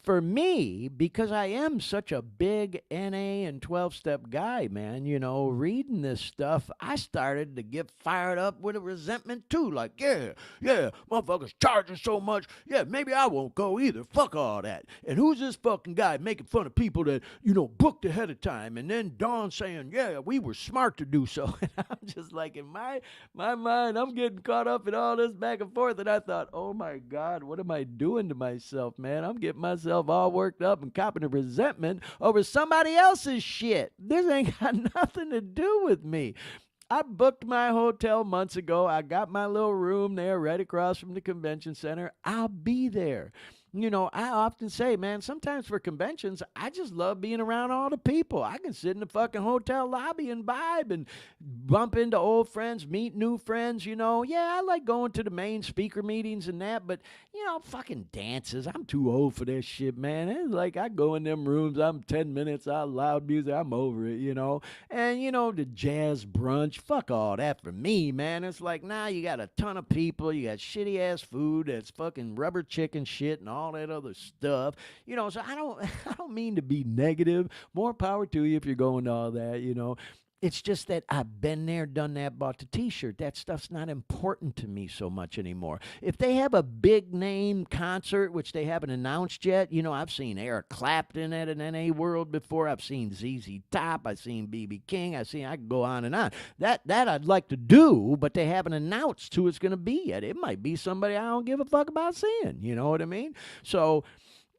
Speaker 1: for me, because I am such a big NA and 12-step guy, man, you know, reading this stuff, I started to get fired up with a resentment too. Like, yeah, motherfuckers charging so much. Yeah, maybe I won't go either. Fuck all that. And who's this fucking guy making fun of people that, you know, booked ahead of time? And then Dawn saying, yeah, we were smart to do so. And I'm just like, in my mind, I'm getting caught up in all this back and forth. And I thought, oh my God, what am I doing to myself, man? I'm getting myself all worked up and copping a resentment over somebody else's shit. This ain't got nothing to do with me. I booked my hotel months ago. I got my little room there right across from the convention center. I'll be there. You know, I often say, man, sometimes for conventions, I just love being around all the people. I can sit in the fucking hotel lobby and vibe and bump into old friends, meet new friends, you know. Yeah, I like going to the main speaker meetings and that, but, you know, fucking dances, I'm too old for this shit, man. It's like I go in them rooms, I'm 10 minutes out loud music, I'm over it, you know. And, you know, the jazz brunch, fuck all that for me, man. It's like, now you got a ton of people, you got shitty-ass food that's fucking rubber chicken shit and all that other stuff, you know. So I don't mean to be negative. More power to you if you're going to all that, you know. It's just that I've been there, done that, bought the t-shirt. That stuff's not important to me so much anymore. If they have a big name concert, which they haven't announced yet, you know, I've seen Eric Clapton at an NA World before. I've seen ZZ Top. I've seen B.B. King. I could go on and on. That I'd like to do, but they haven't announced who it's going to be yet. It might be somebody I don't give a fuck about seeing. You know what I mean? So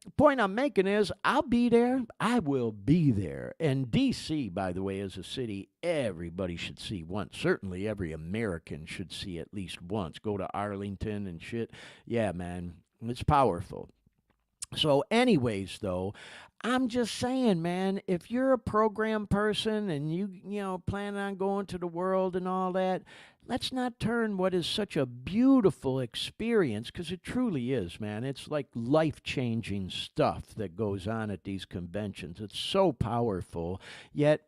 Speaker 1: the point I'm making is I'll be there. I will be there. And D.C., by the way, is a city everybody should see once. Certainly every American should see at least once. Go to Arlington and shit. Yeah, man, it's powerful. So anyways, though, I'm just saying, man, if you're a program person and you know, plan on going to the world and all that, let's not turn what is such a beautiful experience, because it truly is, man. It's like life-changing stuff that goes on at these conventions. It's so powerful, yet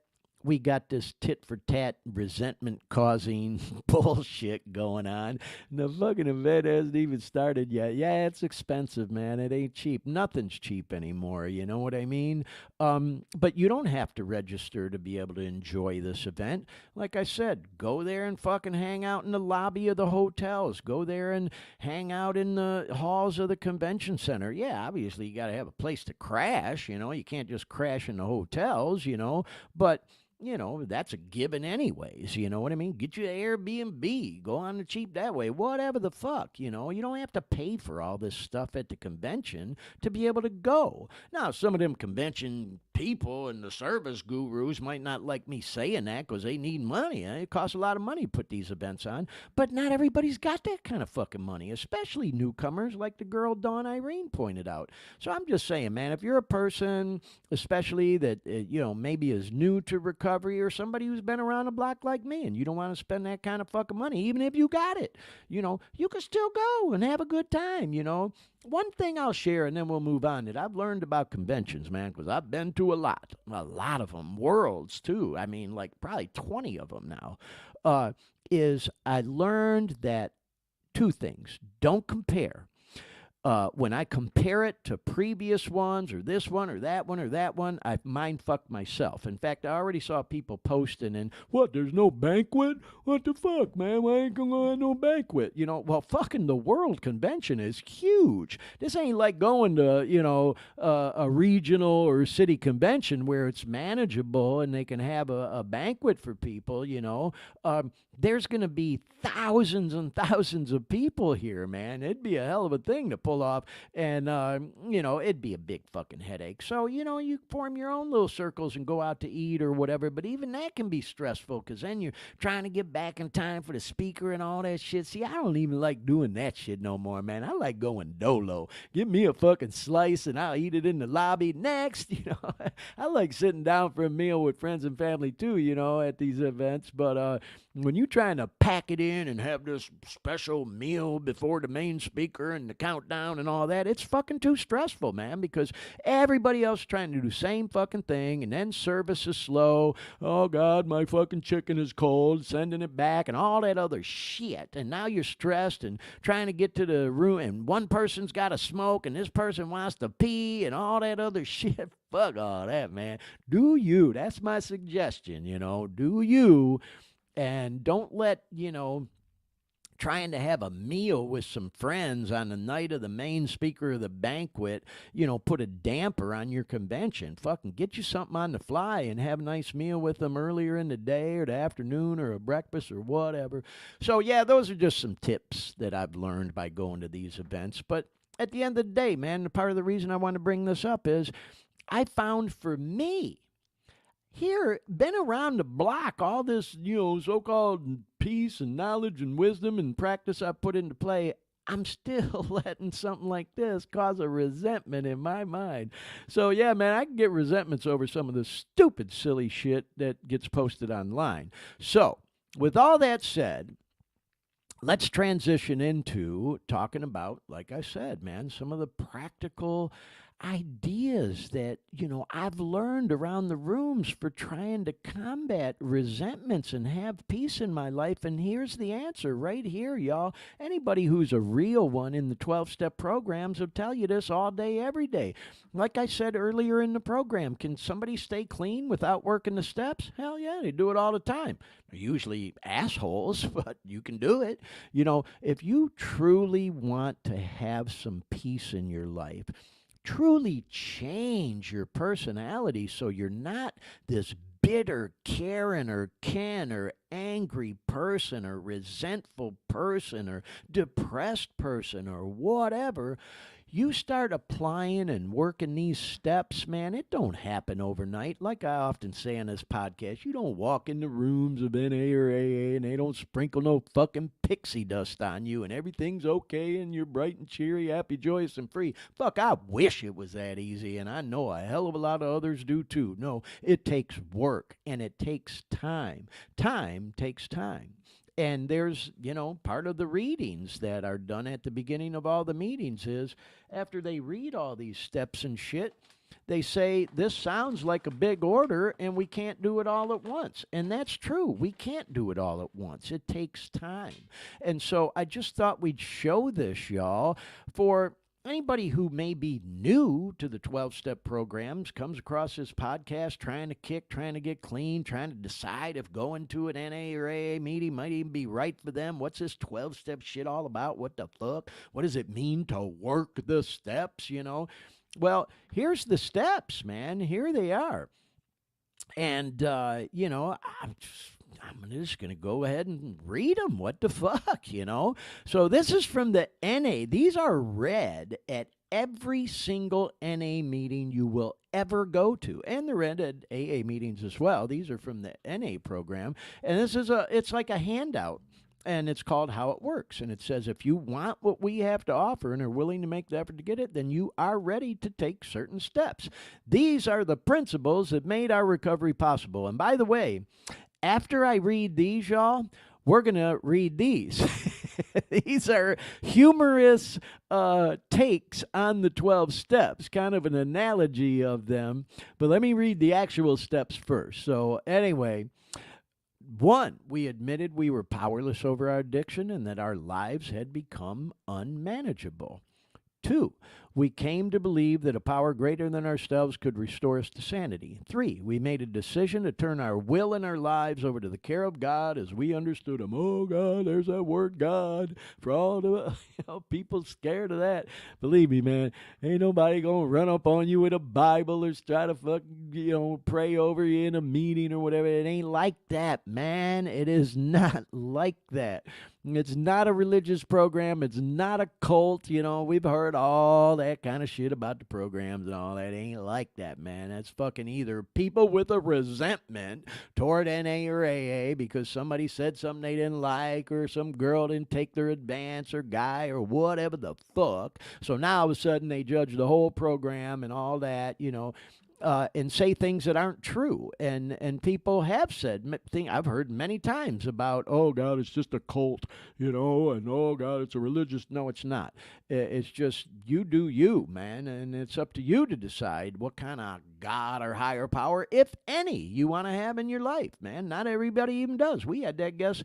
Speaker 1: we got this tit for tat resentment causing bullshit going on. And the fucking event hasn't even started yet. Yeah, it's expensive, man. It ain't cheap. Nothing's cheap anymore. You know what I mean? But you don't have to register to be able to enjoy this event. Like I said, go there and fucking hang out in the lobby of the hotels. Go there and hang out in the halls of the convention center. Yeah, obviously you got to have a place to crash. You know, you can't just crash in the hotels, you know, but you know, that's a given anyways. You know what I mean? Get you an Airbnb. Go on the cheap that way. Whatever the fuck, you know. You don't have to pay for all this stuff at the convention to be able to go. Now, some of them convention people and the service gurus might not like me saying that because they need money. It costs a lot of money to put these events on. But not everybody's got that kind of fucking money, especially newcomers like the girl Dawn Irene pointed out. So I'm just saying, man, if you're a person, especially that, you know, maybe is new to recovery, or somebody who's been around the block like me and you don't want to spend that kind of fucking money, even if you got it, you know, you can still go and have a good time, you know. One thing I'll share and then we'll move on that I've learned about conventions, man, because I've been to a lot of them, worlds too. I mean, like probably 20 of them now, is I learned that two things. Don't compare. When I compare it to previous ones or this one or that one or that one, I mind fucked myself. In fact, I already saw people posting and, what, there's no banquet? What the fuck, man? Why ain't going to no banquet? You know, well, fucking the World Convention is huge. This ain't like going to, you know, a regional or city convention where it's manageable and they can have a banquet for people, you know. There's going to be thousands and thousands of people here, man. It'd be a hell of a thing to pull off, and you know, it'd be a big fucking headache. So, you know, you form your own little circles and go out to eat or whatever, but even that can be stressful because then you're trying to get back in time for the speaker and all that shit. See, I don't even like doing that shit no more, man. I like going dolo. Give me a fucking slice and I'll eat it in the lobby next. You know, I like sitting down for a meal with friends and family too, you know, at these events. But when you're trying to pack it in and have this special meal before the main speaker and the countdown and all that, it's fucking too stressful, man, because everybody else is trying to do the same fucking thing, and then service is slow. Oh, God, my fucking chicken is cold, sending it back, and all that other shit. And now you're stressed and trying to get to the room, and one person's got to smoke, and this person wants to pee, and all that other shit. Fuck all that, man. Do you. That's my suggestion, you know. Do you. And don't let, you know, trying to have a meal with some friends on the night of the main speaker of the banquet, you know, put a damper on your convention. Fucking get you something on the fly and have a nice meal with them earlier in the day or the afternoon or a breakfast or whatever. So, yeah, those are just some tips that I've learned by going to these events. But at the end of the day, man, part of the reason I want to bring this up is I found for me, here, been around the block, all this, you know, so-called peace and knowledge and wisdom and practice I put into play, I'm still letting something like this cause a resentment in my mind. So, yeah, man, I can get resentments over some of the stupid, silly shit that gets posted online. So, with all that said, let's transition into talking about, like I said, man, some of the practical ideas that, you know, I've learned around the rooms for trying to combat resentments and have peace in my life. And here's the answer right here, y'all. Anybody who's a real one in the 12-step programs will tell you this all day, every day. Like I said earlier in the program, can somebody stay clean without working the steps? Hell yeah, they do it all the time. They're usually assholes, but you can do it. You know, if you truly want to have some peace in your life, truly change your personality so you're not this bitter Karen or Ken or angry person or resentful person or depressed person or whatever, you start applying and working these steps, man, it don't happen overnight. Like I often say on this podcast, you don't walk in the rooms of NA or AA and they don't sprinkle no fucking pixie dust on you and everything's okay and you're bright and cheery, happy, joyous, and free. Fuck, I wish it was that easy, and I know a hell of a lot of others do too. No, it takes work and it takes time. Time takes time. And there's, part of the readings that are done at the beginning of all the meetings is after they read all these steps and shit, they say, this sounds like a big order and we can't do it all at once. And that's true. We can't do it all at once. It takes time. And so I just thought we'd show this, y'all, for anybody who may be new to the 12-step programs, comes across this podcast trying to kick, trying to get clean, trying to decide if going to an NA or AA meeting might even be right for them. What's this 12-step shit all about? What the fuck? What does it mean to work the steps, Well, here's the steps, man. Here they are. And, I'm just going to go ahead and read them. What the fuck, So this is from the NA. These are read at every single NA meeting you will ever go to. And they're read at AA meetings as well. These are from the NA program. And this is it's like a handout. And it's called How It Works. And it says, if you want what we have to offer and are willing to make the effort to get it, then you are ready to take certain steps. These are the principles that made our recovery possible. And by the way, after I read these, y'all, we're going to read these. These are humorous takes on the 12 steps, kind of an analogy of them. But let me read the actual steps first. So anyway, 1, we admitted we were powerless over our addiction and that our lives had become unmanageable. 2, we came to believe that a power greater than ourselves could restore us to sanity. 3, we made a decision to turn our will and our lives over to the care of God as we understood Him. Oh, God, there's that word God. For all the people scared of that. Believe me, man, ain't nobody going to run up on you with a Bible or try to fucking, pray over you in a meeting or whatever. It ain't like that, man. It is not like that. It's not a religious program. It's not a cult. We've heard all that kind of shit about the programs and all that. It ain't like that, man. That's fucking either people with a resentment toward NA or AA because somebody said something they didn't like or some girl didn't take their advance or guy or whatever the fuck. So now all of a sudden they judge the whole program and all that, and say things that aren't true. And people have said, I've heard many times about, oh, God, it's just a cult, and oh, God, it's a religious. No, it's not. It's just you do you, man, and it's up to you to decide what kind of God or higher power, if any, you want to have in your life, man. Not everybody even does. We had that guest,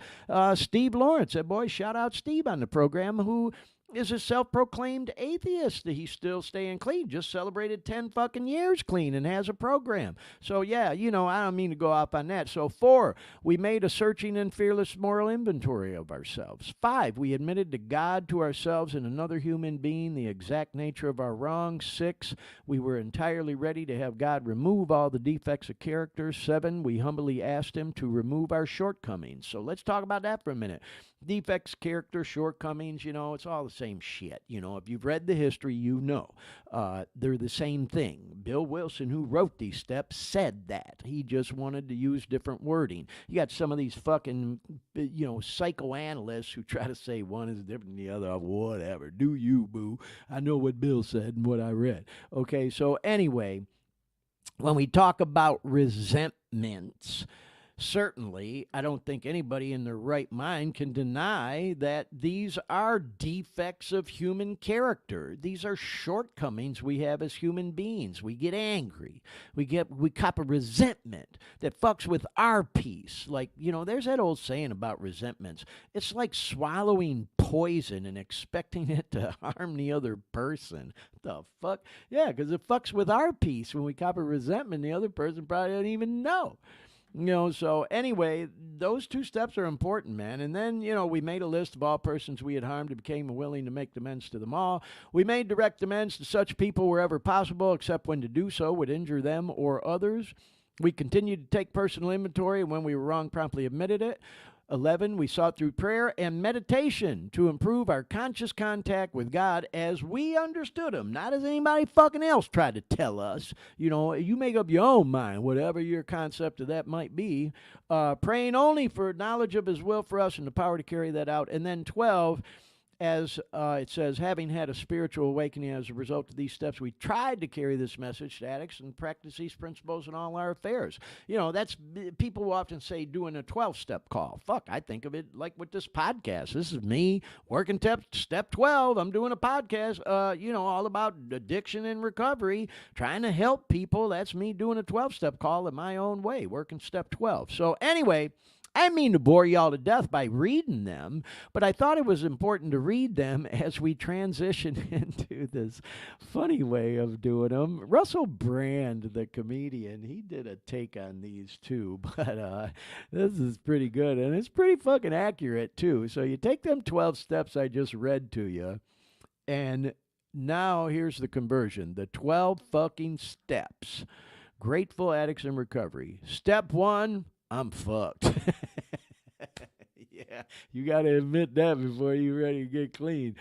Speaker 1: Steve Lawrence, that boy, shout out Steve on the program, who is a self-proclaimed atheist. He's still staying clean. Just celebrated 10 fucking years clean and has a program. So, yeah, I don't mean to go off on that. So, 4, we made a searching and fearless moral inventory of ourselves. 5, we admitted to God, to ourselves, and another human being the exact nature of our wrongs. 6, we were entirely ready to have God remove all the defects of character. 7, we humbly asked Him to remove our shortcomings. So, let's talk about that for a minute. Defects, character, shortcomings, it's all the same shit. If you've read the history, they're the same thing. Bill Wilson, who wrote these steps, said that. He just wanted to use different wording. You got some of these fucking, psychoanalysts who try to say one is different than the other. Whatever. Do you, boo. I know what Bill said and what I read. Okay, so anyway, when we talk about resentments, certainly, I don't think anybody in their right mind can deny that these are defects of human character. These are shortcomings we have as human beings. We get angry. We cop a resentment that fucks with our peace. Like, there's that old saying about resentments. It's like swallowing poison and expecting it to harm the other person. The fuck? Yeah, because it fucks with our peace when we cop a resentment. The other person probably doesn't even know. So anyway, those 2 steps are important, man. And then, we made a list of all persons we had harmed and became willing to make amends to them all. We made direct amends to such people wherever possible, except when to do so would injure them or others. We continued to take personal inventory, and when we were wrong, promptly admitted it. 11, we sought through prayer and meditation to improve our conscious contact with God as we understood Him, not as anybody fucking else tried to tell us. You make up your own mind, whatever your concept of that might be. Praying only for knowledge of His will for us and the power to carry that out. And then 12, as it says, having had a spiritual awakening as a result of these steps, we tried to carry this message to addicts and practice these principles in all our affairs. You know, that's people will often say doing a 12-step call. Fuck, I think of it like with this podcast. This is me working step 12. I'm doing a podcast, you know, all about addiction and recovery, trying to help people. That's me doing a 12-step call in my own way, working step 12. So anyway, I mean to bore y'all to death by reading them, but I thought it was important to read them as we transition into this funny way of doing them. Russell Brand, the comedian, he did a take on these too, but this is pretty good, and it's pretty fucking accurate too. So you take them 12 steps I just read to you, and now here's the conversion. The 12 fucking steps. Grateful addicts in recovery. Step 1, I'm fucked. Yeah, you got to admit that before you're ready to get clean.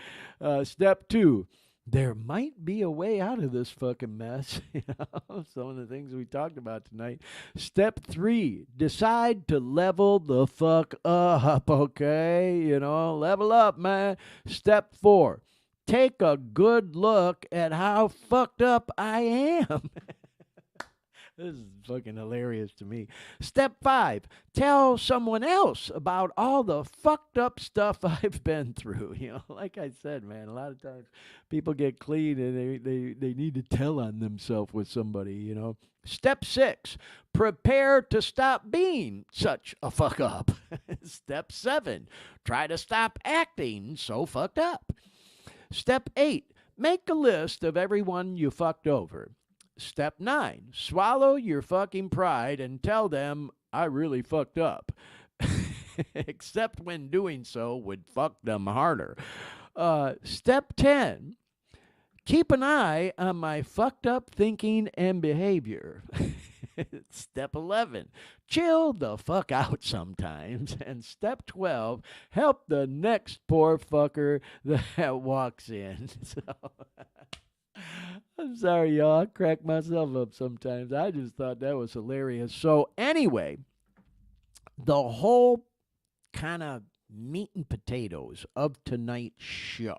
Speaker 1: Step 2, there might be a way out of this fucking mess. You know, some of the things we talked about tonight. Step 3, decide to level the fuck up, okay? You know, level up, man. Step 4, take a good look at how fucked up I am. This is fucking hilarious to me. Step 5, tell someone else about all the fucked up stuff I've been through. You know, like I said, man, a lot of times people get clean and they need to tell on themselves with somebody, you know. Step 6, prepare to stop being such a fuck up. Step 7, try to stop acting so fucked up. Step 8, make a list of everyone you fucked over. Step 9, swallow your fucking pride and tell them I really fucked up. Except when doing so would fuck them harder. Step 10, keep an eye on my fucked up thinking and behavior. Step 11, chill the fuck out sometimes. And step 12, help the next poor fucker that walks in. So I'm sorry, y'all. I crack myself up sometimes. I just thought that was hilarious. So anyway, the whole kind of meat and potatoes of tonight's show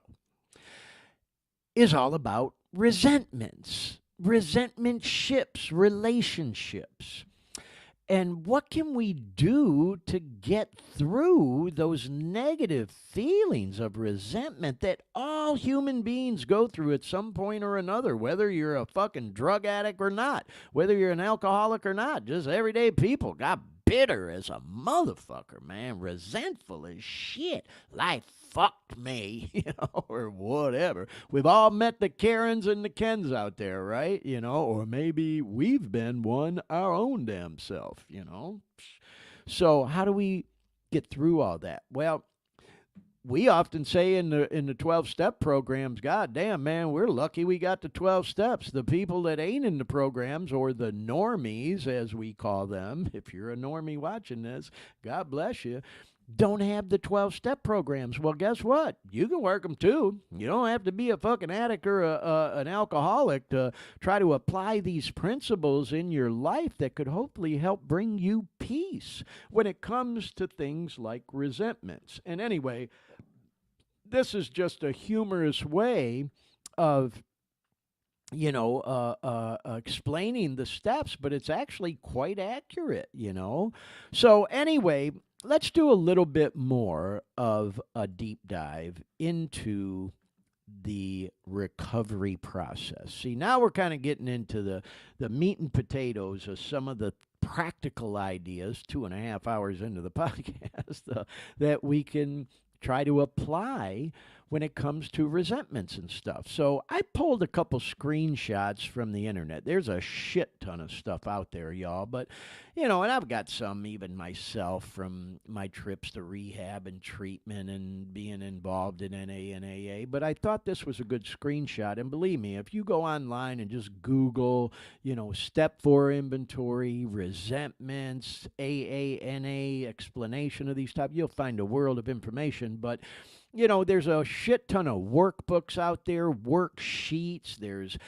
Speaker 1: is all about resentments, resentment ships, relationships. And what can we do to get through those negative feelings of resentment that all human beings go through at some point or another, whether you're a fucking drug addict or not, whether you're an alcoholic or not, just everyday people got bitter as a motherfucker, man, resentful as shit. Life fucked me, you know, or whatever. We've all met the Karens and the Kens out there, right? You know, or maybe we've been one our own damn self, you know. So how do we get through all that? Well, we often say in the 12-step programs, God damn, man, we're lucky we got the 12 steps. The people that ain't in the programs, or the normies, as we call them, if you're a normie watching this, God bless you, don't have the 12-step programs. Well, guess what? You can work them too. You don't have to be a fucking addict or an alcoholic to try to apply these principles in your life that could hopefully help bring you peace when it comes to things like resentments. And anyway, this is just a humorous way of explaining the steps, but it's actually quite accurate, you know. So anyway, let's do a little bit more of a deep dive into the recovery process. See, now we're kind of getting into the meat and potatoes of some of the practical ideas, 2.5 hours into the podcast, that we can try to apply when it comes to resentments and stuff. So I pulled a couple screenshots from the internet. There's a shit ton of stuff out there, y'all. But, you know, and I've got some even myself from my trips to rehab and treatment and being involved in NA and AA. But I thought this was a good screenshot. And believe me, if you go online and just Google, you know, step 4 inventory, resentments, AA, NA, explanation of these types, you'll find a world of information. But You know, there's a shit ton of workbooks out there, worksheets. There's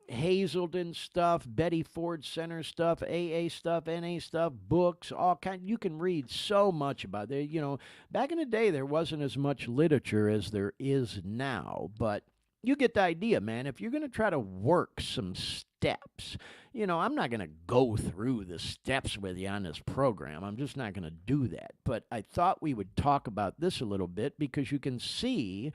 Speaker 1: Hazelden stuff, Betty Ford Center stuff, AA stuff, NA stuff, books, all kind. You can read so much about it. You know, back in the day, there wasn't as much literature as there is now, but you get the idea, man. If you're going to try to work some steps, you know, I'm not going to go through the steps with you on this program. I'm just not going to do that. But I thought we would talk about this a little bit because you can see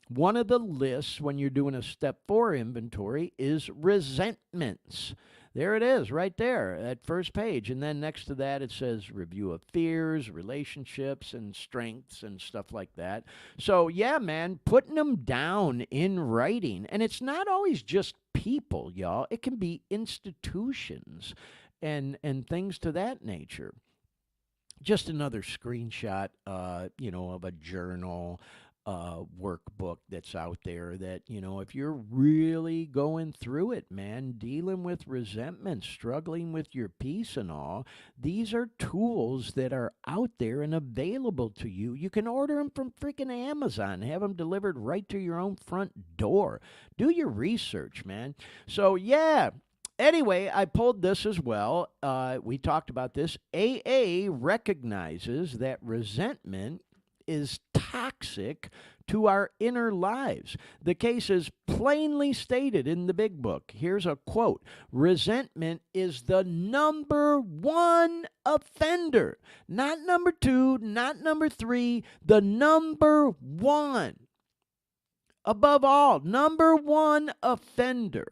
Speaker 1: one of the lists when you're doing a step 4 inventory is resentments. There it is, right there, at first page. And then next to that, it says review of fears, relationships, and strengths, and stuff like that. So, yeah, man, putting them down in writing. And it's not always just people, y'all. It can be institutions and things to that nature. Just another screenshot, you know, of a journal, workbook that's out there that, you know, if you're really going through it, man, dealing with resentment, struggling with your peace and all, these are tools that are out there and available to you. You can order them from freaking Amazon, have them delivered right to your own front door. Do your research, man. So, yeah. Anyway, I pulled this as well. We talked about this. AA recognizes that resentment is toxic to our inner lives. The case is plainly stated in the big book. Here's a quote. Resentment is the number 1 offender. Not number 2, not number 3, the number 1. Above all, number 1 offender.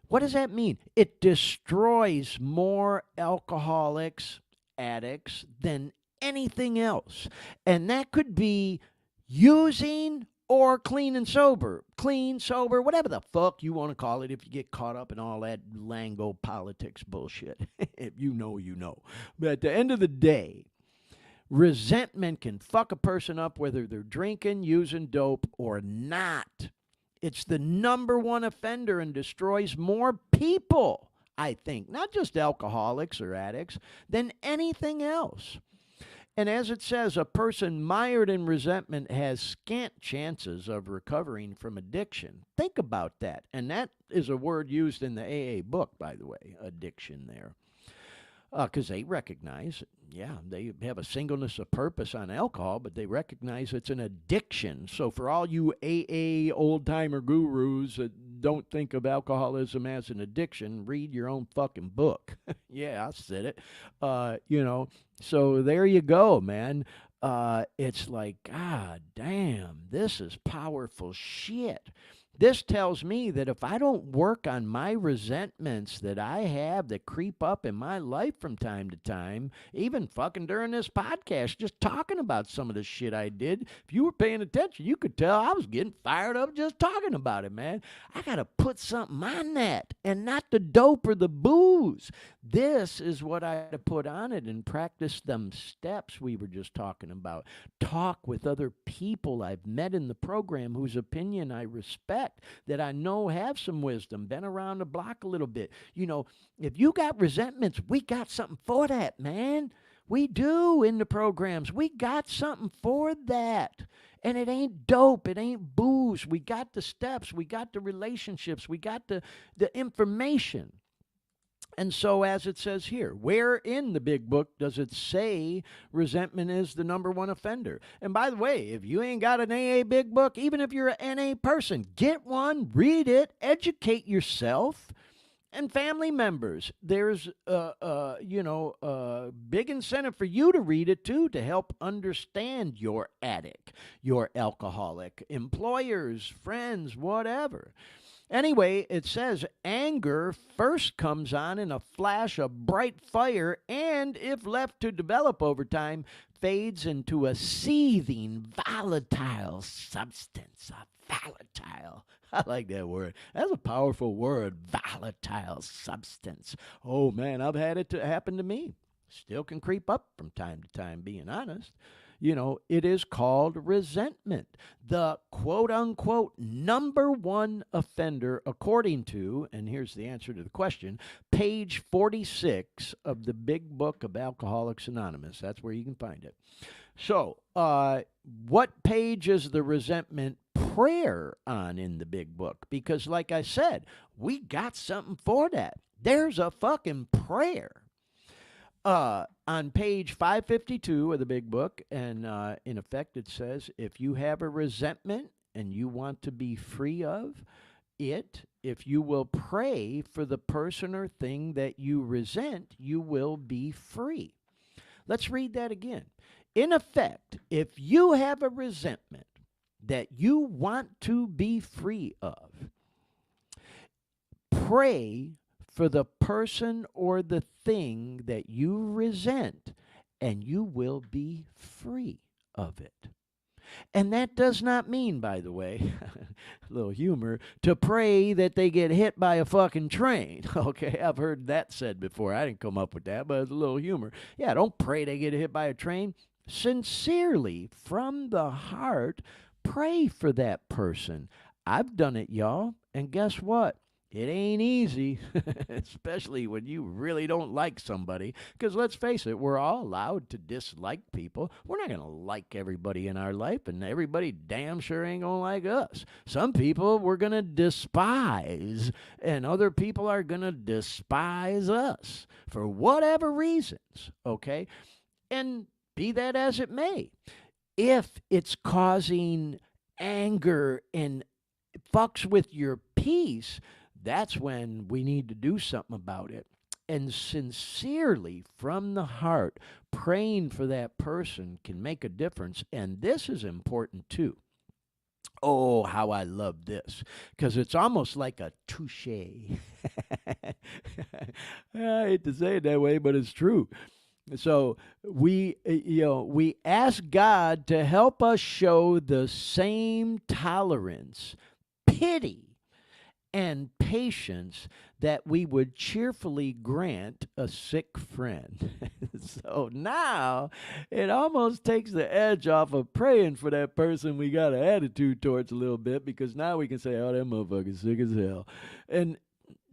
Speaker 1: What does that mean? It destroys more alcoholics, addicts than anything else. And that could be using or clean and sober. Clean, sober, whatever the fuck you want to call it if you get caught up in all that Lango politics bullshit. If you know, you know. But at the end of the day, resentment can fuck a person up whether they're drinking, using dope, or not. It's the number 1 offender and destroys more people, I think, not just alcoholics or addicts, than anything else. And as it says, a person mired in resentment has scant chances of recovering from addiction. Think about that. And that is a word used in the AA book, by the way, addiction there. Because they recognize, yeah, they have a singleness of purpose on alcohol, but they recognize it's an addiction. So for all you AA old-timer gurus that don't think of alcoholism as an addiction, read your own fucking book. Yeah, I said it. You know, so there you go, man. It's like, God damn, this is powerful shit. This tells me that if I don't work on my resentments that I have that creep up in my life from time to time, even fucking during this podcast, just talking about some of the shit I did, if you were paying attention, you could tell I was getting fired up just talking about it, man. I got to put something on that and not the dope or the booze. This is what I had to put on it and practice them steps we were just talking about. Talk with other people I've met in the program whose opinion I respect, that I know have some wisdom, been around the block a little bit. You know, if you got resentments, we got something for that, man. We do in the programs. We got something for that. And it ain't dope. It ain't booze. We got the steps. We got the relationships. We got the information. And so, as it says here, where in the big book does it say resentment is the number 1 offender? And by the way, if you ain't got an AA big book, even if you're an NA person, get one, read it, educate yourself and family members. There's, big incentive for you to read it, too, to help understand your addict, your alcoholic, employers, friends, whatever. Anyway, it says anger first comes on in a flash of bright fire and, if left to develop over time, fades into a seething, volatile substance. Volatile. I like that word. That's a powerful word, volatile substance. Oh, man, I've had it happen to me. Still can creep up from time to time, being honest. You know, it is called resentment. The quote-unquote number 1 offender, according to, and here's the answer to the question, page 46 of the big book of Alcoholics Anonymous. That's where you can find it. So, what page is the resentment prayer on in the big book? Because, like I said, we got something for that. There's a fucking prayer. On page 552 of the big book, and in effect it says, if you have a resentment and you want to be free of it, if you will pray for the person or thing that you resent, you will be free. Let's read that again. In effect, if you have a resentment that you want to be free of, pray for the person or the thing that you resent, and you will be free of it. And that does not mean, by the way, a little humor, to pray that they get hit by a fucking train. Okay, I've heard that said before. I didn't come up with that, but it's a little humor. Yeah, don't pray they get hit by a train. Sincerely, from the heart, pray for that person. I've done it, y'all, and guess what? It ain't easy, especially when you really don't like somebody. Because let's face it, we're all allowed to dislike people. We're not going to like everybody in our life, and everybody damn sure ain't going to like us. Some people we're going to despise, and other people are going to despise us for whatever reasons, okay? And be that as it may, if it's causing anger and fucks with your peace, that's when we need to do something about it. And sincerely, from the heart, praying for that person can make a difference. And this is important too. Oh, how I love this, because it's almost like a touche. I hate to say it that way, but it's true. So we ask God to help us show the same tolerance, pity, and patience that we would cheerfully grant a sick friend. So now it almost takes the edge off of praying for that person we got an attitude towards a little bit, because now we can say, oh, that motherfucker's sick as hell. And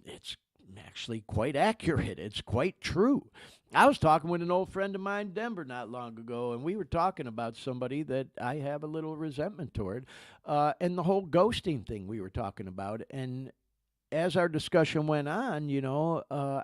Speaker 1: it's actually quite accurate. It's quite true. I was talking with an old friend of mine in Denver not long ago, and we were talking about somebody that I have a little resentment toward, and the whole ghosting thing we were talking about. And as our discussion went on,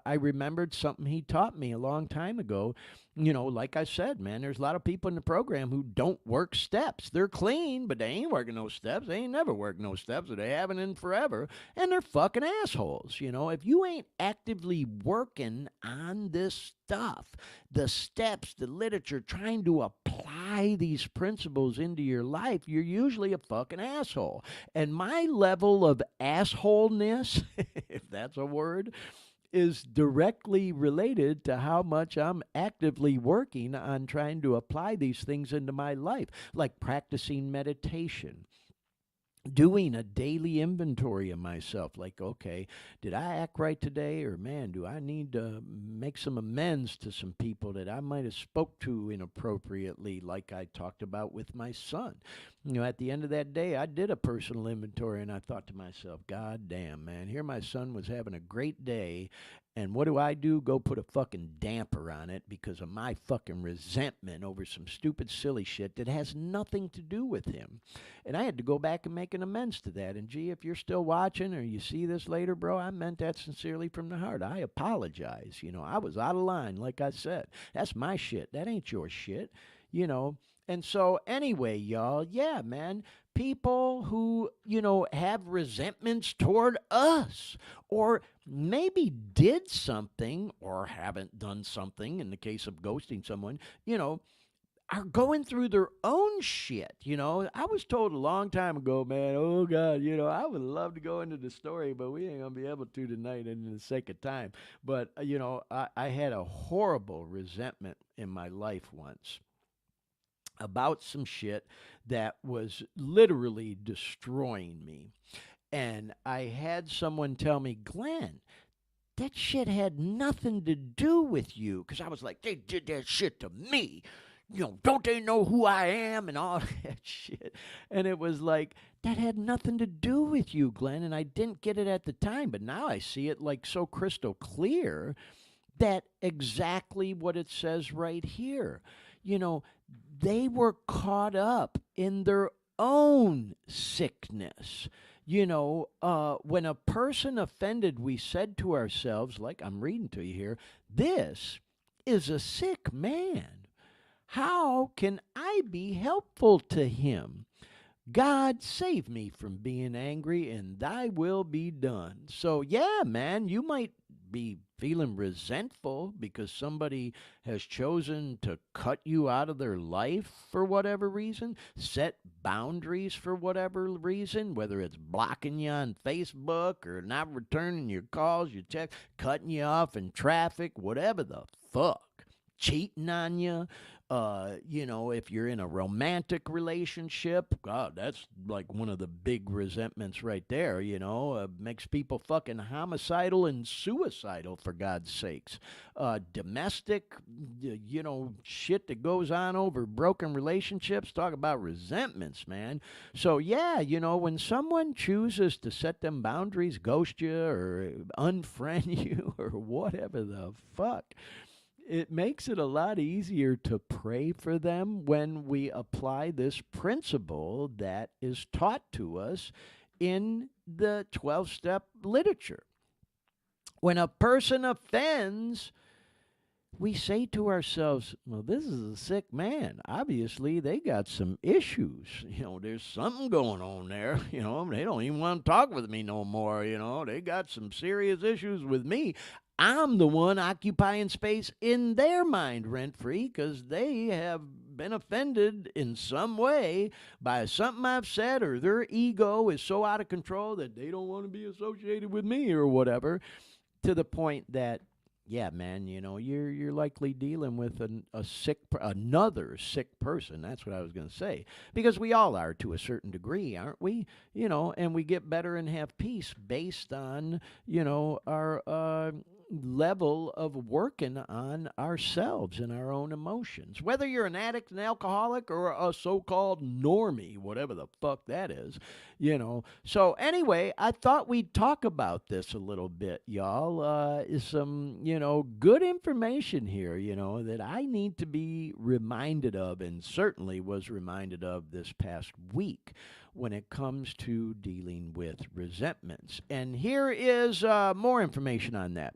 Speaker 1: I remembered something he taught me a long time ago. Like I said, man, there's a lot of people in the program who don't work steps. They're clean, but they ain't working no steps. They ain't never worked no steps, or they haven't in forever, and they're fucking assholes. If you ain't actively working on this stuff, the steps, the literature, trying to apply these principles into your life, you're usually a fucking asshole. And my level of assholeness, if that's a word, is directly related to how much I'm actively working on trying to apply these things into my life, like practicing meditation, doing a daily inventory of myself, like, okay, did I act right today, or man, do I need to make some amends to some people that I might have spoke to inappropriately, like I talked about with my son. At the end of that day, I did a personal inventory, and I thought to myself, God damn, man, here my son was having a great day, and what do? Go put a fucking damper on it because of my fucking resentment over some stupid, silly shit that has nothing to do with him. And I had to go back and make an amends to that. And gee, if you're still watching or you see this later, bro, I meant that sincerely from the heart. I apologize. I was out of line, like I said. That's my shit. That ain't your shit. And so anyway, y'all, yeah, man, people who, have resentments toward us, or maybe did something or haven't done something, in the case of ghosting someone, are going through their own shit. I was told a long time ago, man, oh God, I would love to go into the story, but we ain't gonna be able to tonight in the sake of time. But, I had a horrible resentment in my life once about some shit that was literally destroying me. And I had someone tell me, Glenn, that shit had nothing to do with you. Because I was like, they did that shit to me. Don't they know who I am and all that shit? And it was like, that had nothing to do with you, Glenn. And I didn't get it at the time, but now I see it like so crystal clear that exactly what it says right here. they were caught up in their own sickness. When a person offended, we said to ourselves, like I'm reading to you here, this is a sick man. How can I be helpful to him? God, save me from being angry, and thy will be done. So, yeah, man, you might be feeling resentful because somebody has chosen to cut you out of their life for whatever reason, set boundaries for whatever reason, whether it's blocking you on Facebook or not returning your calls, your texts, cutting you off in traffic, whatever the fuck, cheating on you. If you're in a romantic relationship, God, that's like one of the big resentments right there, makes people fucking homicidal and suicidal, for God's sakes. Domestic, shit that goes on over broken relationships, talk about resentments, man. So, yeah, when someone chooses to set them boundaries, ghost you or unfriend you or whatever the fuck, it makes it a lot easier to pray for them when we apply this principle that is taught to us in the 12-step literature. When a person offends, we say to ourselves, well, this is a sick man. Obviously, they got some issues. There's something going on there. They don't even want to talk with me no more. They got some serious issues with me. I'm the one occupying space in their mind rent-free because they have been offended in some way by something I've said, or their ego is so out of control that they don't want to be associated with me or whatever, to the point that, yeah, man, you're likely dealing with another sick person. That's what I was going to say. Because we all are to a certain degree, aren't we? And we get better and have peace based on, our level of working on ourselves and our own emotions. Whether you're an addict, an alcoholic, or a so-called normie, whatever the fuck that is, So anyway, I thought we'd talk about this a little bit, y'all. Some, good information here, that I need to be reminded of, and certainly was reminded of this past week when it comes to dealing with resentments. And here is more information on that.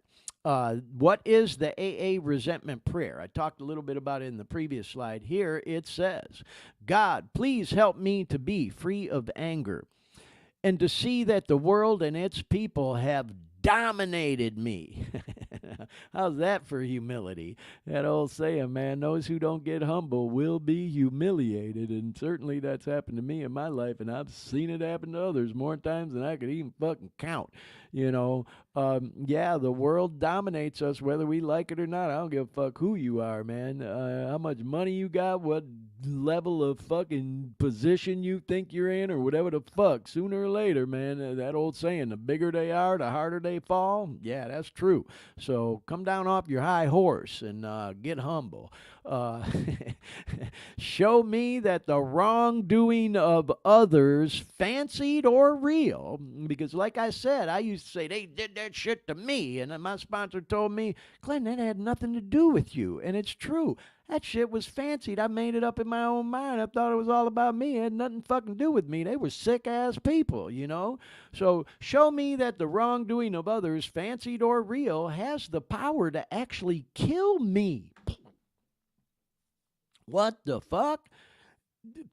Speaker 1: What is the AA resentment prayer? I talked a little bit about it in the previous slide. Here it says, God, please help me to be free of anger and to see that the world and its people have dominated me. How's that for humility? That old saying, man, those who don't get humble will be humiliated. And certainly that's happened to me in my life, and I've seen it happen to others more times than I could even fucking count. Yeah, the world dominates us whether we like it or not. I don't give a fuck who you are, man. How much money you got, what level of fucking position you think you're in, or whatever the fuck. Sooner or later, man, that old saying, the bigger they are, the harder they fall. Yeah, that's true. So come down off your high horse and get humble. Show me that the wrongdoing of others, fancied or real, because like I said, I used to say they did that shit to me, and then my sponsor told me, Glenn, that had nothing to do with you. And it's true. That shit was fancied. I made it up in my own mind. I thought it was all about me. It had nothing fucking to do with me. They were sick-ass people, So show me that the wrongdoing of others, fancied or real, has the power to actually kill me. What the fuck?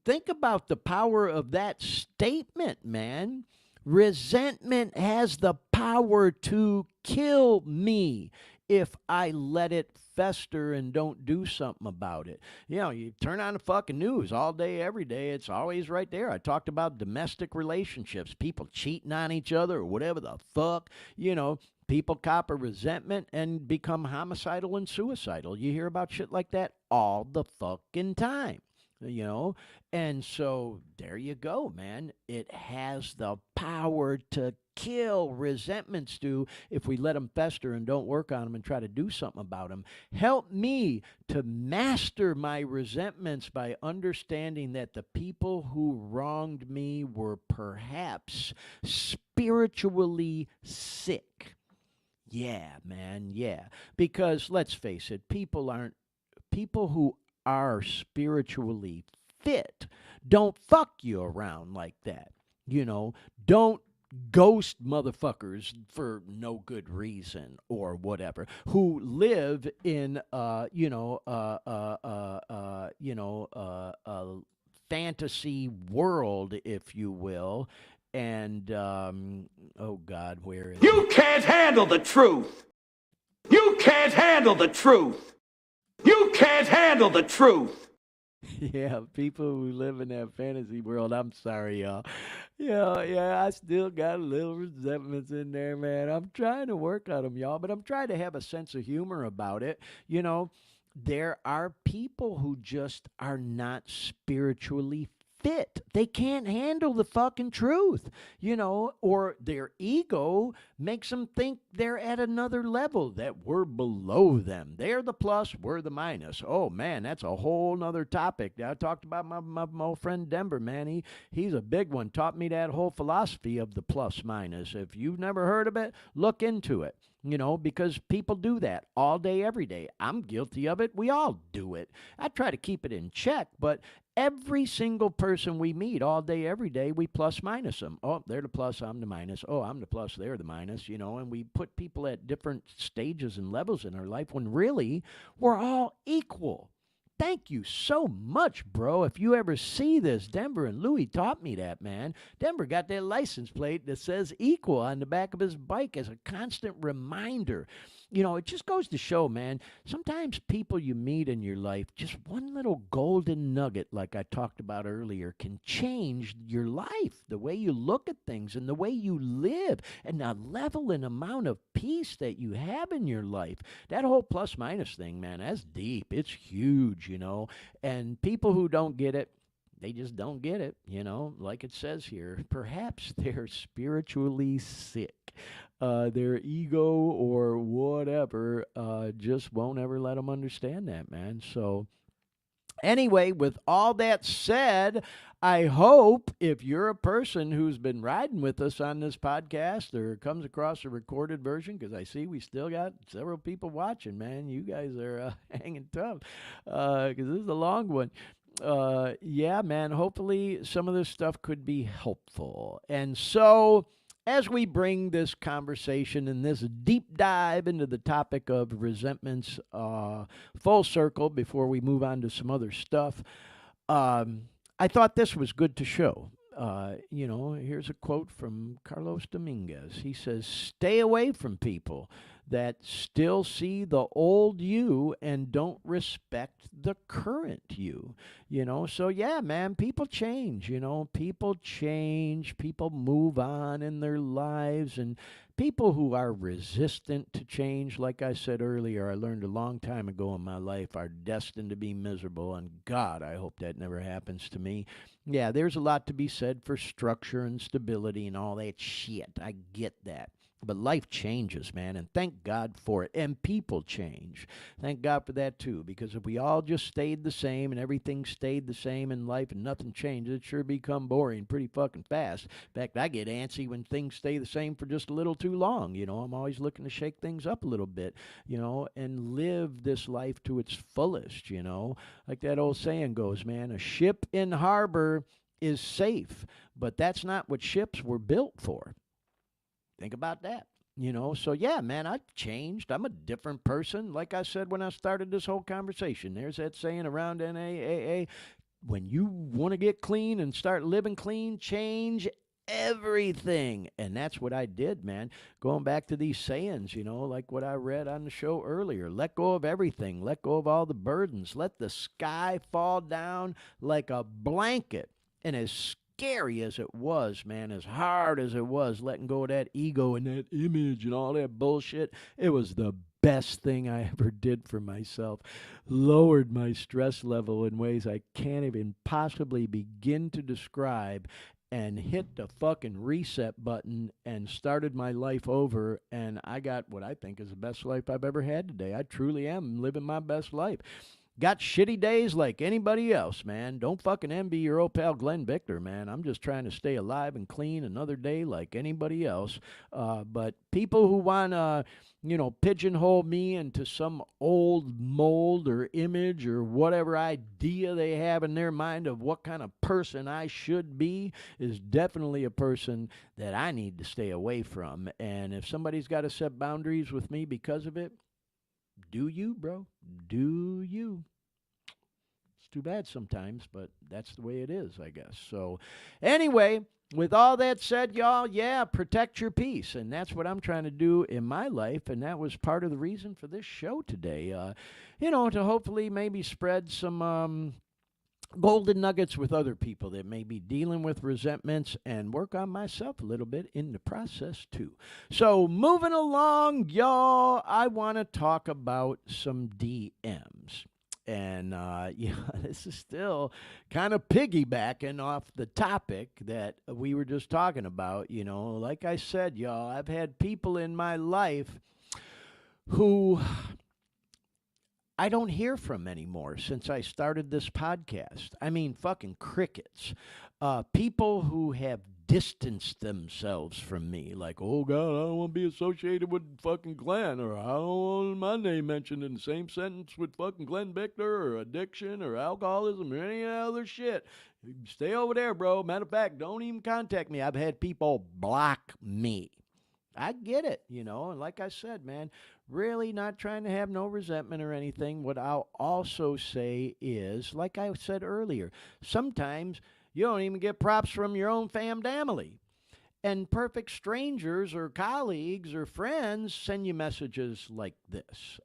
Speaker 1: Think about the power of that statement, man. Resentment has the power to kill me if I let it fester and don't do something about it. You turn on the fucking news all day, every day. It's always right there. I talked about domestic relationships, people cheating on each other or whatever the fuck. People cop a resentment and become homicidal and suicidal. You hear about shit like that all the fucking time. And so there you go, man. It has the power to kill. Resentments do, if we let them fester and don't work on them and try to do something about them. Help me to master my resentments by understanding that the people who wronged me were perhaps spiritually sick. Yeah, man, yeah. Because let's face it, people who are spiritually fit don't fuck you around like that. You know, don't ghost motherfuckers for no good reason or whatever, who live in a fantasy world, if you will. And oh God, where is
Speaker 14: You can't handle the truth. You can't handle the truth. You can't handle the truth.
Speaker 1: Yeah, people who live in that fantasy world, I'm sorry, y'all. Yeah, I still got a little resentments in there, man. I'm trying to work on them, y'all, but I'm trying to have a sense of humor about it. You know, there are people who just are not spiritually fit. They can't handle the fucking truth, or their ego makes them think they're at another level, that we're below them. They're the plus, we're the minus. Oh, man, that's a whole nother topic. I talked about my old friend Denver, man. He's a big one. Taught me that whole philosophy of the plus minus. If you've never heard of it, look into it. Because people do that all day, every day. I'm guilty of it. We all do it. I try to keep it in check, but every single person we meet all day, every day, we plus minus them. Oh, they're the plus, I'm the minus. Oh, I'm the plus, they're the minus, and we put people at different stages and levels in our life when really we're all equal. Thank you so much, bro. If you ever see this, Denver and Louie taught me that, man. Denver got that license plate that says equal on the back of his bike as a constant reminder. It just goes to show, man, sometimes people you meet in your life, just one little golden nugget, like I talked about earlier, can change your life, the way you look at things and the way you live and the level and amount of peace that you have in your life. That whole plus minus thing, man, that's deep. It's huge, and people who don't get it, they just don't get it, like it says here. Perhaps they're spiritually sick. Their ego or whatever just won't ever let them understand that, man. So anyway, with all that said, I hope if you're a person who's been riding with us on this podcast or comes across a recorded version, because I see we still got several people watching, man. You guys are hanging tough because this is a long one. Yeah, man, hopefully some of this stuff could be helpful. And so as we bring this conversation and this deep dive into the topic of resentments full circle before we move on to some other stuff, I thought this was good to show. Here's a quote from Carlos Dominguez. He says, "Stay away from people that still see the old you and don't respect the current you." So yeah, man, people change, people change, people move on in their lives, and people who are resistant to change, like I said earlier, I learned a long time ago in my life, are destined to be miserable, and God, I hope that never happens to me. Yeah, there's a lot to be said for structure and stability and all that shit. I get that. But life changes, man, and thank God for it. And people change. Thank God for that, too, because if we all just stayed the same and everything stayed the same in life and nothing changed, it'd sure become boring pretty fucking fast. In fact, I get antsy when things stay the same for just a little too long. I'm always looking to shake things up a little bit, and live this life to its fullest, Like that old saying goes, man, a ship in harbor is safe, but that's not what ships were built for. Think about that. So yeah, man, I've changed. I'm a different person. Like I said when I started this whole conversation, there's that saying around NAAA, when you want to get clean and start living clean, change everything. And that's what I did, man. Going back to these sayings, like what I read on the show earlier. Let go of everything. Let go of all the burdens. Let the sky fall down like a blanket. And as scary as it was, man, as hard as it was letting go of that ego and that image and all that bullshit, it was the best thing I ever did for myself. Lowered my stress level in ways I can't even possibly begin to describe, and hit the fucking reset button and started my life over, and I got what I think is the best life I've ever had today. I truly am living my best life. Got shitty days like anybody else, man. Don't fucking envy your old pal Glenn Victor, man. I'm just trying to stay alive and clean another day like anybody else. But people who want to, pigeonhole me into some old mold or image or whatever idea they have in their mind of what kind of person I should be is definitely a person that I need to stay away from. And if somebody's got to set boundaries with me because of it, do you, bro? Do you? It's too bad sometimes, but that's the way it is, I guess. So, anyway, with all that said, y'all, yeah, protect your peace. And that's what I'm trying to do in my life. And that was part of the reason for this show today. To hopefully maybe spread some golden nuggets with other people that may be dealing with resentments and work on myself a little bit in the process too. So moving along, y'all, I want to talk about some DMs. And this is still kind of piggybacking off the topic that we were just talking about. Like I said, y'all, I've had people in my life who I don't hear from anymore since I started this podcast. I mean, fucking crickets. People who have distanced themselves from me, like, oh God, I don't want to be associated with fucking Glenn, or I don't want my name mentioned in the same sentence with fucking Glenn Victor, or addiction, or alcoholism, or any other shit. Stay over there, bro. Matter of fact, don't even contact me. I've had people block me. I get it, and like I said, man, really not trying to have no resentment or anything. What I'll also say is, like I said earlier, sometimes you don't even get props from your own family. And perfect strangers or colleagues or friends send you messages like this.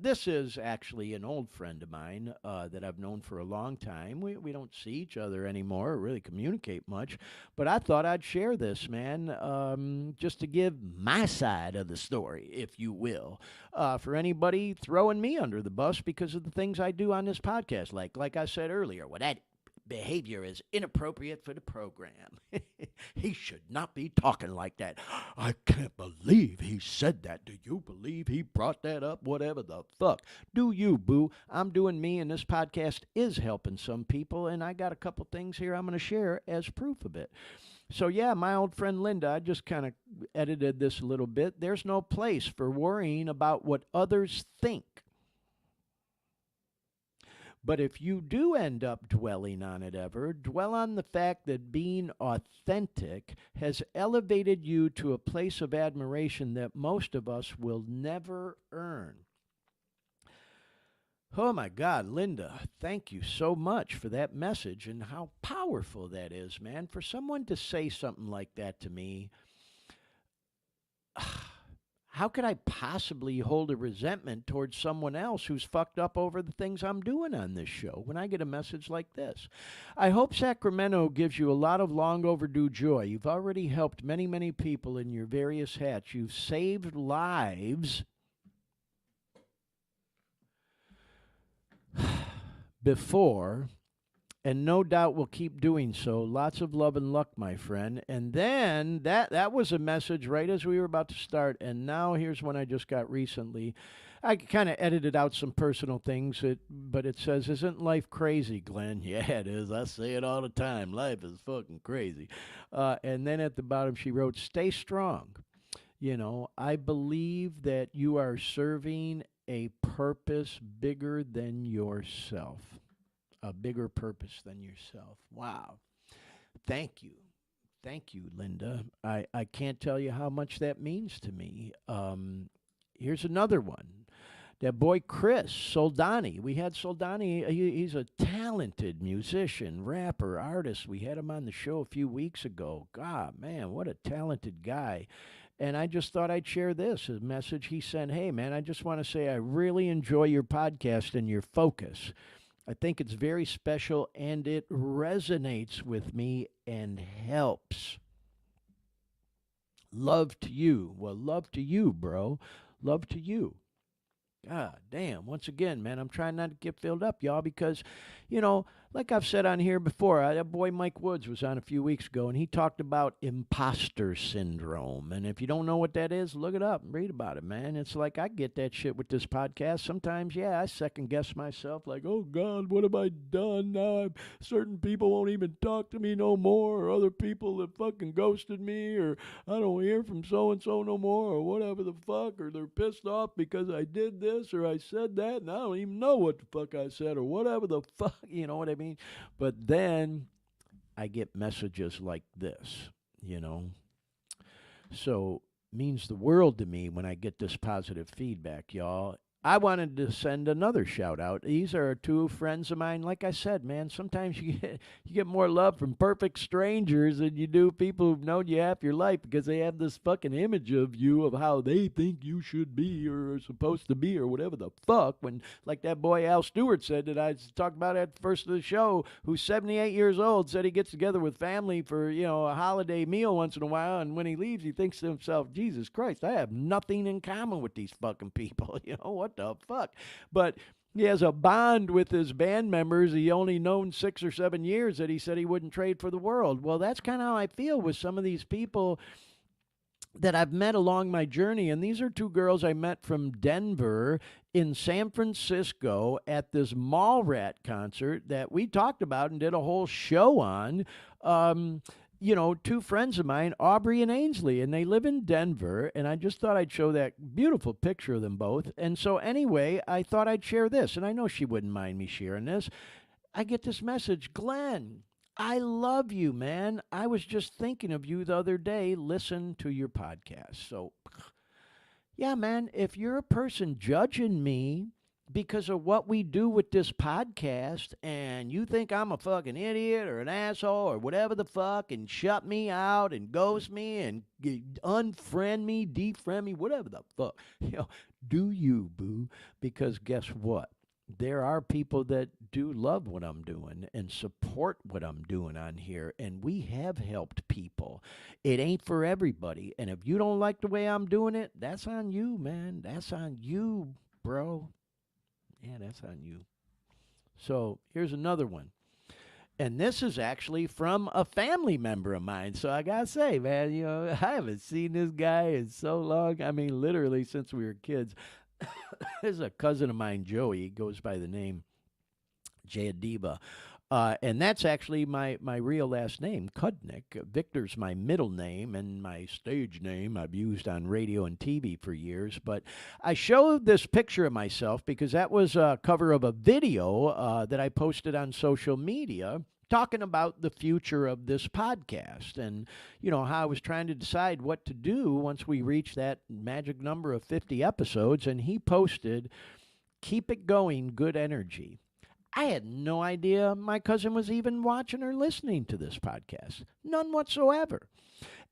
Speaker 1: This is actually an old friend of mine that I've known for a long time. We don't see each other anymore or really communicate much. But I thought I'd share this, man, just to give my side of the story, if you will, for anybody throwing me under the bus because of the things I do on this podcast. Like I said earlier, that behavior is inappropriate for the program. He should not be talking like that. I can't believe he said that. Do you believe he brought that up? Whatever the fuck. Do you, boo? I'm doing me, and this podcast is helping some people, and I got a couple things here I'm going to share as proof of it. So, yeah, my old friend Linda, I just kind of edited this a little bit. There's no place for worrying about what others think. But if you do end up dwelling on it ever, dwell on the fact that being authentic has elevated you to a place of admiration that most of us will never earn. Oh my God, Linda, thank you so much for that message and how powerful that is, man. For someone to say something like that to me, how could I possibly hold a resentment towards someone else who's fucked up over the things I'm doing on this show when I get a message like this? I hope Sacramento gives you a lot of long overdue joy. You've already helped many, many people in your various hats. You've saved lives before, and no doubt will keep doing so. Lots of love and luck, my friend. And then that was a message right as we were about to start. And now here's one I just got recently. I kind of edited out some personal things, but it says, "Isn't life crazy, Glenn?" Yeah, it is. I say it all the time. Life is fucking crazy. And then at the bottom she wrote, "Stay strong. I believe that you are serving a purpose bigger than yourself." A bigger purpose than yourself. Wow. Thank you. Thank you, Linda. I can't tell you how much that means to me. Here's another one. That boy Chris Soldani. We had Soldani. He's a talented musician, rapper, artist. We had him on the show a few weeks ago. God, man, what a talented guy. And I just thought I'd share this, a message he sent. Hey, man, I just want to say I really enjoy your podcast and your focus. I think it's very special, and it resonates with me and helps. Love to you. Well, love to you, bro. Love to you. God damn. Once again, man, I'm trying not to get filled up, y'all, because, you know, like I've said on here before, that boy Mike Woods was on a few weeks ago, and he talked about imposter syndrome. And if you don't know what that is, look it up and read about it, man. It's like I get that shit with this podcast. Sometimes, yeah, I second guess myself, like, oh God, what have I done now? Certain people won't even talk to me no more, or other people that fucking ghosted me, or I don't hear from so and so no more, or whatever the fuck, or they're pissed off because I did this or I said that, and I don't even know what the fuck I said, or whatever the fuck, you know what I mean? But then I get messages like this, you know. So means the world to me when I get this positive feedback, y'all. I wanted to send another shout out. These are two friends of mine. Like I said, man, sometimes you get more love from perfect strangers than you do people who've known you half your life, because they have this fucking image of you of how they think you should be or are supposed to be or whatever the fuck. When, like that boy Al Stewart said that I talked about at the first of the show, who's 78 years old, said he gets together with family for, you know, a holiday meal once in a while, and when he leaves, he thinks to himself, Jesus Christ, I have nothing in common with these fucking people. You know, what the fuck? But he has a bond with his band members he only known 6 or 7 years that he said he wouldn't trade for the world. Well, that's kind of how I feel with some of these people that I've met along my journey. And these are two girls I met from Denver in San Francisco at this Mallrat concert that we talked about and did a whole show on. You know, two friends of mine, Aubrey and Ainsley, and they live in Denver, and I just thought I'd show that beautiful picture of them both. And so anyway, I thought I'd share this, and I know she wouldn't mind me sharing this. I get this message, Glenn, I love you, man. I was just thinking of you the other day. Listen to your podcast. So, yeah, man, if you're a person judging me because of what we do with this podcast, and you think I'm a fucking idiot or an asshole or whatever the fuck, and shut me out and ghost me and unfriend me, defriend me, whatever the fuck, you know, do you, boo? Because guess what? There are people that do love what I'm doing and support what I'm doing on here, and we have helped people. It ain't for everybody, and if you don't like the way I'm doing it, that's on you, man. That's on you, bro. Yeah, that's on you. So here's another one. And this is actually from a family member of mine. So I got to say, man, you know, I haven't seen this guy in so long. I mean, literally since we were kids. This is a cousin of mine, Joey. He goes by the name Jayadiba. And that's actually my real last name, Kudnick. Victor's my middle name and my stage name I've used on radio and TV for years. But I showed this picture of myself because that was a cover of a video that I posted on social media talking about the future of this podcast and, you know, how I was trying to decide what to do once we reached that magic number of 50 episodes. And he posted, "Keep it going, good energy." I had no idea my cousin was even watching or listening to this podcast. None whatsoever.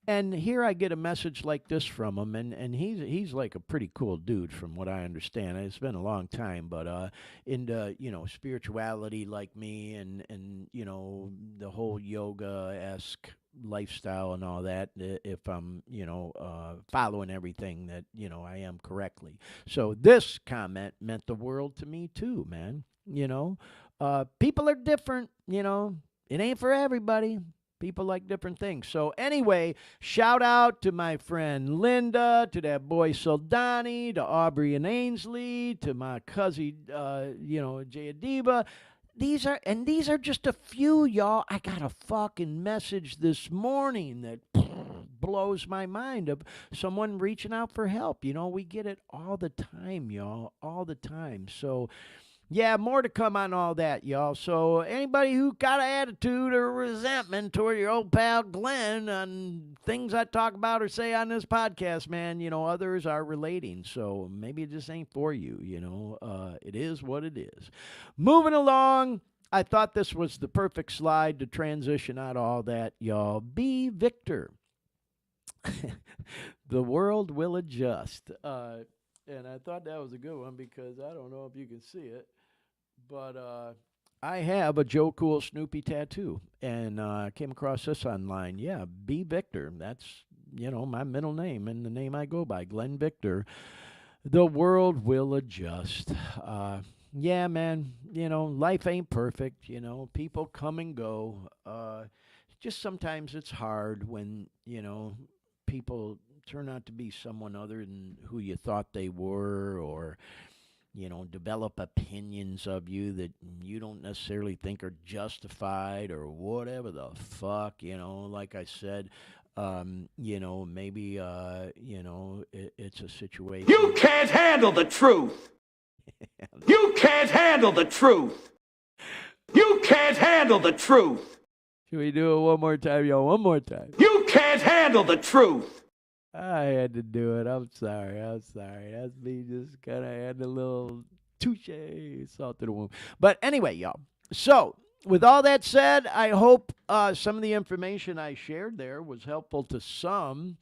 Speaker 1: And here I get a message like this from him, and he's like a pretty cool dude from what I understand. It's been a long time, but into, you know, spirituality like me and you know, the whole yoga-esque lifestyle and all that, if I'm, you know, following everything that, you know, I am correctly. So this comment meant the world to me too, man. You know, people are different, you know, it ain't for everybody. People like different things. So anyway, shout out to my friend Linda, to that boy Soldani, to Aubrey and Ainsley, to my cousin, you know, Jayadiba. These are just a few, y'all. I got a fucking message this morning that blows my mind of someone reaching out for help. You know, we get it all the time, y'all, all the time. So yeah, more to come on all that, y'all. So anybody who got an attitude or resentment toward your old pal Glenn on things I talk about or say on this podcast, man, you know, others are relating. So maybe it just ain't for you, you know. It is what it is. Moving along, I thought this was the perfect slide to transition out of all that, y'all. Be Victor. The world will adjust. And I thought that was a good one because I don't know if you can see it. But I have a Joe Cool Snoopy tattoo, and I came across this online. Yeah, B. Victor. That's, you know, my middle name and the name I go by, Glenn Victor. The world will adjust. yeah, man, life ain't perfect. People come and go. Just sometimes it's hard when, people turn out to be someone other than who you thought they were, or, develop opinions of you that you don't necessarily think are justified or whatever the fuck, like I said, maybe, it's a situation.
Speaker 14: You can't handle the truth. You can't handle the truth. You can't handle the truth.
Speaker 1: Should we do it one more time, y'all? One more time.
Speaker 14: You can't handle the truth.
Speaker 1: I had to do it. I'm sorry. That's me just kind of adding a little touche salt to the wound. But anyway, y'all. So, with all that said, I hope some of the information I shared there was helpful to some.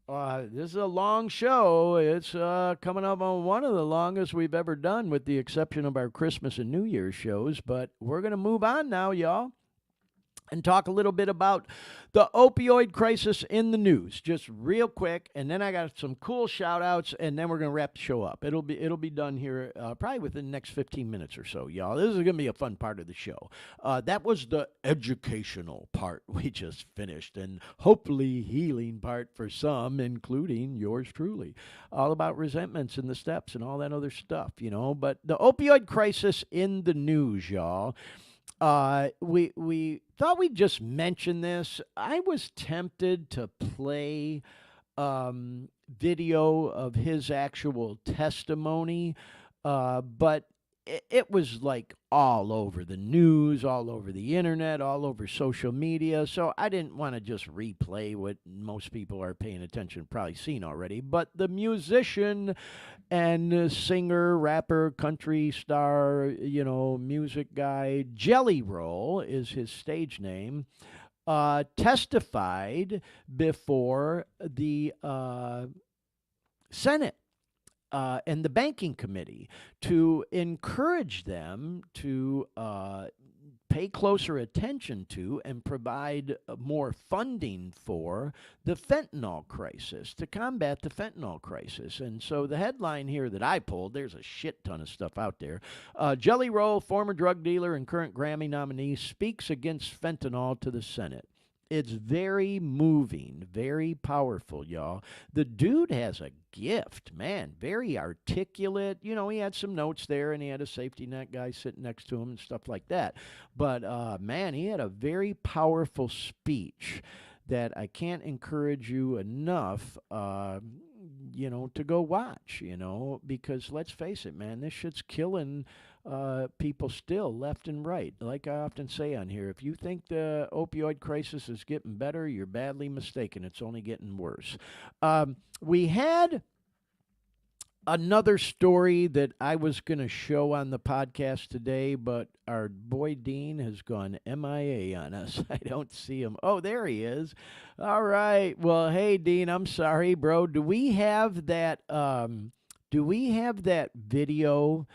Speaker 1: This is a long show. It's coming up on one of the longest we've ever done, with the exception of our Christmas and New Year's shows. But we're going to move on now, y'all, and talk a little bit about the opioid crisis in the news, just real quick, and then I got some cool shout-outs, and then we're going to wrap the show up. It'll be done here probably within the next 15 minutes or so, y'all. This is going to be a fun part of the show. That was the educational part we just finished, and hopefully healing part for some, including yours truly. All about resentments and the steps and all that other stuff, But the opioid crisis in the news, y'all. We thought we'd just mention this. I was tempted to play video of his actual testimony, but it was like all over the news, all over the internet, all over social media. So I didn't want to just replay what most people are paying attention, probably seen already. But the musician and singer, rapper, country star, music guy, Jelly Roll is his stage name, testified before the Senate and the banking committee to encourage them to pay closer attention to and provide more funding for the fentanyl crisis, to combat the fentanyl crisis. And so the headline here that I pulled, there's a shit ton of stuff out there. Jelly Roll, former drug dealer and current Grammy nominee, speaks against fentanyl to the Senate. It's very moving, very powerful, y'all. The dude has a gift, man, very articulate. He had some notes there, and he had a safety net guy sitting next to him and stuff like that. But, man, he had a very powerful speech that I can't encourage you enough, to go watch, because let's face it, man, this shit's killing people still left and right. Like I often say on here, if you think the opioid crisis is getting better, you're badly mistaken. It's only getting worse. We had another story that I was going to show on the podcast today, but our boy Dean has gone MIA on us. I don't see him. Oh, there he is. All right. Well, hey, Dean, I'm sorry, bro. Do we have that video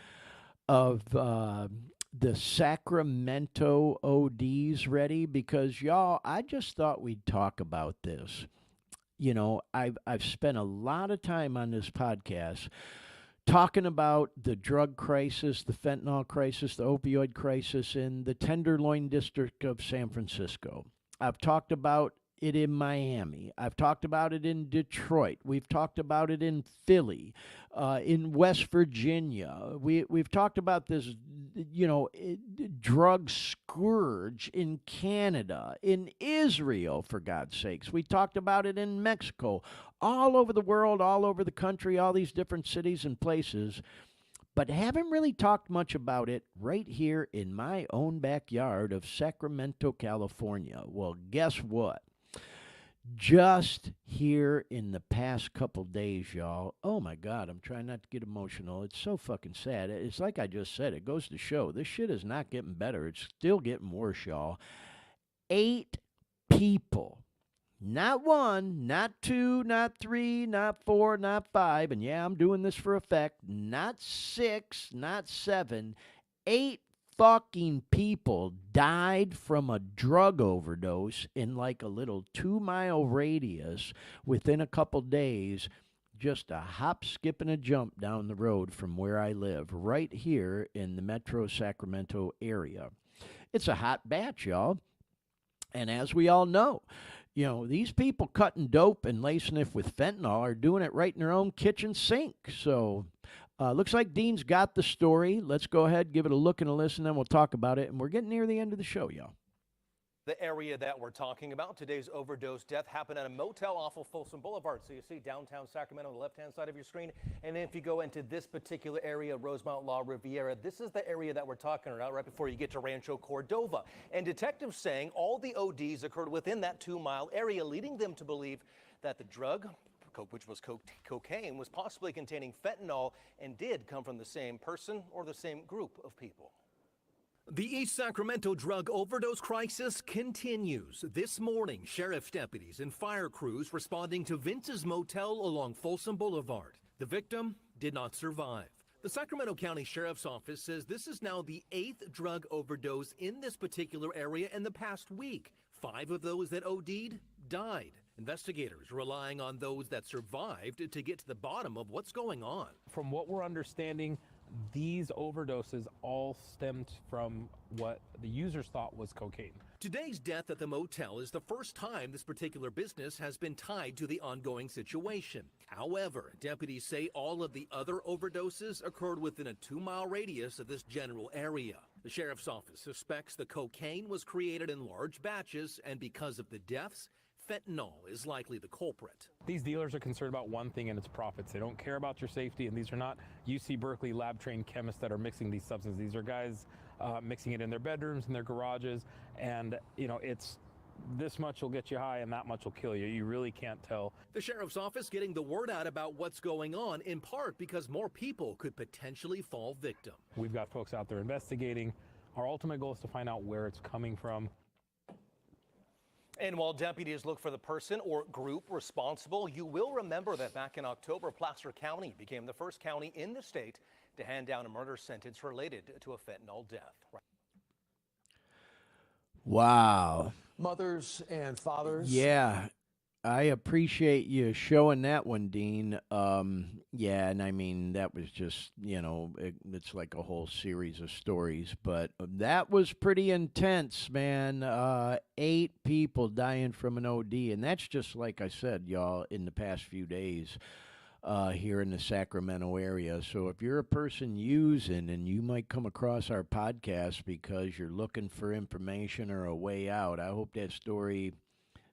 Speaker 1: of the Sacramento ODs ready? Because, y'all, I just thought we'd talk about this. I've spent a lot of time on this podcast talking about the drug crisis, the fentanyl crisis, the opioid crisis in the Tenderloin district of San Francisco. I've talked about it in Miami. I've talked about it in Detroit. We've talked about it in Philly, in West Virginia. We've talked about this, drug scourge in Canada, in Israel, for God's sakes. We talked about it in Mexico, all over the world, all over the country, all these different cities and places, but haven't really talked much about it right here in my own backyard of Sacramento, California. Well, guess what? Just here in the past couple days, y'all. Oh my God, I'm trying not to get emotional. It's so fucking sad. It's like I just said, it goes to show this shit is not getting better. It's still getting worse, y'all. 8 people, not 1, not 2, not 3, not 4, not 5, and yeah, I'm doing this for effect, not 6, not 7, 8 fucking people died from a drug overdose in like a little 2-mile radius within a couple days just a hop, skip, and a jump down the road from where I live, right here in the metro Sacramento area. It's a hot batch, y'all. And as we all know, these people cutting dope and lacing it with fentanyl are doing it right in their own kitchen sink. So looks like Dean's got the story. Let's go ahead, give it a look and a listen, then we'll talk about it. And we're getting near the end of the show, y'all.
Speaker 15: The area that we're talking about, today's overdose death happened at a motel off of Folsom Boulevard. So you see downtown Sacramento on the left-hand side of your screen. And then if you go into this particular area, Rosemount La Riviera, this is the area that we're talking about right before you get to Rancho Cordova. And detectives saying all the ODs occurred within that 2-mile area, leading them to believe that the drug, which was cocaine, was possibly containing fentanyl and did come from the same person or the same group of people. The East Sacramento drug overdose crisis continues. This morning, sheriff's deputies and fire crews responding to Vince's Motel along Folsom Boulevard. The victim did not survive. The Sacramento County Sheriff's Office says this is now the 8th drug overdose in this particular area in the past week. 5 of those that OD'd died. Investigators relying on those that survived to get to the bottom of what's going on.
Speaker 16: From what we're understanding, these overdoses all stemmed from what the users thought was cocaine.
Speaker 15: Today's death at the motel is the first time this particular business has been tied to the ongoing situation. However, deputies say all of the other overdoses occurred within a 2-mile radius of this general area. The sheriff's office suspects the cocaine was created in large batches, and because of the deaths, fentanyl is likely the culprit.
Speaker 16: These dealers are concerned about one thing, and it's profits. They don't care about your safety, and these are not UC Berkeley lab-trained chemists that are mixing these substances. These are guys mixing it in their bedrooms, in their garages, and it's this much will get you high and that much will kill you. You really can't tell.
Speaker 15: The sheriff's office getting the word out about what's going on, in part because more people could potentially fall victim.
Speaker 16: We've got folks out there investigating. Our ultimate goal is to find out where it's coming from.
Speaker 15: And while deputies look for the person or group responsible, you will remember that back in October, Placer County became the first county in the state to hand down a murder sentence related to a fentanyl death.
Speaker 1: Wow.
Speaker 17: Mothers and fathers.
Speaker 1: Yeah, I appreciate you showing that one, Dean. Yeah, and I mean, that was just, it's like a whole series of stories, but that was pretty intense, man. 8 people dying from an OD, and that's just like I said, y'all, in the past few days here in the Sacramento area. So if you're a person using, and you might come across our podcast because you're looking for information or a way out, I hope that story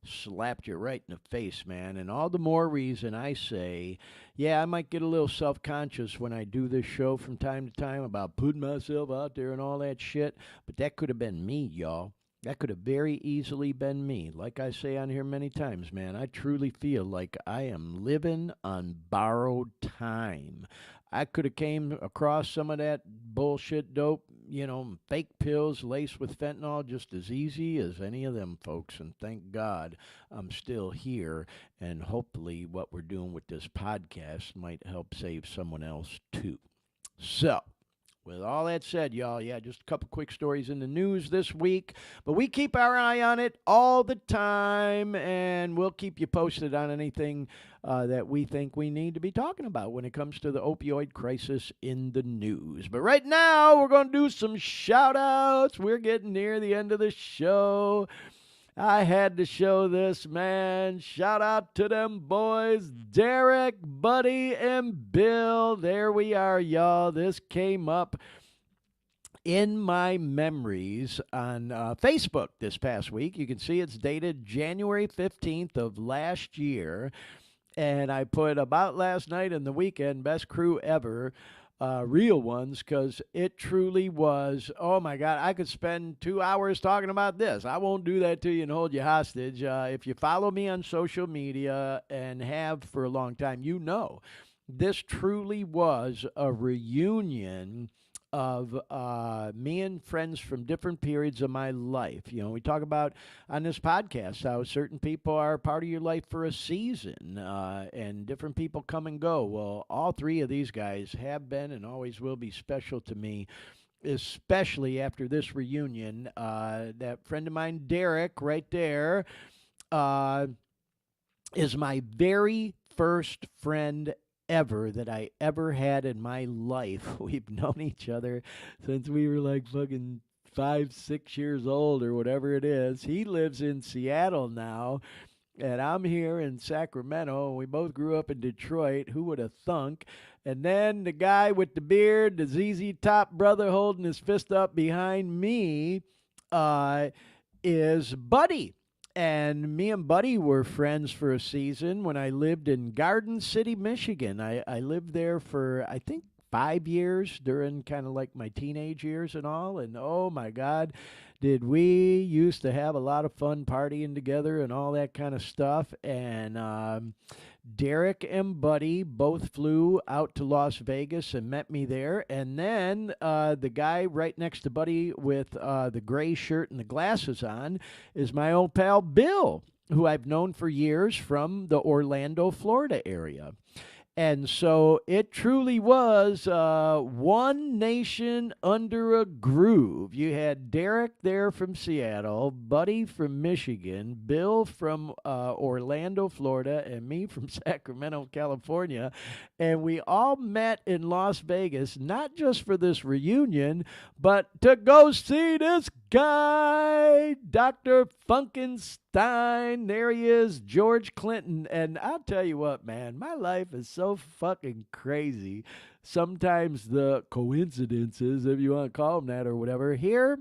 Speaker 1: slapped you right in the face, man. And all the more reason I say, yeah, I might get a little self-conscious when I do this show from time to time about putting myself out there and all that shit, but that could have been me, y'all. That could have very easily been me. Like I say on here many times, man, I truly feel like I am living on borrowed time. I could have came across some of that bullshit dope, fake pills laced with fentanyl just as easy as any of them folks. And thank God I'm still here. And hopefully what we're doing with this podcast might help save someone else too. So, with all that said, y'all, yeah, just a couple quick stories in the news this week. But we keep our eye on it all the time, and we'll keep you posted on anything that we think we need to be talking about when it comes to the opioid crisis in the news. But right now, we're going to do some shout-outs. We're getting near the end of the show. I had to show this, man. Shout out to them boys, Derek, Buddy, and Bill. There we are, y'all. This came up in my memories on Facebook this past week. You can see it's dated January 15th of last year. And I put about last night and the weekend, best crew ever. Real ones, because it truly was, oh my God, I could spend 2 hours talking about this. I won't do that to you and hold you hostage. If you follow me on social media and have for a long time, this truly was a reunion of me and friends from different periods of my life. We talk about on this podcast how certain people are part of your life for a season, and different people come and go. Well, all 3 of these guys have been and always will be special to me, especially after this reunion. That friend of mine, Derek, right there, is my very first friend ever that I ever had in my life. We've known each other since we were like fucking 5, 6 years old or whatever it is. He lives in Seattle now, and I'm here in Sacramento. We both grew up in Detroit. Who would have thunk? And then the guy with the beard, the ZZ Top brother holding his fist up behind me, is Buddy. And me and Buddy were friends for a season when I lived in Garden City, Michigan. I lived there for, I think, 5 years during kind of like my teenage years and all. And oh my God, did we used to have a lot of fun partying together and all that kind of stuff. And Derek and Buddy both flew out to Las Vegas and met me there. And then the guy right next to Buddy with the gray shirt and the glasses on is my old pal Bill, who I've known for years from the Orlando, Florida area. And so it truly was one nation under a groove. You had Derek there from Seattle, Buddy from Michigan, Bill from Orlando, Florida, and me from Sacramento, California. And we all met in Las Vegas, not just for this reunion, but to go see this guy, Dr. Funkenstein. There he is, George Clinton. And I'll tell you what, man, my life is so fucking crazy. Sometimes the coincidences, if you want to call them that or whatever. Here,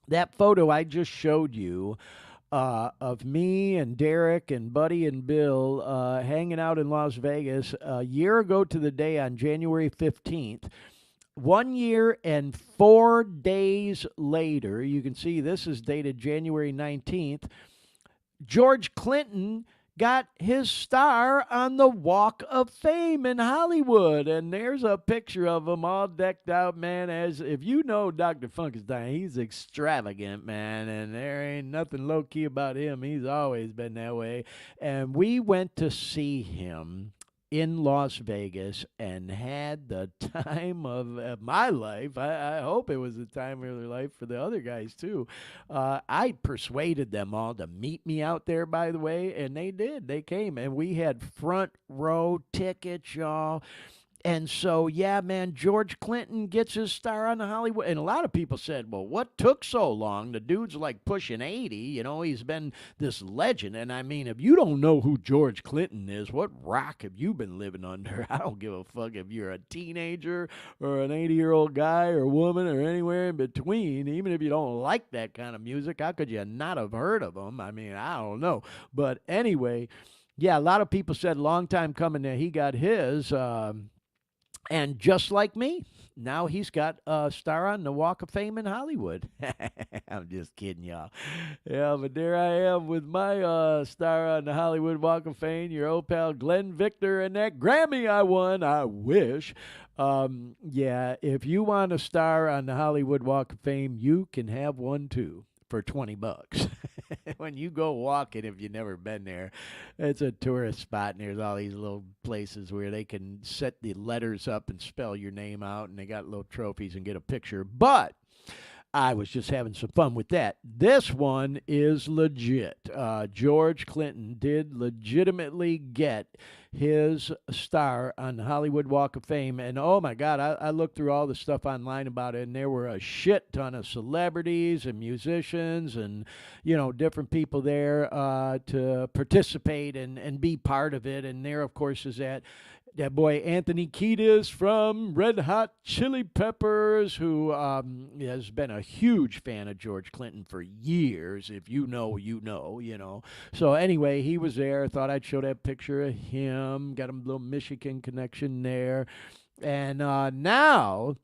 Speaker 1: that photo I just showed you of me and Derek and Buddy and Bill hanging out in Las Vegas a year ago to the day on January 15th. 1 year and 4 days later, you can see this is dated January 19th, George Clinton got his star on the Walk of Fame in Hollywood. And there's a picture of him all decked out, man. As if you know Dr. Funkenstein, he's extravagant, man. And there ain't nothing low-key about him. He's always been that way. And we went to see him in Las Vegas and had the time of my life. I hope it was the time of their life for the other guys too. I persuaded them all to meet me out there, by the way, and they did. They came, and we had front row tickets, y'all. And so, yeah, man, George Clinton gets his star on the Hollywood. And a lot of people said, well, what took so long? The dude's like pushing 80. You know, he's been this legend. And I mean, if you don't know who George Clinton is, what rock have you been living under? I don't give a fuck if you're a teenager or an 80-year-old guy or woman or anywhere in between. Even if you don't like that kind of music, how could you not have heard of him? I mean, I don't know. But anyway, yeah, a lot of people said long time coming that he got his. And just like me, now he's got a star on the Walk of Fame in Hollywood. I'm just kidding, y'all. Yeah, but there I am with my star on the Hollywood Walk of Fame, your old pal Glenn Victor, and that Grammy I won, I wish. Yeah, if you want a star on the Hollywood Walk of Fame, you can have one too for $20. When you go walking, if you've never been there, it's a tourist spot, and there's all these little places where they can set the letters up and spell your name out, and they got little trophies and get a picture. But I was just having some fun with that. This one is legit. George Clinton did legitimately get his star on the Hollywood Walk of Fame. And oh my God, I looked through all the stuff online about it, and there were a shit ton of celebrities and musicians and, you know, different people there to participate and be part of it. And there, of course, is that boy Anthony Kiedis from Red Hot Chili Peppers, who has been a huge fan of George Clinton for years. If you know, you know, you know. So anyway, he was there. Thought I'd show that picture of him. Got him a little Michigan connection there. And now,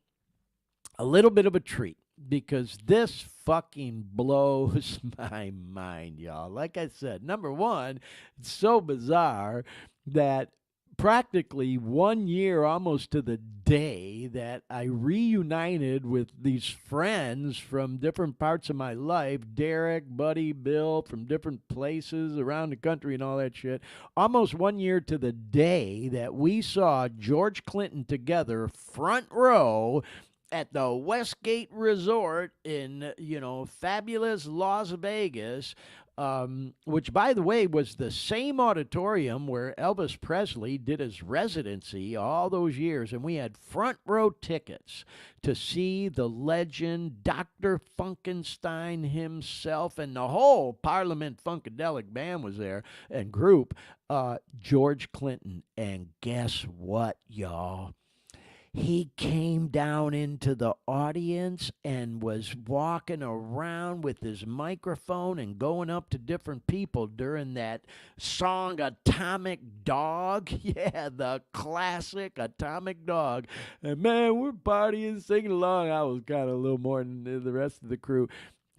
Speaker 1: a little bit of a treat, because this fucking blows my mind, y'all. Like I said, number one, it's so bizarre that practically 1 year, almost to the day, that I reunited with these friends from different parts of my life, Derek, Buddy, Bill, from different places around the country and all that shit. Almost 1 year to the day that we saw George Clinton together, front row, at the Westgate Resort in, you know, fabulous Las Vegas. which, by the way, was the same auditorium where Elvis Presley did his residency all those years. And we had front row tickets to see the legend, Dr. Funkenstein himself, and the whole Parliament Funkadelic band was there and group, George Clinton. And guess what, y'all? He came down into the audience and was walking around with his microphone and going up to different people during that song Atomic Dog. Yeah, the classic Atomic Dog. And man, we're partying, singing along. I was kind of a little more than the rest of the crew.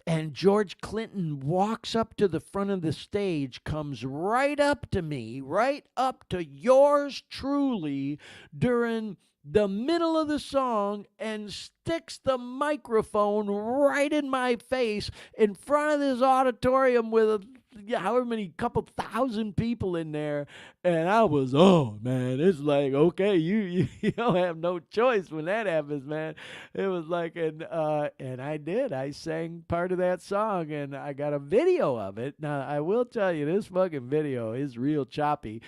Speaker 1: And George Clinton walks up to the front of the stage, comes right up to me, right up to yours truly during the middle of the song, and sticks the microphone right in my face in front of this auditorium with however many couple thousand people in there. And I was, oh man, it's like, okay, you don't have no choice when that happens, man. It was like, and I sang part of that song, and I got a video of it. Now I will tell you, this fucking video is real choppy,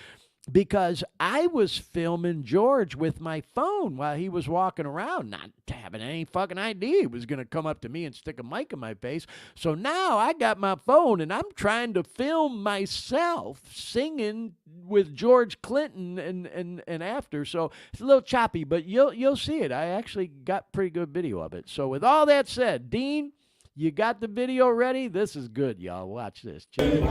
Speaker 1: because I was filming George with my phone while he was walking around, not having any fucking idea he was going to come up to me and stick a mic in my face. So now I got my phone and I'm trying to film myself singing with George Clinton and after. So it's a little choppy, but you'll see it. I actually got pretty good video of it. So with all that said, Dean, you got the video ready? This is good, y'all. Watch this. Check it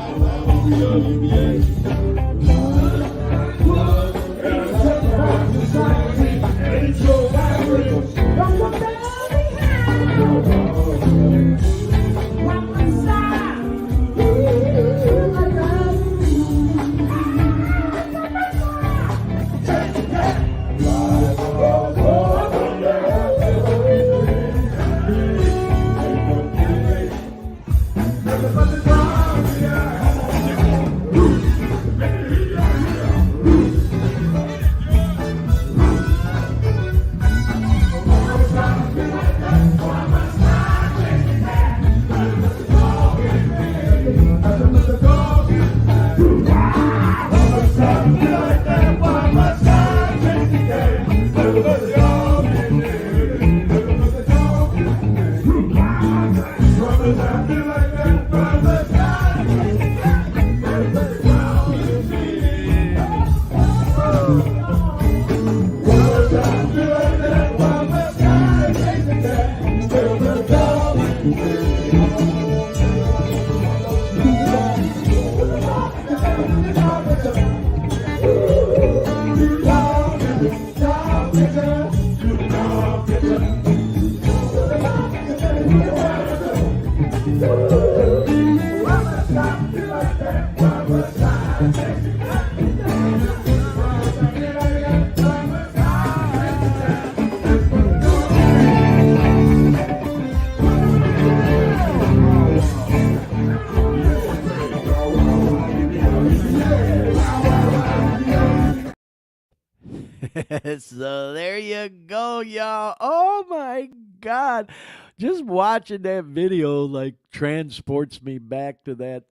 Speaker 1: So there you go, y'all. Oh my God. Just watching that video like transports me back to that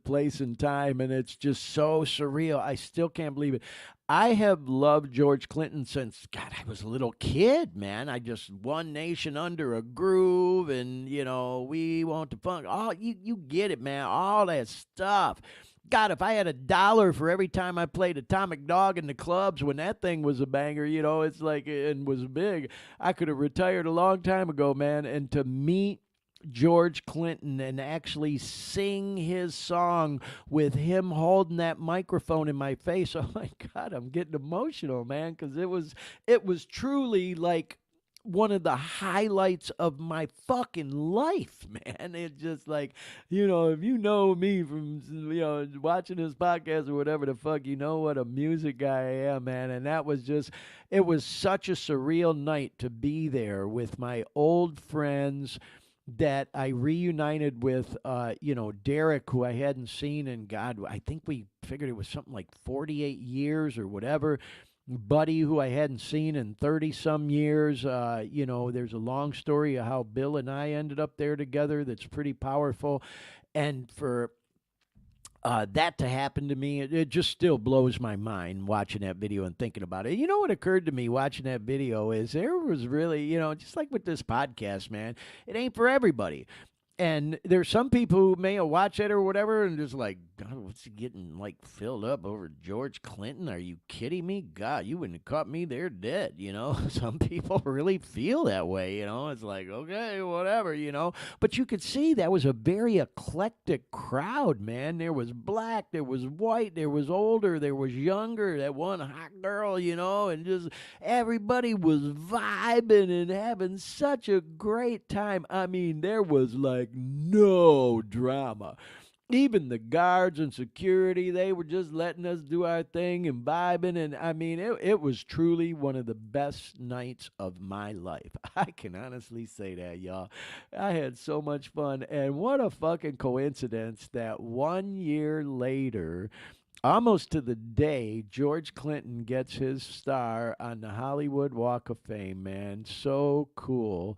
Speaker 1: place and time, and it's just so surreal. I still can't believe it. I have loved George Clinton since, God, I was a little kid, man. I just One Nation Under a Groove, and, We Want to Funk. Oh, you get it, man. All that stuff. God, if I had $1 for every time I played Atomic Dog in the clubs when that thing was a banger, it's like, and was big, I could have retired a long time ago, man. And to meet George Clinton and actually sing his song with him holding that microphone in my face, oh my God, I'm getting emotional, man, because it was truly like one of the highlights of my fucking life, man. It's just like, if you know me from, watching this podcast or whatever the fuck, you know what a music guy I am, man. And it was such a surreal night to be there with my old friends that I reunited with, Derek, who I hadn't seen in, God, I think we figured it was something like 48 years or whatever. Buddy, who I hadn't seen in 30-some years. There's a long story of how Bill and I ended up there together that's pretty powerful. And for that to happen to me, it just still blows my mind watching that video and thinking about it. You know what occurred to me watching that video is there was really, just like with this podcast, man, it ain't for everybody. And there's some people who may have watched it or whatever and just like, God, what's he getting like filled up over George Clinton? Are you kidding me? God, you wouldn't have caught me there dead, Some people really feel that way, It's like, okay, whatever, But you could see that was a very eclectic crowd, man. There was black, there was white, there was older, there was younger, that one hot girl, and just everybody was vibing and having such a great time. I mean, there was like no drama. Even the guards and security, they were just letting us do our thing and vibing. And I mean, it was truly one of the best nights of my life. I can honestly say that, y'all. I had so much fun. And what a fucking coincidence that 1 year later, almost to the day, George Clinton gets his star on the Hollywood Walk of Fame, man. So cool.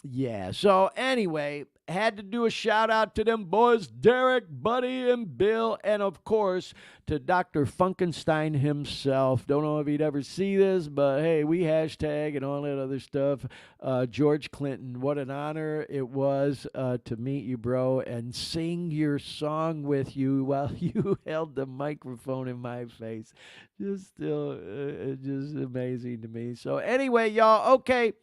Speaker 1: Yeah. So anyway, had to do a shout out to them boys, Derek, Buddy, and Bill, and of course to Dr. Funkenstein himself. Don't know if he'd ever see this, but hey, we hashtag and all that other stuff. George Clinton, what an honor it was to meet you, bro, and sing your song with you while you held the microphone in my face. Just amazing to me. So anyway, y'all, okay.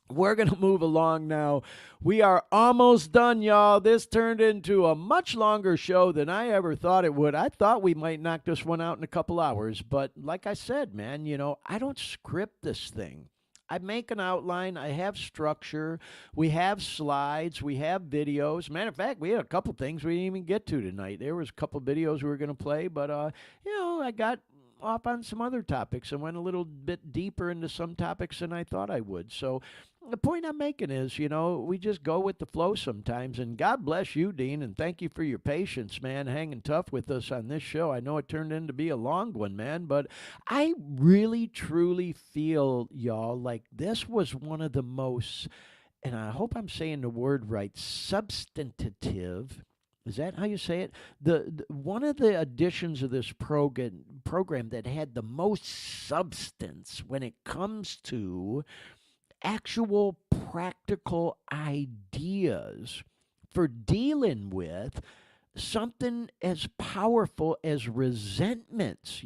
Speaker 1: We're going to move along now. We are almost done, y'all. This turned into a much longer show than I ever thought it would. I thought we might knock this one out in a couple hours. But like I said, man, I don't script this thing. I make an outline. I have structure. We have slides. We have videos. Matter of fact, we had a couple things we didn't even get to tonight. There was a couple videos we were going to play, but, I got off on some other topics and went a little bit deeper into some topics than I thought I would. So the point I'm making is, we just go with the flow sometimes. And God bless you, Dean, and thank you for your patience, man, hanging tough with us on this show. I know it turned into be a long one, man, but I really, truly feel, y'all, like this was one of the most, and I hope I'm saying the word right, substantive. Is that how you say it? The one of the additions of this program that had the most substance when it comes to actual practical ideas for dealing with something as powerful as resentments,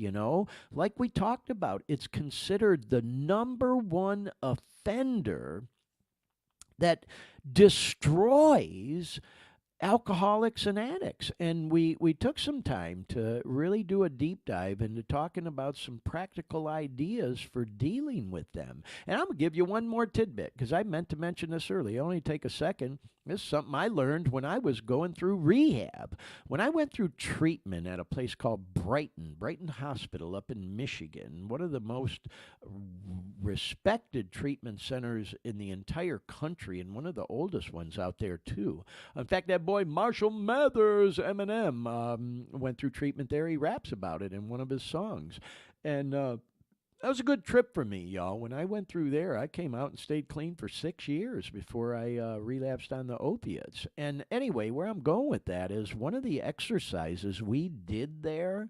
Speaker 1: like we talked about. It's considered the number one offender that destroys alcoholics and addicts. And we took some time to really do a deep dive into talking about some practical ideas for dealing with them. And I'm going to give you one more tidbit because I meant to mention this earlier. Only take a second. This is something I learned when I was going through rehab. When I went through treatment at a place called Brighton Hospital up in Michigan, one of the most respected treatment centers in the entire country and one of the oldest ones out there too. In fact, that boy Marshall Mathers, Eminem, went through treatment there. He raps about it in one of his songs. And that was a good trip for me, y'all. When I went through there, I came out and stayed clean for 6 years before I relapsed on the opiates. And anyway, where I'm going with that is one of the exercises we did there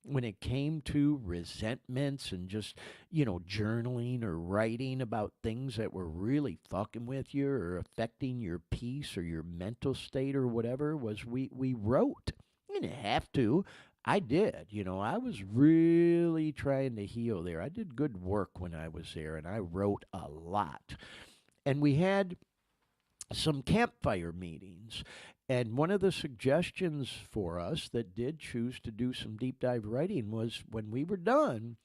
Speaker 1: when it came to resentments and just, journaling or writing about things that were really fucking with you or affecting your peace or your mental state or whatever was we wrote. You didn't have to. I did. I was really trying to heal there. I did good work when I was there, and I wrote a lot. And we had some campfire meetings. And one of the suggestions for us that did choose to do some deep dive writing was when we were done,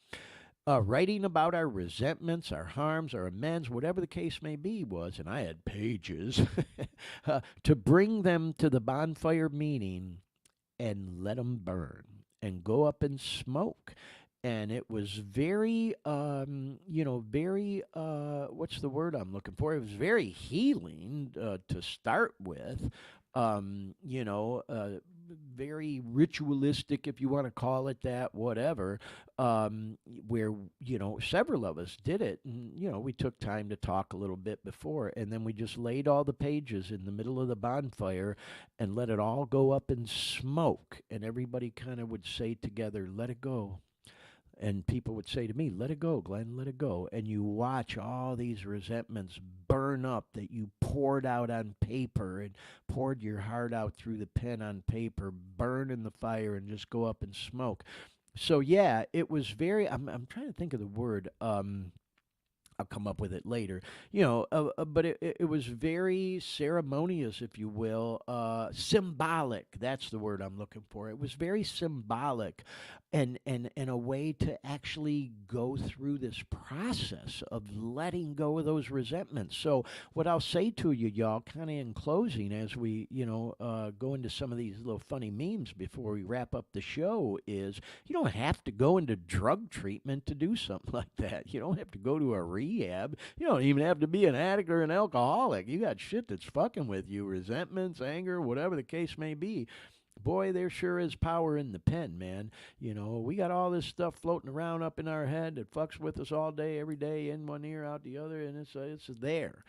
Speaker 1: writing about our resentments, our harms, our amends, whatever the case may be was, and I had pages, to bring them to the bonfire meeting and let them burn and go up and smoke. And it was very, very, what's the word I'm looking for? It was very healing to start with. very ritualistic, if you want to call it that, whatever, where, several of us did it. And, we took time to talk a little bit before, and then we just laid all the pages in the middle of the bonfire and let it all go up in smoke. And everybody kind of would say together, let it go. And people would say to me, let it go, Glenn, let it go. And you watch all these resentments burn up that you poured out on paper and poured your heart out through the pen on paper, burn in the fire and just go up in smoke. So, yeah, it was very, I'm trying to think of the word. I'll come up with it later, but it was very ceremonious, if you will, symbolic. That's the word I'm looking for. It was very symbolic and a way to actually go through this process of letting go of those resentments. So what I'll say to you, y'all, kind of in closing, as we, go into some of these little funny memes before we wrap up the show, is you don't have to go into drug treatment to do something like that. You don't have to go to a rehab. You don't even have to be an addict or an alcoholic. You got shit that's fucking with you, resentments, anger, whatever the case may be. Boy, there sure is power in the pen, man. We got all this stuff floating around up in our head that fucks with us all day, every day, in one ear, out the other, and it's there.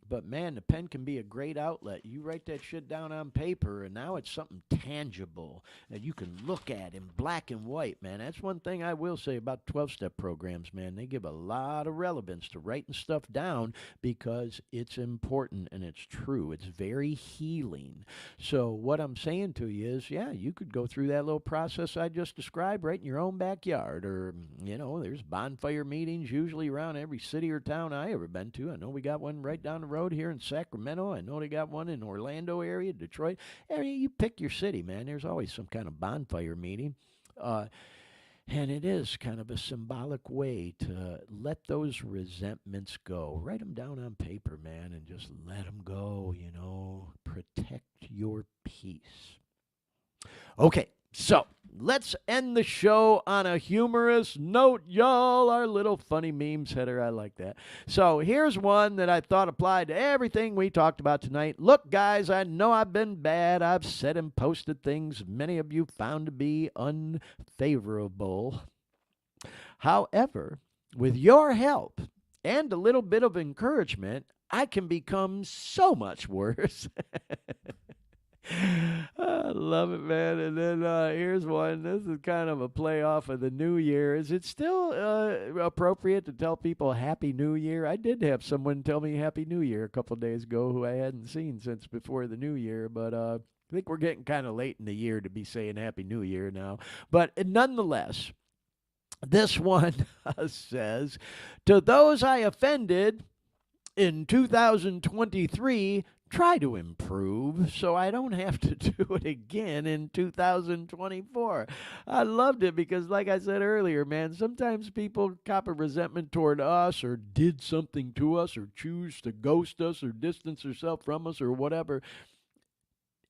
Speaker 1: But, man, the pen can be a great outlet. You write that shit down on paper, and now it's something tangible that you can look at in black and white, man. That's one thing I will say about 12-step programs, man. They give a lot of relevance to writing stuff down because it's important and it's true. It's very healing. So what I'm saying to you is, yeah, you could go through that little process I just described right in your own backyard. Or, there's bonfire meetings usually around every city or town I ever been to. I know we got one right down the road here in Sacramento. I know they got one in Orlando area, Detroit area. You pick your city, man. There's always some kind of bonfire meeting. And it is kind of a symbolic way to let those resentments go. Write them down on paper, man, and just let them go, Protect your peace. Okay, so let's end the show on a humorous note, y'all. Our little funny memes header, I like that. So here's one that I thought applied to everything we talked about tonight. Look, guys, I know I've been bad. I've said and posted things many of you found to be unfavorable. However, with your help and a little bit of encouragement, I can become so much worse. I love it, man. And then here's one. This is kind of a play off of the New Year. Is it still appropriate to tell people Happy New Year? I did have someone tell me Happy New Year a couple of days ago who I hadn't seen since before the New Year, but I think we're getting kind of late in the year to be saying Happy New Year now. But nonetheless, this one says, to those I offended in 2023, try to improve so I don't have to do it again in 2024. I loved it because, like I said earlier, man, sometimes people cop a resentment toward us or did something to us or choose to ghost us or distance themselves from us or whatever.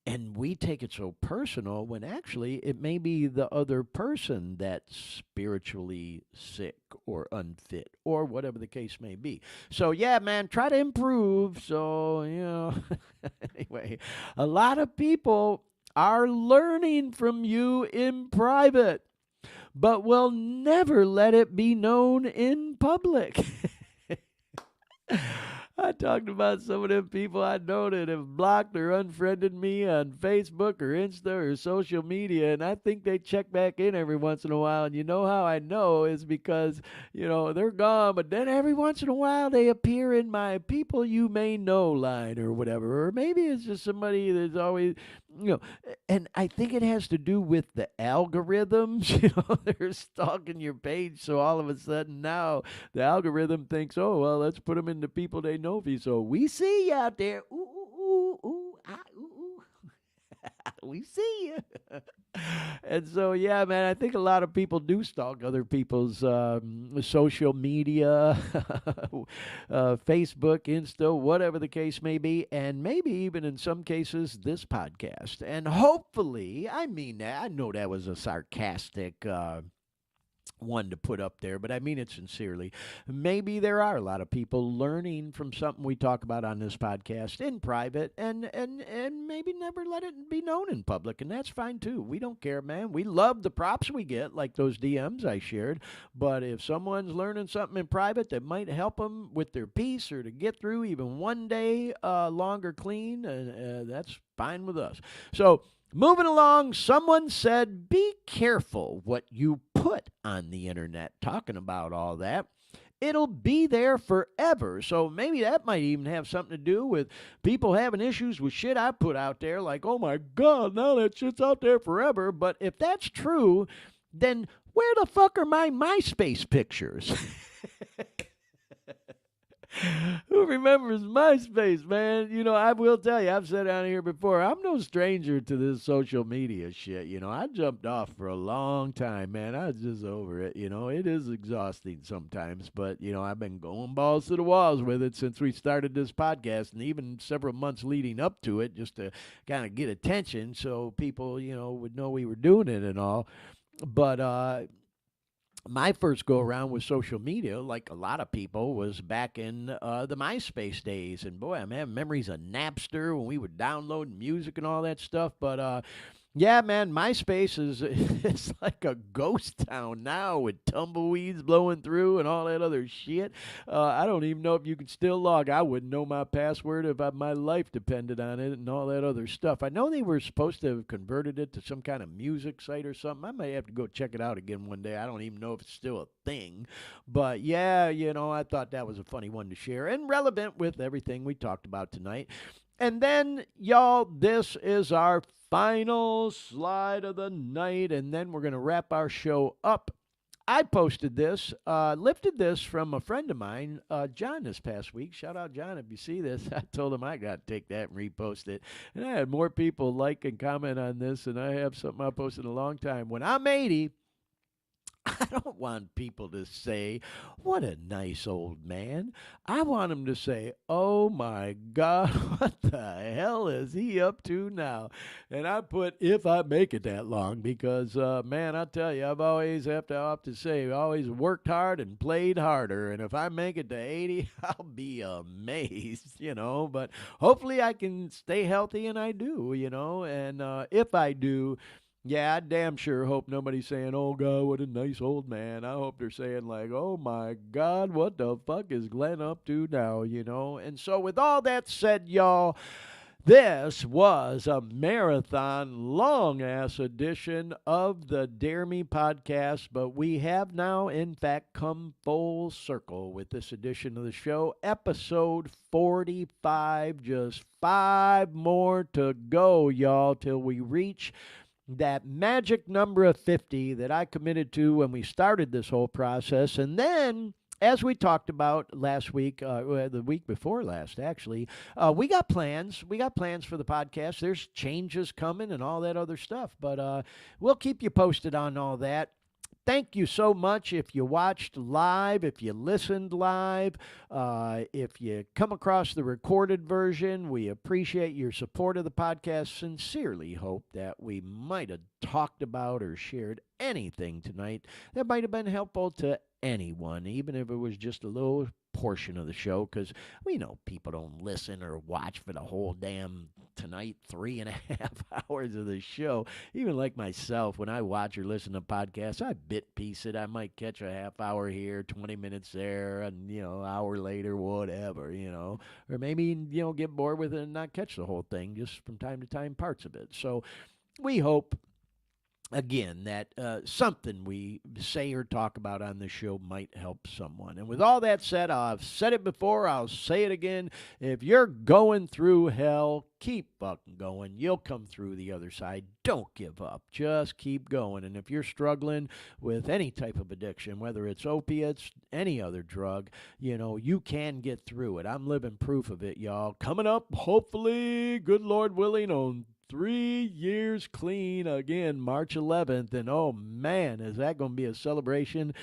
Speaker 1: And we take it so personal when actually it may be the other person that's spiritually sick or unfit or whatever the case may be. So, yeah, man, try to improve. So, anyway, a lot of people are learning from you in private, but will never let it be known in public. I talked about some of them people I know that have blocked or unfriended me on Facebook or Insta or social media, and I think they check back in every once in a while. And you know how I know is because, they're gone, but then every once in a while they appear in my people you may know line or whatever. Or maybe it's just somebody that's always, and I think it has to do with the algorithms. They're stalking your page, so all of a sudden now the algorithm thinks, oh, well, let's put them into people they know. So we see you out there. Ooh, ooh, ooh, ooh, ah, ooh, ooh. We see you. And so, yeah, man, I think a lot of people do stalk other people's social media, Facebook, Insta, whatever the case may be, and maybe even in some cases this podcast. And hopefully, I mean that. I know that was a sarcastic one to put up there, but I mean it sincerely. Maybe there are a lot of people learning from something we talk about on this podcast in private, and maybe never let it be known in public, and that's fine too. We don't care, man. We love the props we get, like those DMs I shared. But if someone's learning something in private that might help them with their piece or to get through even one day longer clean, that's fine with us. So, moving along, someone said, be careful what you put on the internet. Talking about all that. It'll be there forever. So maybe that might even have something to do with people having issues with shit I put out there. Like, oh my God, now that shit's out there forever. But if that's true, then where the fuck are my MySpace pictures? Who remembers MySpace, man? You know, I will tell you, I've said on here before, I'm no stranger to this social media shit. You know, I jumped off for a long time, man. I was just over it. You know, it is exhausting sometimes, but, you know, I've been going balls to the walls with it since we started this podcast, and even several months leading up to it, just to kind of get attention so people, you know, would know we were doing it and all. But, my first go around with social media, like a lot of people, was back in the MySpace days. And boy, I'm having memories of Napster when we would download music and all that stuff. But yeah, man, MySpace is it's like a ghost town now with tumbleweeds blowing through and all that other shit. I don't even know if you can still log. I wouldn't know my password if my life depended on it and all that other stuff. I know they were supposed to have converted it to some kind of music site or something. I may have to go check it out again one day. I don't even know if it's still a thing. But yeah, you know, I thought that was a funny one to share and relevant with everything we talked about tonight. And then, y'all, this is our final slide of the night, and then we're going to wrap our show up. I posted this, lifted this from a friend of mine, John, this past week. Shout out, John, if you see this. I told him I got to take that and repost it. And I had more people like and comment on this than I have something I posted in a long time. When I'm 80, I don't want people to say, what a nice old man. I want them to say, oh my God, what the hell is he up to now? And I put, if I make it that long, because, man, I tell you, I've always, have to say, always worked hard and played harder. And if I make it to 80, I'll be amazed, you know. But hopefully I can stay healthy, and I do, you know. And if I do, yeah, I damn sure hope nobody's saying, oh, God, what a nice old man. I hope they're saying, like, oh, my God, what the fuck is Glenn up to now, you know? And so with all that said, y'all, this was a marathon, long-ass edition of the Dare Me podcast, but we have now, in fact, come full circle with this edition of the show, episode 45, just 5 more to go, y'all, till we reach that magic number of 50 that I committed to when we started this whole process. And then, as we talked about last week, the week before last, actually, we got plans. We got plans for the podcast. There's changes coming and all that other stuff. But we'll keep you posted on all that. Thank you so much if you watched live, if you listened live, if you come across the recorded version. We appreciate your support of the podcast. Sincerely hope that we might have talked about or shared anything tonight that might have been helpful to anyone, even if it was just a little portion of the show, because we know people don't listen or watch for the whole damn tonight 3.5 hours of the show. Even like myself, when I watch or listen to podcasts, I bit piece it. I might catch a half hour here, 20 minutes there, and, you know, hour later, whatever, you know, or maybe, you know, get bored with it and not catch the whole thing, just from time to time parts of it. So we hope, again, that something we say or talk about on this show might help someone. And with all that said, I've said it before, I'll say it again. If you're going through hell, keep fucking going. You'll come through the other side. Don't give up. Just keep going. And if you're struggling with any type of addiction, whether it's opiates, any other drug, you know, you can get through it. I'm living proof of it, y'all. Coming up, hopefully, good Lord willing, on 3 years clean again, March 11th. And oh man, is that going to be a celebration?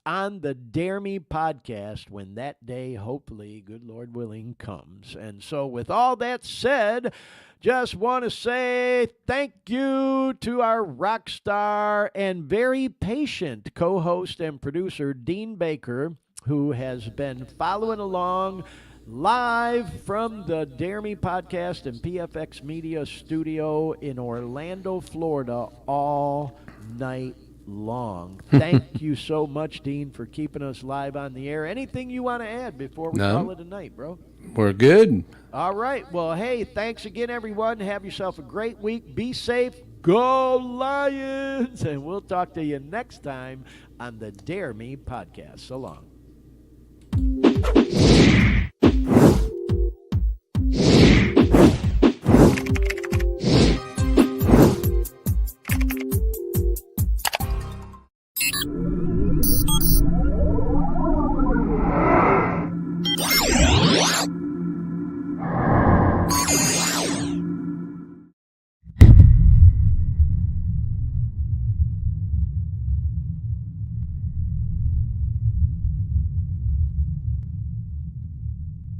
Speaker 1: on the Dare Me podcast when that day, hopefully, good Lord willing, comes. And so with all that said, just want to say thank you to our rock star and very patient co-host and producer, Dean Baker, who has been following along live from the Dare Me podcast and PFX Media studio in Orlando, Florida, all night long. Thank you so much, Dean, for keeping us live on the air. Anything you want to add before we call it a night, bro?
Speaker 2: We're good.
Speaker 1: All right. Well, hey, thanks again, everyone. Have yourself a great week. Be safe. Go Lions! And we'll talk to you next time on the Dare Me podcast. So long.